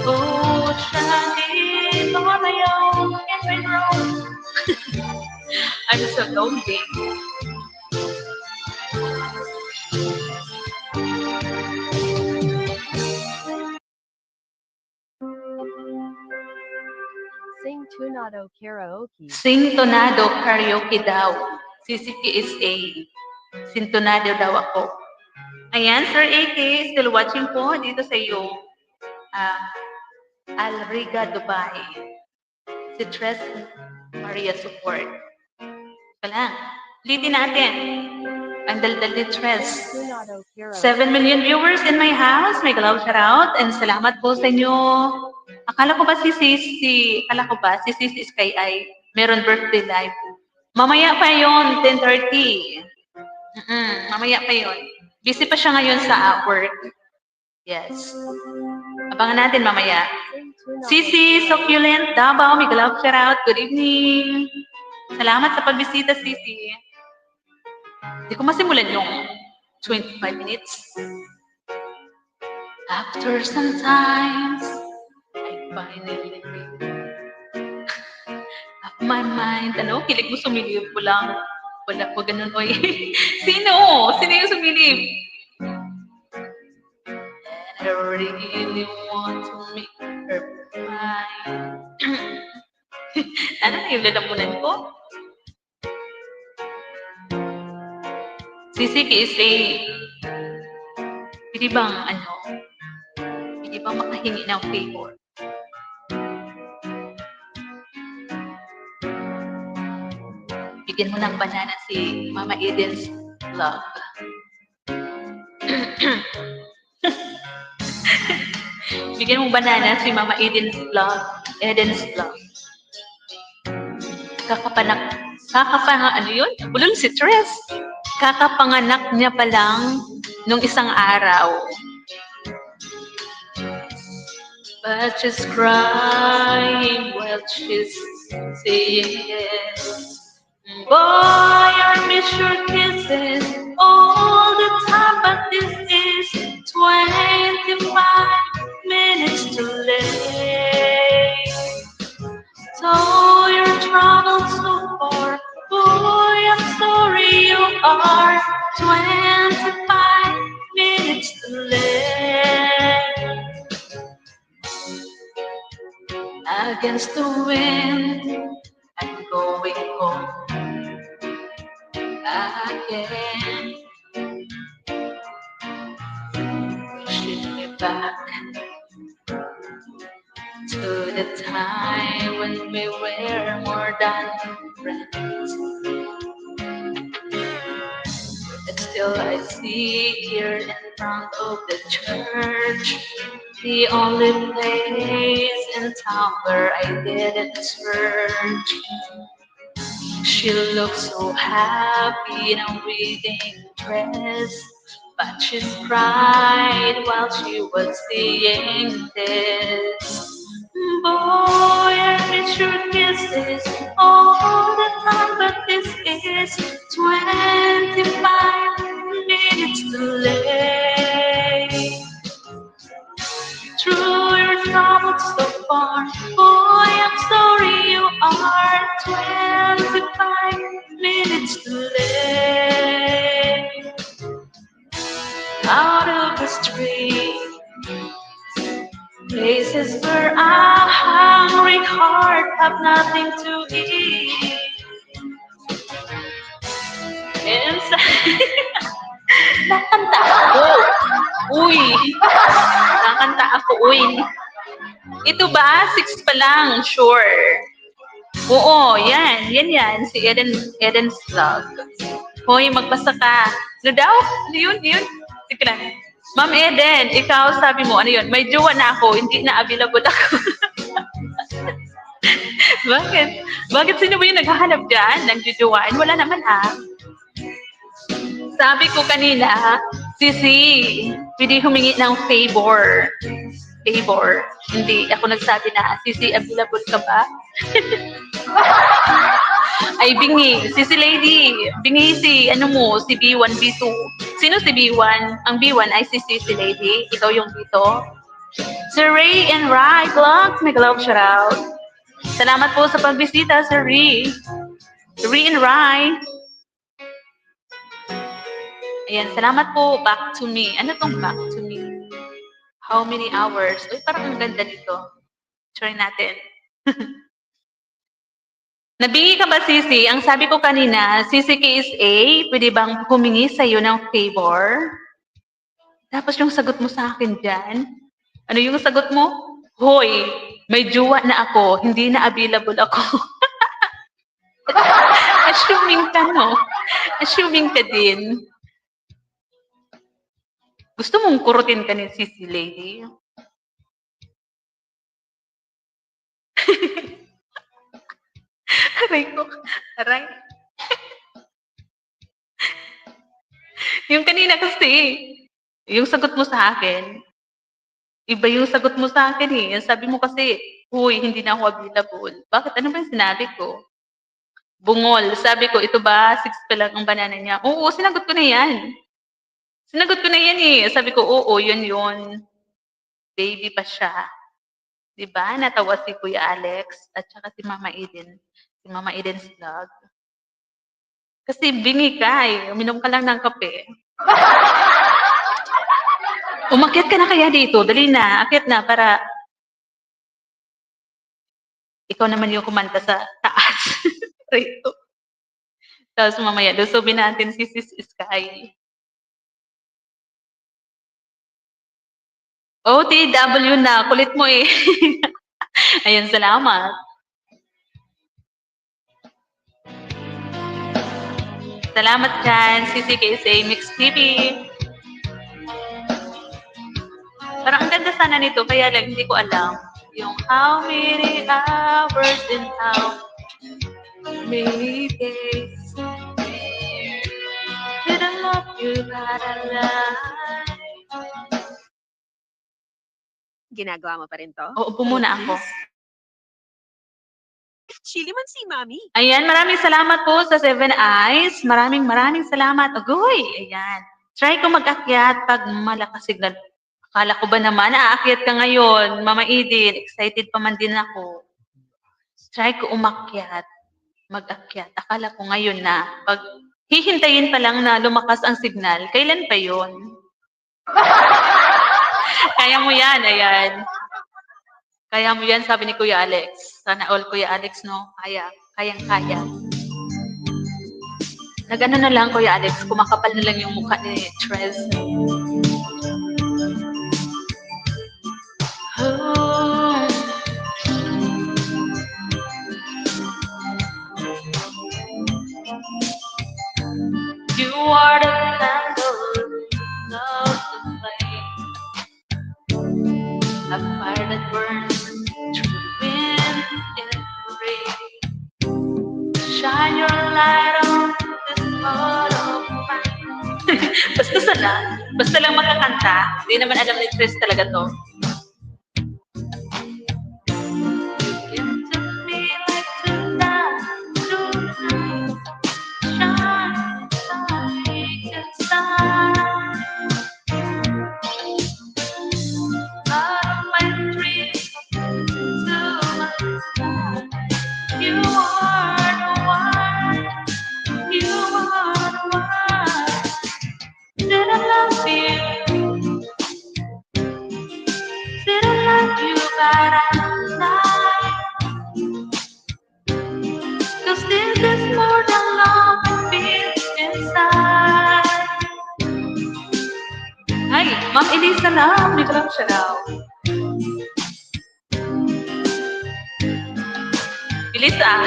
Oh, Shani, come on, my own. Can't win wrong. I'm so lonely. Sing Tunado Karaoke. Sing Tonado Karaoke daw. CCPSA. Sintonado daw ako. Ayan, Sir AK, still watching po dito sa iyo. Alriga, Dubai. Si Tres Maria Support. Pala, ulitin natin. Ang daldal ni Tres. Tunado Karaoke. 7 million viewers in my house. May love shout out. And salamat po sa inyo. Akala ko ba si Sisi Sky ay meron birthday live. Mamaya pa yon 10:30. Mamaya pa yon. Busy pa siya ngayon sa work. Yes. Abangan natin mamaya. Sisi, Succulent, Davao, may love shout out. Good evening. Salamat sa pagbisita, Sisi. Hindi ko masimulan yung 25 minutes. After some times, I finally made up my mind. Ano? Kilig mo sumilip ko lang. Wala ko ganun. Oy. Sino? Sino yung sumilip? And I really want to make her mine. Ano na yung lalamunan ko? Sisi PSA. Pwede bang pwede bang makahingi ng favor? Bigyan mo ng banana si Mama Eden's vlog. Bigyan mo banana si Mama Eden's vlog. Ano yun? Bulol si Tres. Kakapanganak niya pa lang nung isang araw. But she's crying while she's saying yes. Boy, I miss your kisses all the time, but this is 25 minutes too late. So you're traveled so far, boy, I'm sorry you are 25 minutes too late. Against the wind, I'm going home again. Pushing me back to the time when we were more than friends. But still I see here in front of the church, the only place in town where I didn't search. She looks so happy in a wedding dress, but she's cried while she was seeing this. Boy, I miss your kisses all the time, but this is 25 minutes too late. Through your troubled so far, boy, I'm sorry you are 25 minutes too late. Out of the street, places where a hungry heart have nothing to eat. Inside, nakanta ako. Uy, nakanta ako. Uy, ito ba? 6 pa lang, sure. Oo, yan. Si Eden's vlog. Hoy, magbasa ka. Ano daw? Ano yun? Sige lang. Ma'am Eden, ikaw sabi mo, ano yun? May jowa na ako, hindi na available ako. Bakit? Bakit sino ba yung naghahanap dyan ng jujowaan? Wala naman Sabi ko kanina, Sisi, pwede humingi ng favor. Hindi ako nagsabi na, Sisi, available ka ba? Ay, bingi. Sisi lady, bingi si B1, B2. Sino si B1? Ang B1 ay si Sisi lady. Ikaw yung dito. Sir Ray and Rai Vlogs, mag-love shout out. Salamat po sa pagbisita, Sir Ray. Ray and Rai. Ayan, salamat po. Back to me. Ano tong back to me? How many hours? Uy, parang ang ganda nito. Try natin. Nabingi ka ba, Sisi? Ang sabi ko kanina, Sisi KSA, pwede bang humingi sa iyo ng favor? Tapos yung sagot mo sa akin dyan, ano yung sagot mo? Hoy, may jowa na ako, hindi na available ako. Assuming ka, no? Assuming ka din. Gusto mong kurutin ka ni Sisi lady? Aray ko. Aray. Yung kanina kasi, yung sagot mo sa akin, iba yung sagot mo sa akin eh. Yung sabi mo kasi, huy, hindi na ako available. Bakit? Ano ba yung sinabi ko? Bungol. Sabi ko, ito ba, 6 pa lang ang banana niya? Oo, sinagot ko na yan. Sabi ko, oo, yun. Baby pa siya. Diba? Natawa si Kuya Alex at saka si Mama Eden. Si Mama Eden's vlog. Kasi bingi ka eh. Uminom ka lang ng kape. Umakyat ka na kaya dito? Dali na, akyat na para ikaw naman yung kumanta sa taas. Rito. Tapos mamaya, lusubin natin si Sis Sky. OTW na, kulit mo eh. Ayun, salamat. Salamat dyan, CCKSA Mix TV. Parang ang ganda sana nito, kaya lang hindi ko alam. Yung how many hours and how many days did I love you that I lie? Ginagawa mo pa rin to? Oo, upo muna ako. Chili man si Mami. Ayan, maraming salamat po sa Seven Eyes. Maraming salamat. Agoy! Ayan. Try ko mag-akyat pag malakas signal. Akala ko ba naman, aakyat ka ngayon, Mama Eden. Excited pa man din ako. Try ko umakyat, mag-akyat. Akala ko ngayon na. Pag hihintayin pa lang na lumakas ang signal, kailan pa yon? Kaya mo yan, ayan. Kaya mo yan, sabi ni Kuya Alex. Sana all, Kuya Alex, no? Kayang-kaya. Nag-ano na lang, Kuya Alex, kumakapal na lang yung mukha ni Trez. Oh. You are the candle of the flame, a fire that burns through wind and rain. Shine your light on this heart of mine. Basta lang makakanta. Hindi naman alam ni Chris talaga to. You give to me like tonight, shine like a star. Out of my dreams to my life. You are the one. You are the one. Did I love you? Did I love you, but I'm not? 'Cause this is more than love and feels inside. Ay, Ma'am Elisa lang. Dito lang siya daw. Bilis ah.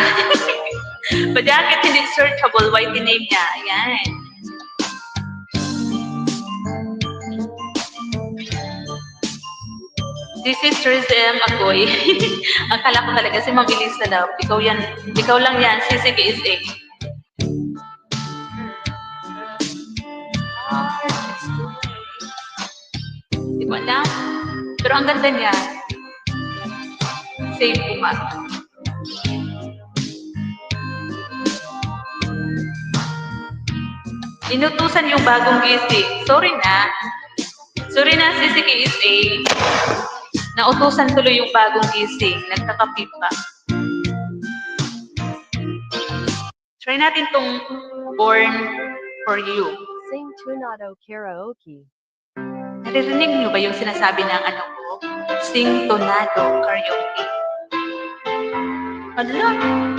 Pajakit hindi searchable. White name niya. Ayan. This is Rizem Agoy. Akala ko talaga si Ma'am Elisa daw. Ikaw lang yan. CCKSA. Di ko alam. Pero ang ganda niya. Save ko pa. Inutusan yung bagong gising. Sorry na, CCKSA. Nautusan tuloy yung bagong gising. Nagkakapi pa. Try natin tong Born for You. Sing Tunado Karaoke. Naririnig niyo ba yung sinasabi ng ano ko? Sing Tonado Karaoke. Hala,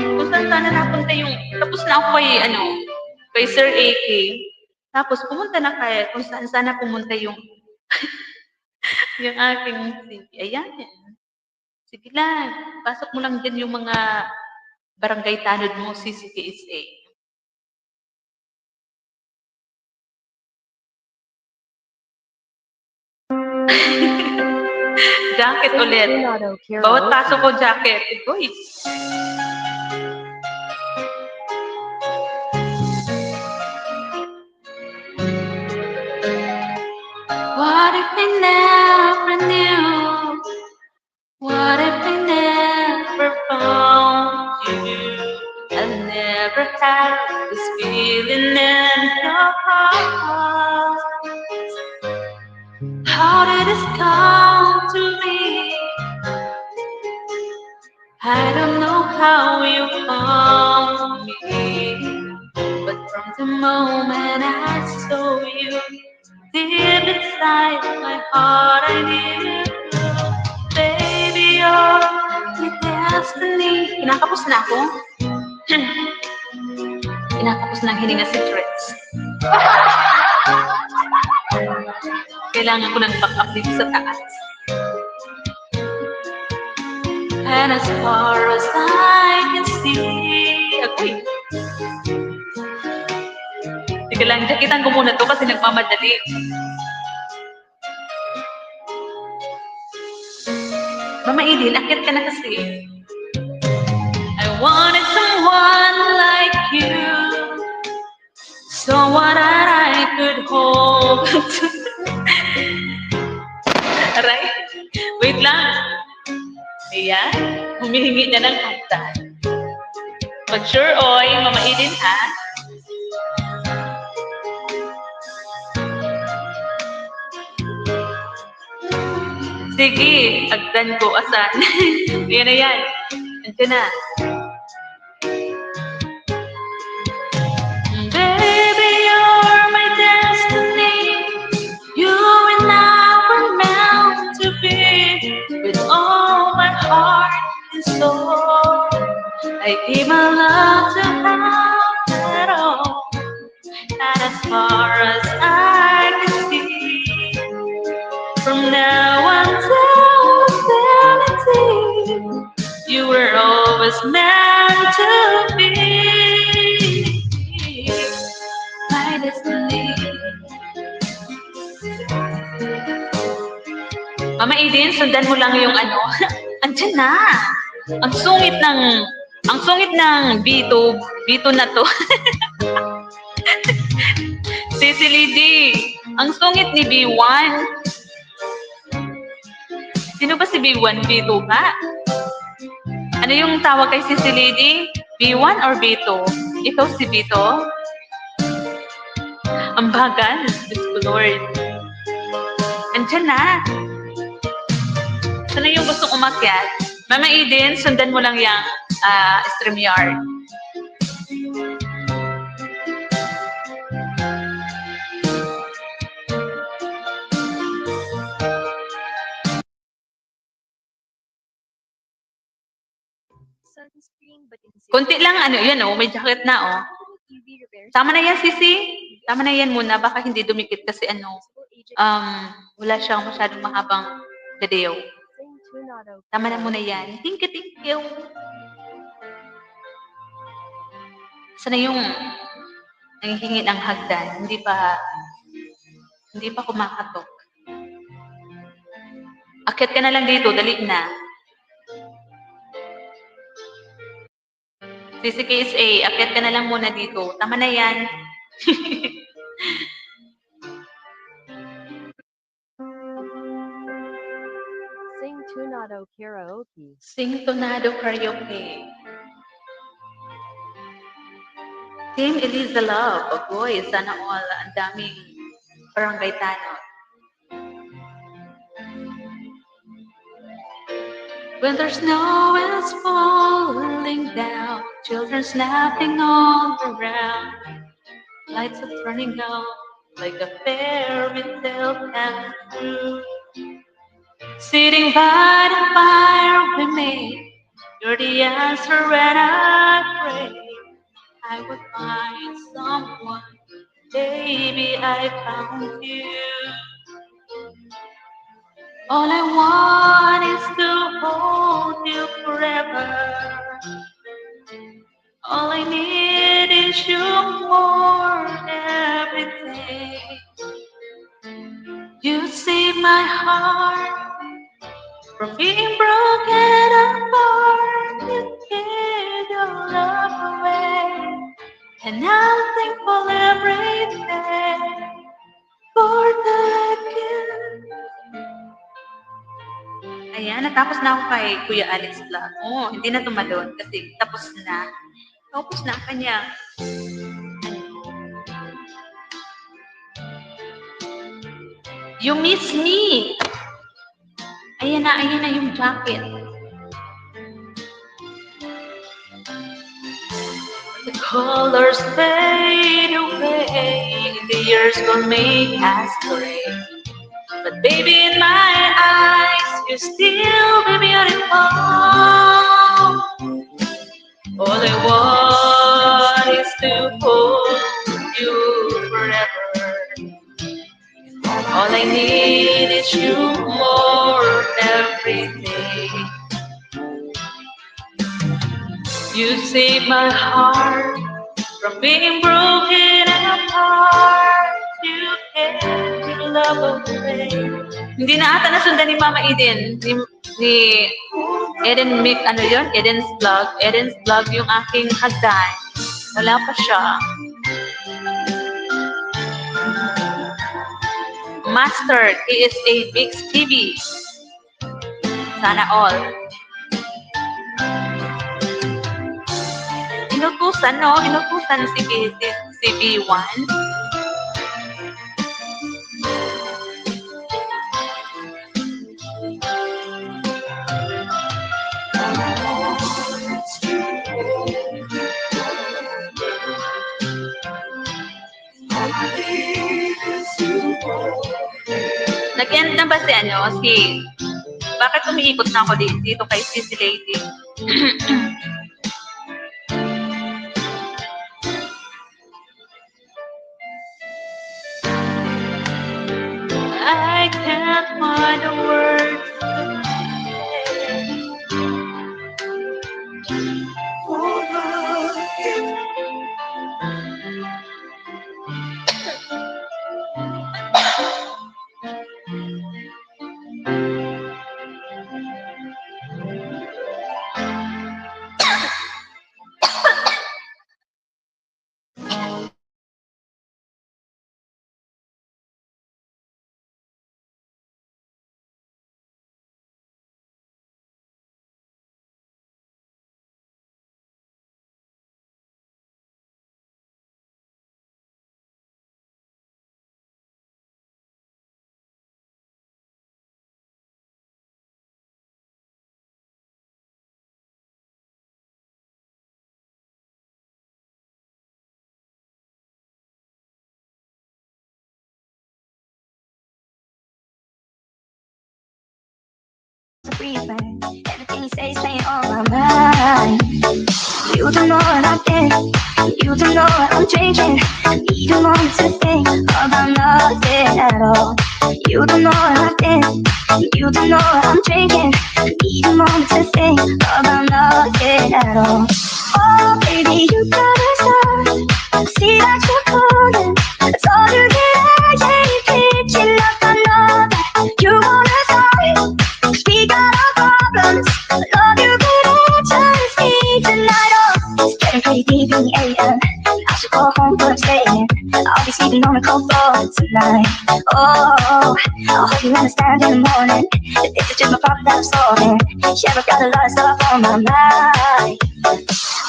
kung saan sana napunta yung... Tapos na ako kay Sir AK. Tapos pumunta na kung saan sana pumunta yung... yung aking CV. Ayan. Sige lang. Pasok mo lang dyan yung mga barangay tanod mo, CCKSA. Jacket ulit. Bawat pasok ko jacket. Uy. What if we never knew? What if we never found you? I never had this feeling in your heart. How did this come to me? I don't know how you found me, but from the moment I saw you, Deep inside my heart, I need you. Baby, you're my destiny. Kinakapos na ako. Kinakapos na ang hininga si Trix. Kailangan ko ng back-up dito sa taas. And as far as I can see, agoy. Sige lang, jakitan ko muna to kasi nagmamadali. Mama Edin, akit ka na kasi. I wanted someone like you, someone that I could hold. Aray, wait lang. Ayan, humihingi na ng hagdan. Mag-sure, oy, Mama Edin, ha? Sige, hagdan ko, asan? Ayan na yan. Andiyan na. Baby, you're my destiny. You and I were meant to be. With all my heart and soul, I give my love to have it all. And as far as I can see, from now until eternity, you were always meant to be my destiny. Mama Edin, sundan mo lang yung ano. Andiyan na. Ang sungit ng B2 na to. Cecily D, ang sungit ni B1. Sino ba si B1? B2 ba? Ano yung tawag kay Cecily D? B1 or B2? Ikaw si B2? Ang bagal. Diyos ko Lord. Andiyan na. Sana yung gustong umakyat? Mama Edin, sundan mo lang yung StreamYard. Sunscreen, but Kunti lang, ano, yan oh, may jacket na oh. UV repair. Tama na yan, Sisi. Tama na yan muna, baka hindi dumikit kasi ano, wala siyang masyadong mahabang video. Tama na muna yan. Thank you. Sana yung nanghihingi ng hagdan, hindi pa kumakatok. Akyat ka na lang dito, dali na. Sisi KSA, akyat ka na lang muna dito. Tama na yan. Sing Tunado Karaoke. Sing Tonado Karaoke. Team Eliza Love. Oh boy, sana all. Ang daming barangay tanod. When there's snow is falling down, children snapping all around, lights are turning out like a fairy tale passing through. Sitting by the fire with me, you're the answer when I pray. I would find someone, baby, I found you. All I want is to hold you forever. All I need is you more every day. You save my heart from being broken apart. You give your love away, and I'm thankful every day for that gift. Ayan, natapos na ako kay Kuya Alex Vlog. Oh, hindi na tumalon kasi tapos na. Tapos na ang kanya. You miss me. Ayan na yung jacket. The colors fade away, the years will make us gray. But baby, in my eyes, you're still be beautiful. All I want is to hold you forever. All I need is you more every day. You save my heart from being broken apart. You care your love away. Hindi na ata nasundan ni Mama Eden. Ni Eden Mick, ano yun? Eden's vlog yung aking hagdan. Wala pa siya. Mastered ASA Mix TV. Sana all. Inutusan, no? Inutusan si B1. Nag-end na ba bakit umiikot na ako dito kay Sissy Lady? I can't find the words to Everything you say is playing on my mind. You don't know what I've been. You don't know what I'm drinking. Need a moment to think about nothing at all. You don't know what I've been. You don't know what I'm drinking. Need a moment to think about nothing at all. Oh, baby, you gotta stop. See that you're calling. I told you that I ain't picking up another. You wanna start? We got our problems. Love you, but it's just me tonight. Oh, it's getting pretty deep in the AM. I should go home, but I'm staying. I'll be sleeping on the cold floor tonight. Oh, I hope you understand in the morning. That this is just my problem that I'm solving. Yeah, I've got a lot of stuff on my mind.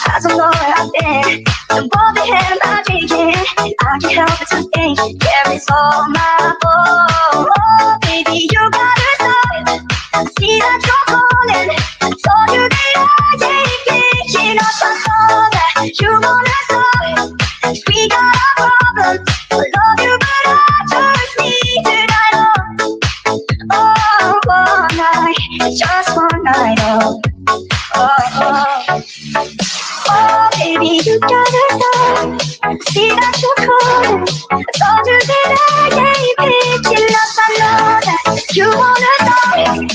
I don't know where I've been. The more they hear about drinking, I can't help but to think, yeah, it's all my fault. Oh, baby, you gotta stop. I see that you're calling. I told you that I ain't picking up my phone. That you wanna stop. We got our problems. I love you, but I just need tonight. Oh, one night, just one night. Oh, baby, you gotta stop. I see that you're calling. I told you that I ain't picking up. I know that you wanna know.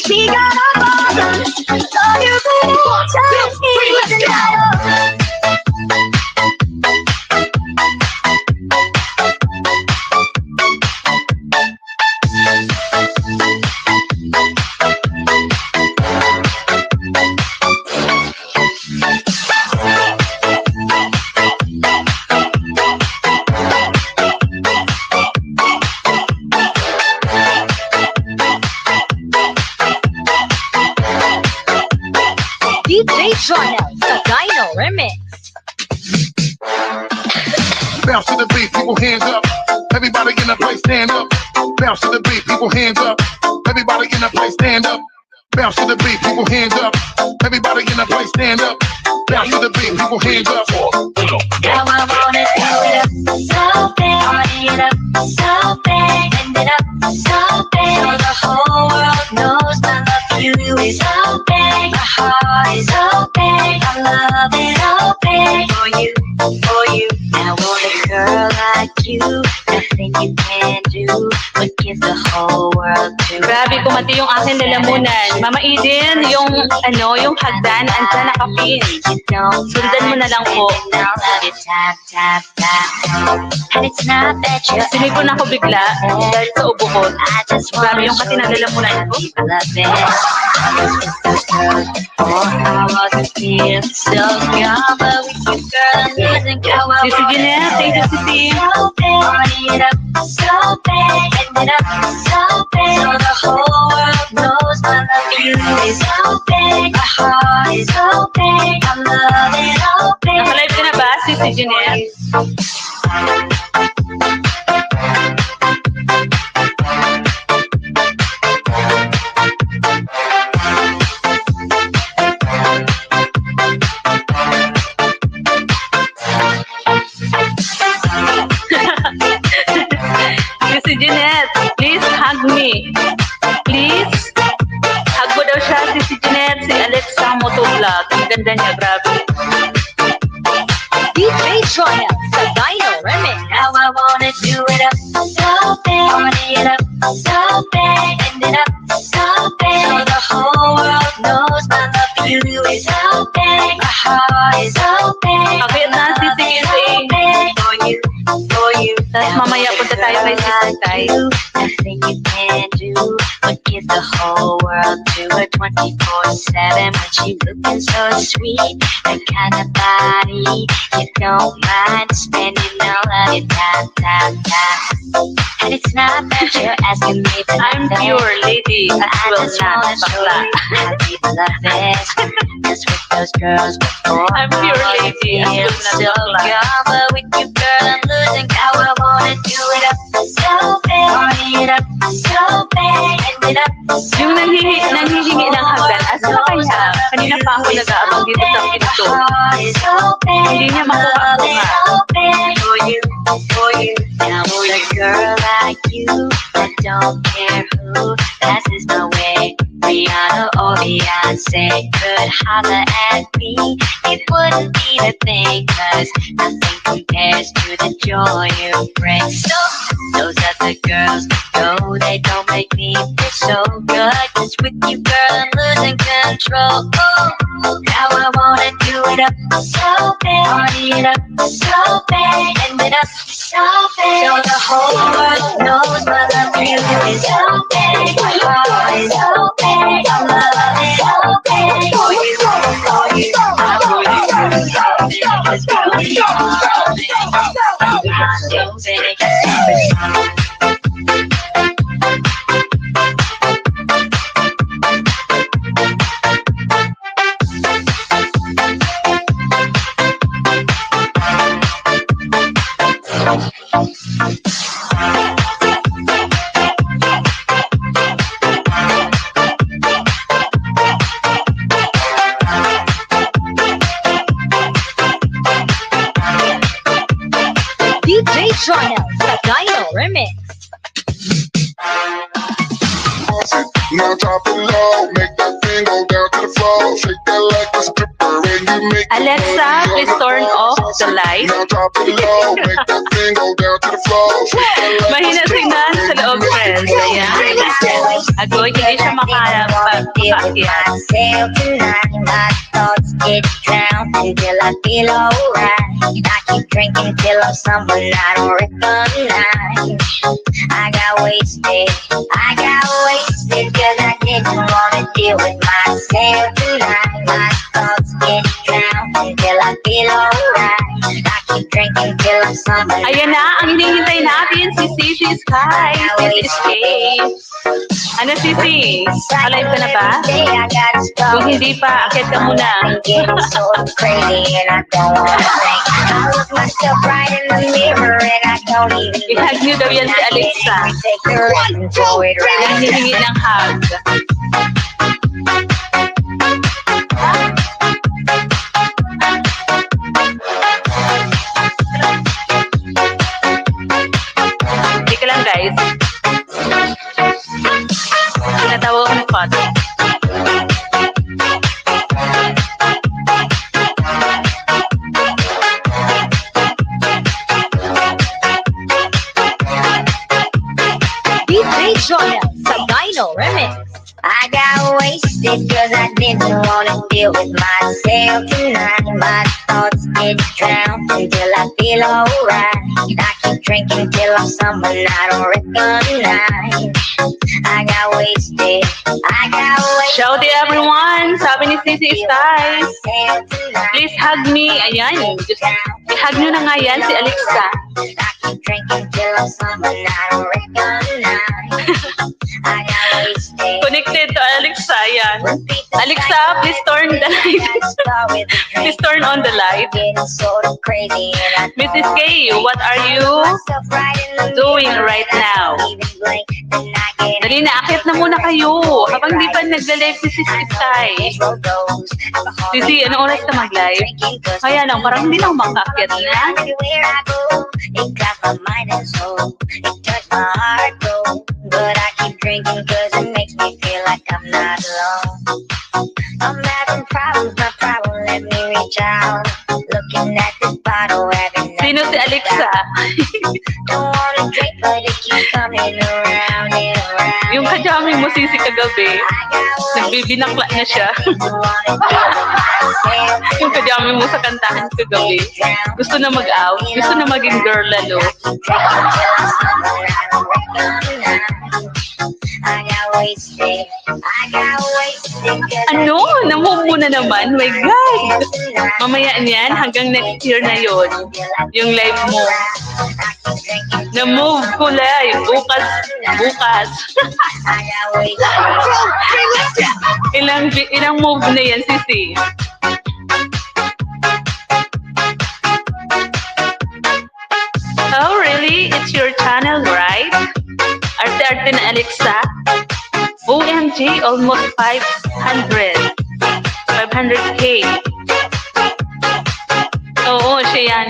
We got our problems. Love you, but I just need tonight. DJ Jonel, the Dino Remix. Bounce to the beat, people hands up. Everybody in the place stand up. Bounce to the beat, people hands up. Everybody in the place stand up. Bounce to the beat, people hands up. Everybody in the place stand up. Bounce to the beat, people hands up. Now I wanna do it up. Something on the it up so bad, bend it up so bad, so the whole world knows my love for you is so big. My heart is so big, I love it so big for you, for you. Now want a girl like you, nothing you can do would give the whole world to. Grabe, kumati yung akin lalamunan. Mama Eden, yung yung hagdan, andyan nakapin. You don't Sundan mo na lang po. and I'll love you tap, tap, tap. And it's not that you're Sinipon ako bigla dahil sa ubo ko. I just Grabe wanna yung show kasi nalalamunan ko. you I love it. Oh, I wasn't feeling so good, but with you, girl, I'm losing count. Sisi Jeanette, thank you, Sisi. So big, burn it up so big, bend it up so big, so the whole world knows my love for you is so big. My heart is so big, I love it so big. Nakalive ka na ba, Sisi Jeanette? Sisi Jeanette, please hug me. Please. Hug mo daw siya, Sisi Jeanette, si Alexa Motovlog. Ang ganda niya, grabe. DJ Joya sa Dino Remix. Now I wanna do it up so big, burn it up so big, bend it up so big, so the whole world knows my love for you is so big. My heart is so big, Akit na, Sisi so Kizzy. big for you, for you. Tapos mamaya punta tayo kay Sisi Tay. Nothing you can do would give the whole world to her 24/7. But she looking so sweet, that kind of body you don't mind spending all of your time, time, time. And it's not that you're asking me for I'm nothing. pure lady as I well just na wanna show bakla. you how deep love is. Just with those girls before. I'm pure lady as well na So bakla. young, but with you, girl, I'm losing count. I wanna do it up so big, burn it up so big, end it up so Yung nanghihingi ng hagdan, asa na kaya? Kanina pa ako nag-aabang dito sa pinto. Hindi niya makuha ko nga. For you, for you. Now with a girl like you that don't care who passes my way, Rihanna or Beyonce could holler at me. It wouldn't be the thing, 'cause nothing compares to the joy you bring. So those other girls know they don't make me feel so good. 'Cause with you, girl, I'm losing control. Oh, now I wanna do it up so big, party it up so big, end it up so big, so the whole world knows my love for you is so big. My heart is so big, I love it so big for you, for you. I want you to know it's for you. I'm so big, DJ Joya sa Dino Remix. Now drop it low, make that thing go down to the floor. Shake that like a stripper and you make the Alexa, money please on the turn floor. off the light. Now drop it low, make that thing go down to the floor. Shake that like Mahina a tingnan sa loob, friends. Ayan. Agoy, hindi siya makaakyat. myself tonight. My thoughts get drowned until I feel alright. I keep drinking till I'm someone I don't recognize. I got wasted cause I didn't wanna deal with myself tonight. My thoughts get drowned until I feel alright. I keep drinking till I'm someone. Ayan na, ang hinihintay natin, si Sisi Sky, Sisi Sky. Ano, Sisi? Alive ka na ba? Kung hindi pa, akit ka muna. I-hug niyo daw yan si Alexa. Yan hinihingi ng hug. not. DJ Jonel sa Dino Remix. I got wasted cause I didn't wanna deal with myself tonight. My thoughts get drowned until I feel alright. I keep drinking till I'm someone I don't recognize. I got wasted, I got wasted. Shout out everyone! Sabi ni Sissy Sky, please hug me. Ayan, just i-hug nyo na nga yan si Alexa. I keep drinking till I'm someone I don't recognize. I got wasted. Connected to Alexa, yan. Alexa, please turn the light. Please turn on the light. Mrs. K, what are you doing right now? Dali na, akit na muna kayo. Habang di pa nagla-live si Sissy Sky. Sissy, anong oras ka mag-live? Kaya lang, parang hindi na ako makaakyat na. It got my mind and soul. It touched my heart, though. But I keep drinking cause it makes me feel like I'm not alone. I'm having problems, my problem, let me reach out. Looking at this bottle every night. Sino si Alexa? Don't wanna drink, but it keeps coming around and around. Yung kajaming mo, Sissy, kagabi. Nagbibinakla na siya. Yung kajaming mo sa kantahan kagabi. Gusto na mag-out. Gusto na maging girl lalo. Ano? Namove mo na naman? My God! Mamaya niyan, hanggang next year na yon yung live mo. Na-move ko live. Bukas. Ilang move na yan, Sissy? Oh, really? It's your channel, right? Arte-arte na Alexa? OMG, almost 500K. Oo, siya yan.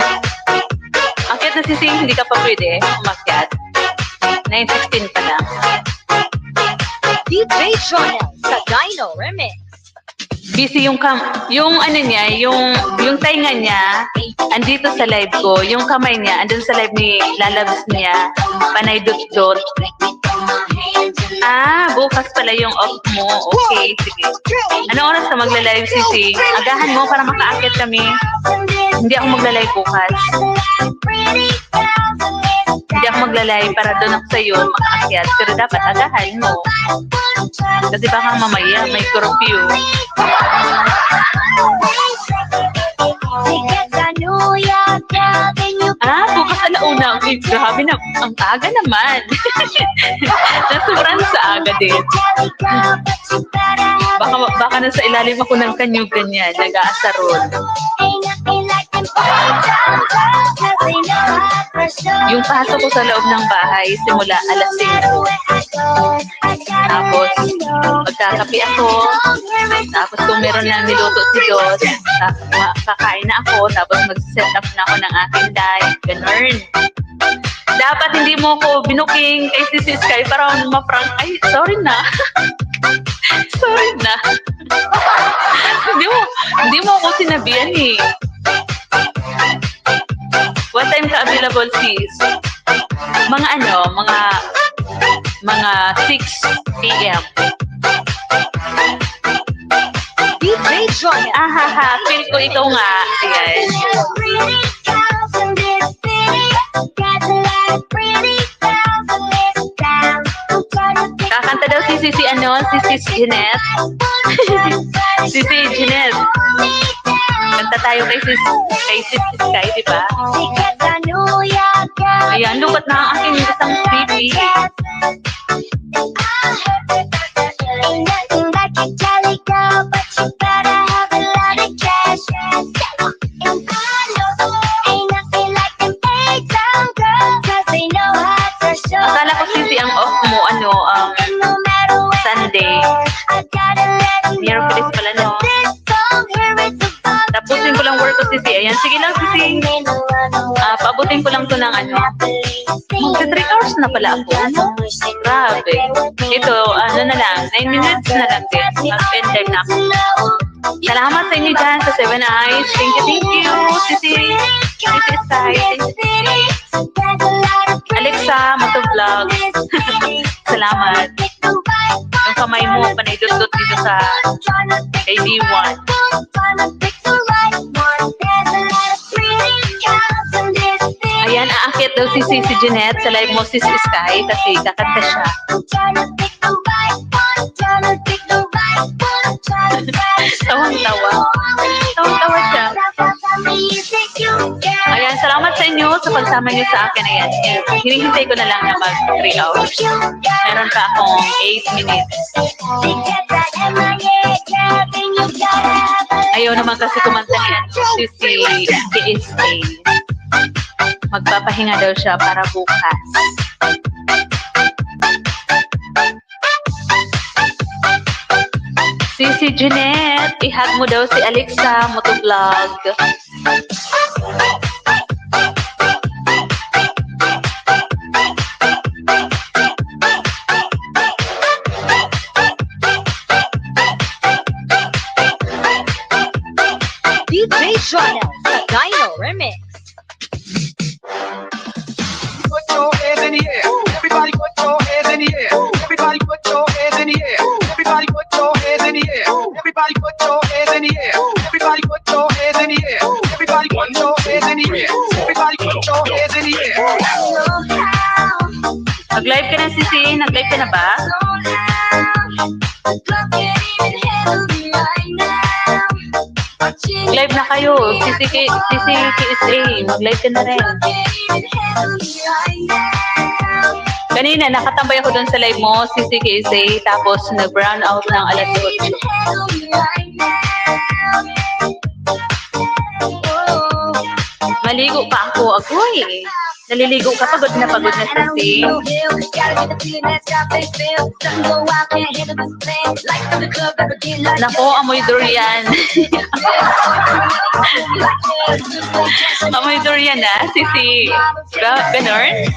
Akyat na Sissy, hindi ka pa pwede umakyat. 9:16 pa lang. DJ Jonel sa Dino Remix. Busy yung ano niya, yung tainga niya andito sa live ko, yung kamay niya andun sa live ni Lalabs niya, panay dot. Bukas pala yung off mo. Okay, sige. Ano oras na magla-live, Sissy? Agahan mo para makaakit kami. Hindi ako magla-live bukas. Hindi ako magla-live para doon ako sa'yo makaakyat. Pero dapat agahan mo. Kasi baka mamaya may curfew. Bukas alauna. Okay, grabe na. Ang aga naman. Nasubrang sa aga din. Baka nasa ilalim ako ng kanyog ganyan. Nag-aasaron. Yung pasok ko sa loob ng bahay, simula alas 5. Tapos, magkakapi ako. Tapos kung meron lang niluto si Dos, kakain na ako. Tapos mag-set up na ako ng aking live. Ganun. Dapat hindi mo ko binuking kay Sissy Sky para ma-prank. Ay, sorry na. Sorry na. Hindi mo ako sinabihan eh. What time ka available, sis? Mga 6 p.m. DJ Jonel. Feel ko ikaw nga. Ayan. Kakanta daw si Sis Jeanette. Sissy Jeanette. Kanta tayo kay Sis Sky, di ba? Ayan, lubat na ang aking isang TV. Akala ko Sissy ang off mo, Sunday. Miyerkules pala, no? Tapusin ko lang work ko Sisi. Ayan, sige lang, Sisi. Paabutin ko lang to ng ano. Magka 3 hours na pala ako. Grabe. Ito, ano na lang, 9 minutes na lang din. Mag-end time na ako. Salamat sa inyo dyan sa 7 Eyes. Thank you, Sisi. Sisi Sky. Thank you, Sisi. Alexa, Motovlog. Salamat. Yung kamay mo, panay-dot-dot dito sa kay D1. Ayan, aakit daw si Jeanette sa live mo, si Sky, kasi kakanta siya. Tawang-tawa. Tawang-tawa siya. Ayan, salamat sa inyo sa pagsama niyo sa akin. Ayan, hinihintay ko na lang na mag 3 hours. Meron pa akong 8 minutes. Ayaw naman kasi kumanta niyan si KSA. Magpapahinga daw siya para bukas. Si Jeanette, ihag mo daw si Alexa Motovlog. DJ Jonel, the Dino Remix. Put your hands in the air. Everybody put your hands in the air. Everybody put your hands in the air. Everybody put your hands in the air. Everybody put your hands in the air. Everybody put your hands in the air. Everybody put your hands in the air. Everybody put your hands in the air. Nag-live ka na, Sisi? Nag-live ka na ba? Mag-live na kayo. Sisi KSA. Mag-live ka na rin. Kanina, nakatambay ako doon sa live mo, Sisi KSA, tapos nag-brown out ng alas 8. Maligo pa ako. Agoy! Naliligo ka, pagod na Sisi. Nako, amoy durian. Amoy durian na, Sisi. Ganon?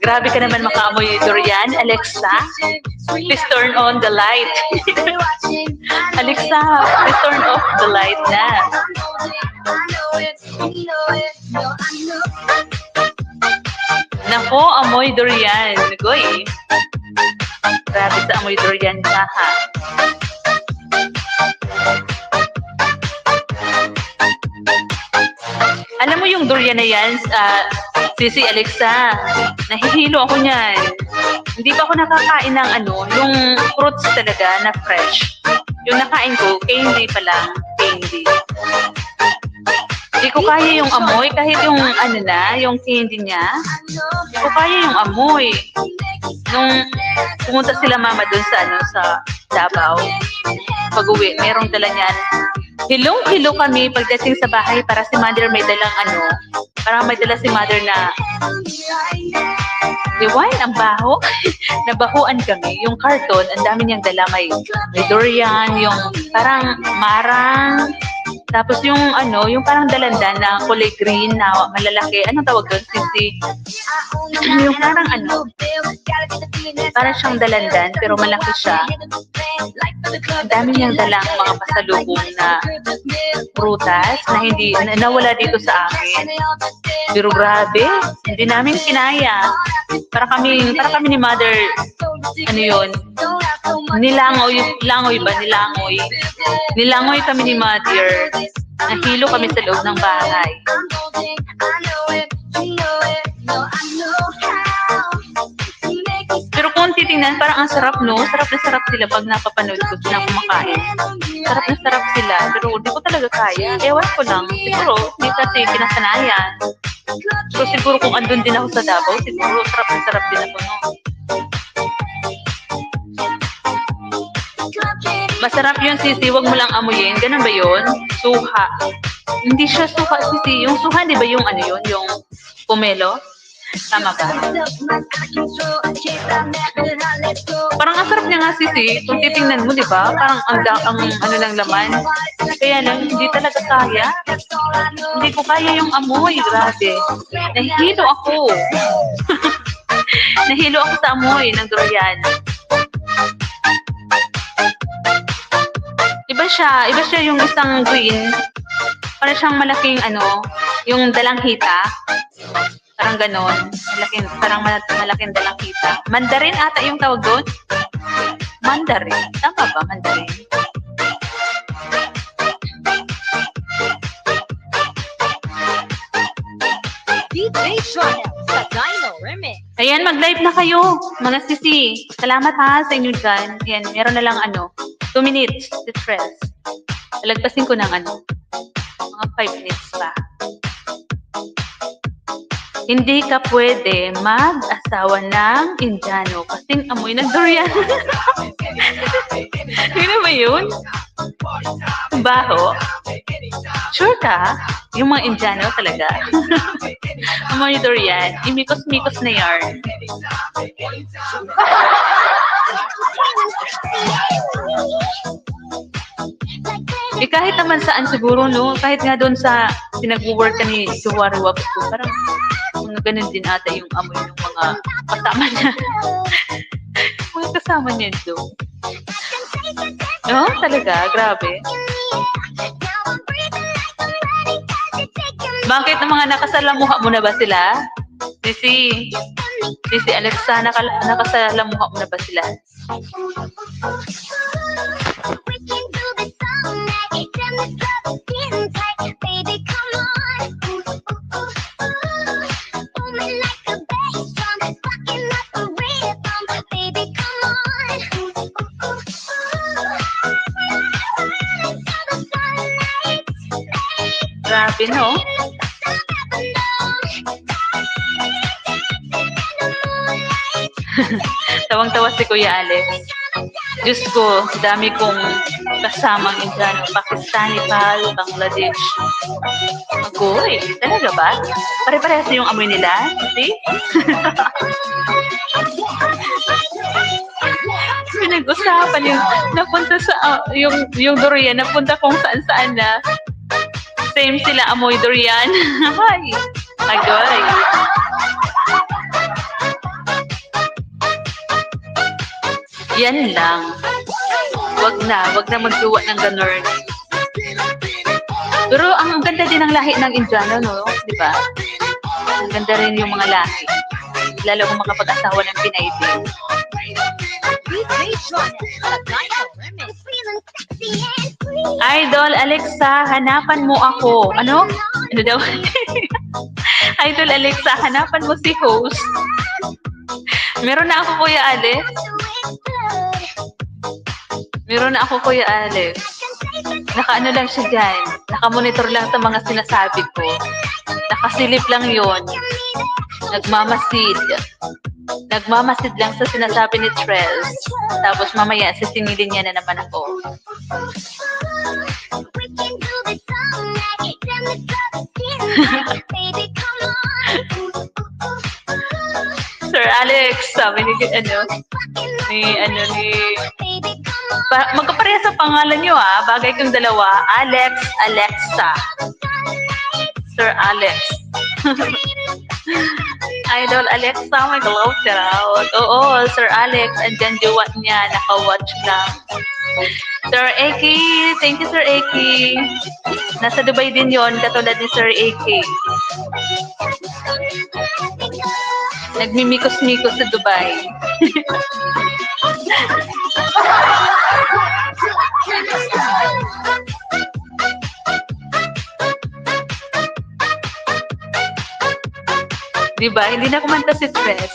Grabe ka naman makaamoy durian, Alexa. Please turn on the light. Alexa, please turn off the light na. Nako, amoy durian. Goy. Grabe sa amoy durian ka, ha? Alam mo yung durian na yan, Sisi Alexa, nahihilo ako niyan. Hindi pa ako nakakain ng yung fruits talaga na fresh. Yung nakain ko, candy pa lang, candy. Hindi ko kaya yung amoy, kahit yung yung candy niya. Hindi ko kaya yung amoy. Nung pumunta sila mama dun sa Davao, pag-uwi, merong dala niyan. Hilong-hilo kami pagdating sa bahay para si mother may dalang parang may dala si mother na wine, ang baho. Nabahuan kami. Yung carton, ang dami niyang dala. May durian, yung parang marang. Tapos yung yung parang dalandan na kulay green na malalaki. Anong tawag doon? Sisi? Yung parang parang siyang dalandan pero malaki siya. Ang dami niyang dalang mga pasalubong na prutas na hindi nawala dito sa amin. Pero grabe, hindi namin kinaya. Para kami ni mother, nilangoy ba? Nilangoy kami ni mother. Nahilo kami sa loob ng bahay. Pero kung titingnan, parang ang sarap, no? Sarap na sarap sila pag napapanood ko sila kumakain. Sarap na sarap sila. Pero di ko talaga kaya. Ewan ko lang. Siguro, hindi kasi kinasanayan. So siguro kung andun din ako sa Davao, siguro sarap na sarap din ako, no? Masarap yun, Sisi. Huwag mo lang amuyin. Ganun ba yun? Suha. Hindi siya suha, Sisi. Yung suha, di ba yung yung pomelo? Tama ba? Parang ang sarap niya nga sisi. Kung titingnan mo, di ba? Parang ang ano ng laman. Kaya lang, hindi talaga kaya. Hindi ko kaya yung amoy. Grabe. Nahihilo ako. Nahilo ako sa amoy ng durian. Iba siya yung isang green. Parang siyang malaking yung dalanghita. Parang ganon. Malaking dalanghita. Mandarin ata yung tawag doon. Mandarin. Tama ba? Mandarin. DJ Jonel sa Dino Remix. Ayan, mag-live na kayo, mga sisi. Salamat ha sa inyo dyan. Ayan, meron na lang 2 minutes to stress. Alagpasin ko ng mga 5 minutes pa. Hindi ka pwede mag-asawa ng Indiano kasing amoy ng durian. Yun ba yun? Baho? Sure ka? Yung mga Indiano talaga. Amoy durian. Imikos-mikos na yarn. Kahit naman saan siguro, no? Kahit nga doon sa pinag-work ka ni Suwari Wapsko, parang ganun din ata yung amoy ng mga kasama niya. Mga kasama niya doon. No? Talaga? Grabe. Bakit ng mga nakasalamuha mo na ba sila? Sisi Alexa, nakasalamuha mo na ba sila? Grabe, no? Tawang-tawa si Kuya Alex. Diyos ko, dami kong kasamang Indiano, Pakistani, Nepal, Bangladesh. Agoy, talaga ba? Pare-parehas yung amoy nila? See? Pinag-usapan yung napunta sa yung durian, napunta kung saan-saan na. Same sila amoy durian. Ay, agoy. Yan lang. Wag na magduwa ng ganun. Pero ang ganda din ng lahi ng Indiano, no? Di ba? Ang ganda rin yung mga lahi. Lalo kung makapag-asawa ng Pinay din. DJ Jonel sa Dino Remix. Idol Alexa, hanapan mo ako. Ano? Ano daw? Idol Alexa, hanapan mo si host. Meron na ako, Kuya Alex. Meron na ako, Kuya Alex. Nakaano lang siya dyan. Nakamonitor lang sa mga sinasabi ko. Nakasilip lang yon. Nagmamasid. Nagmamasid lang sa sinasabi ni Trez. Tapos mamaya, sisingilin niya na naman ako. Sir Alex, sabi ni magkapareha sa pangalan niyo bagay kong dalawa, Alex, Alexa. Sir Alex. Idol Alexa, may glow shout out. Oo, Sir Alex, andyan jowa niya, naka-watch lang. Sir Eki, thank you Sir Eki. Nasa Dubai din yon, katulad ni Sir Eki. Nagmimikos-mikos sa Dubai. Diba? Hindi na kumanta si Tres.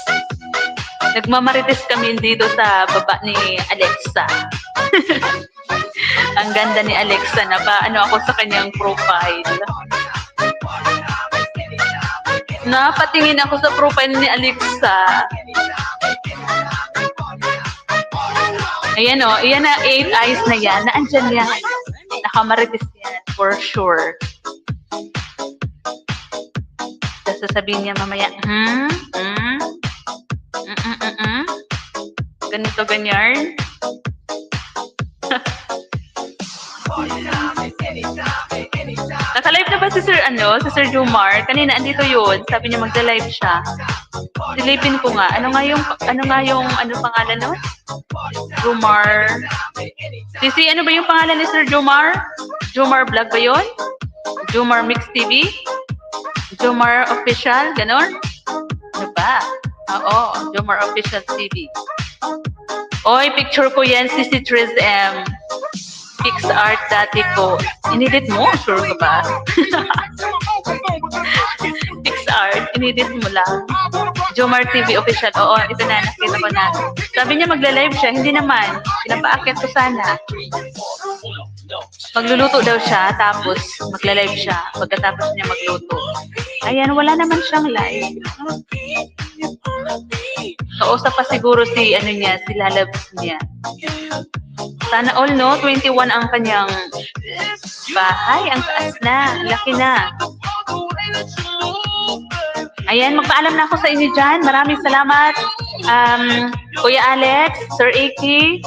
Nagmamarites kami dito sa baba ni Alexa. Ang ganda ni Alexa na paano ako sa kanyang profile. Napatingin ako sa profile ni Alexa. Ayan iyan na 8 eyes na yan. Naandyan yan. Nakamarites yan, for sure. The Tapos sasabihin niya mamaya, ganito, ganyan. Naka-live na ba si Sir Jumar? Kanina andito yun. Sabi niya magda-live siya. Silipin ko nga. Ano pangalan nun? Jumar. Sisi, ano ba yung pangalan ni Sir Jumar? Jumar Vlog ba yun? Jumar Mix TV? Jumar Official? Ganon? Ano ba? Oo, Jumar Official TV. Oy, picture ko yan, Sisi Triz M. PixArt dati ko. Inedit mo? Sure ka ba? PixArt, inedit mo lang. Jomar TV Official. Oo, ito na, nakita ko na. Sabi niya magla-live siya. Hindi naman. Pinapaakit ko sana. Magluluto daw siya, tapos magla-live siya. Pagkatapos niya magluto. Ayan, wala naman siyang live. Kausap pa siguro si lalabs niya. Sana all, no? 21 ang kanyang bahay. Ang taas na. Laki na. Ayan, magpaalam na ako sa inyo dyan. Maraming salamat. Kuya Alex, Sir Iki.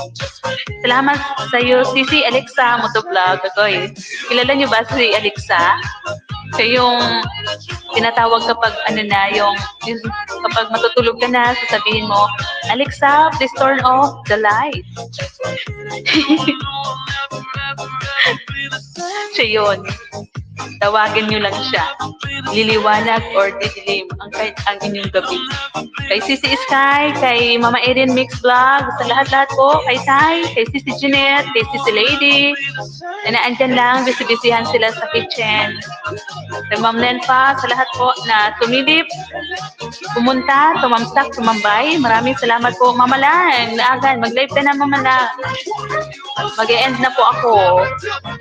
Salamat sa iyo, Sisi Alexa Motovlog. Akoy, kilala niyo ba si Alexa? Siya yung tinatawag kapag yung kapag matutulog ka na, sasabihin mo, Alexa, please turn off the light. Siya yun. Tawagin nyo lang siya. Liliwanag or didilim ang inyong gabi. Kay Sisi Sky, kay Mama Erin Mix Vlog, sa lahat-lahat po, kay Sai, kay Sisi Jeanette, kay Sisi Lady, na andyan lang, busy-busyhan sila sa kitchen. Kay Ma'am Lenpa, sa lahat po na tumilip, pumunta, tumamsak, tumambay. Maraming salamat po. Mama Lang, naagan, mag-live ka na, Mama Lang. Mag-e-end na po ako.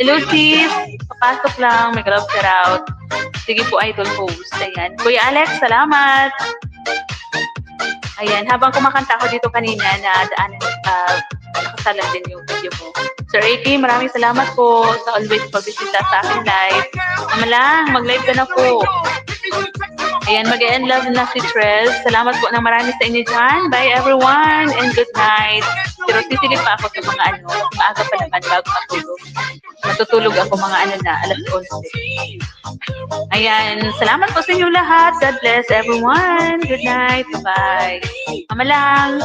Hello, sis. Papasok lang, may love shout out. Sige po, idol host. Ayan. Kuya Alex, salamat. Ayan, habang kumakanta ako dito kanina na nakasalan din yung video mo. Sir Aki, maraming salamat po sa always pagbisita sa akin live. Mama Lang, mag-live ka na po. Ayan, mag-e-end love na si Trez. Salamat po na marami sa inyo dyan. Bye everyone and good night. Pero sisilip pa ako sa mga maaga pa naman bago matulog. Matutulog ako mga alas 11. Ayan, salamat po sa inyo lahat. God bless everyone. Good night. Bye. Mama Lang,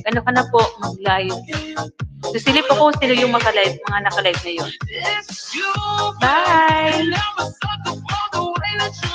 ano ka na po, mag-live. Sisilip ako sino yung mga naka-live ngayon. Bye!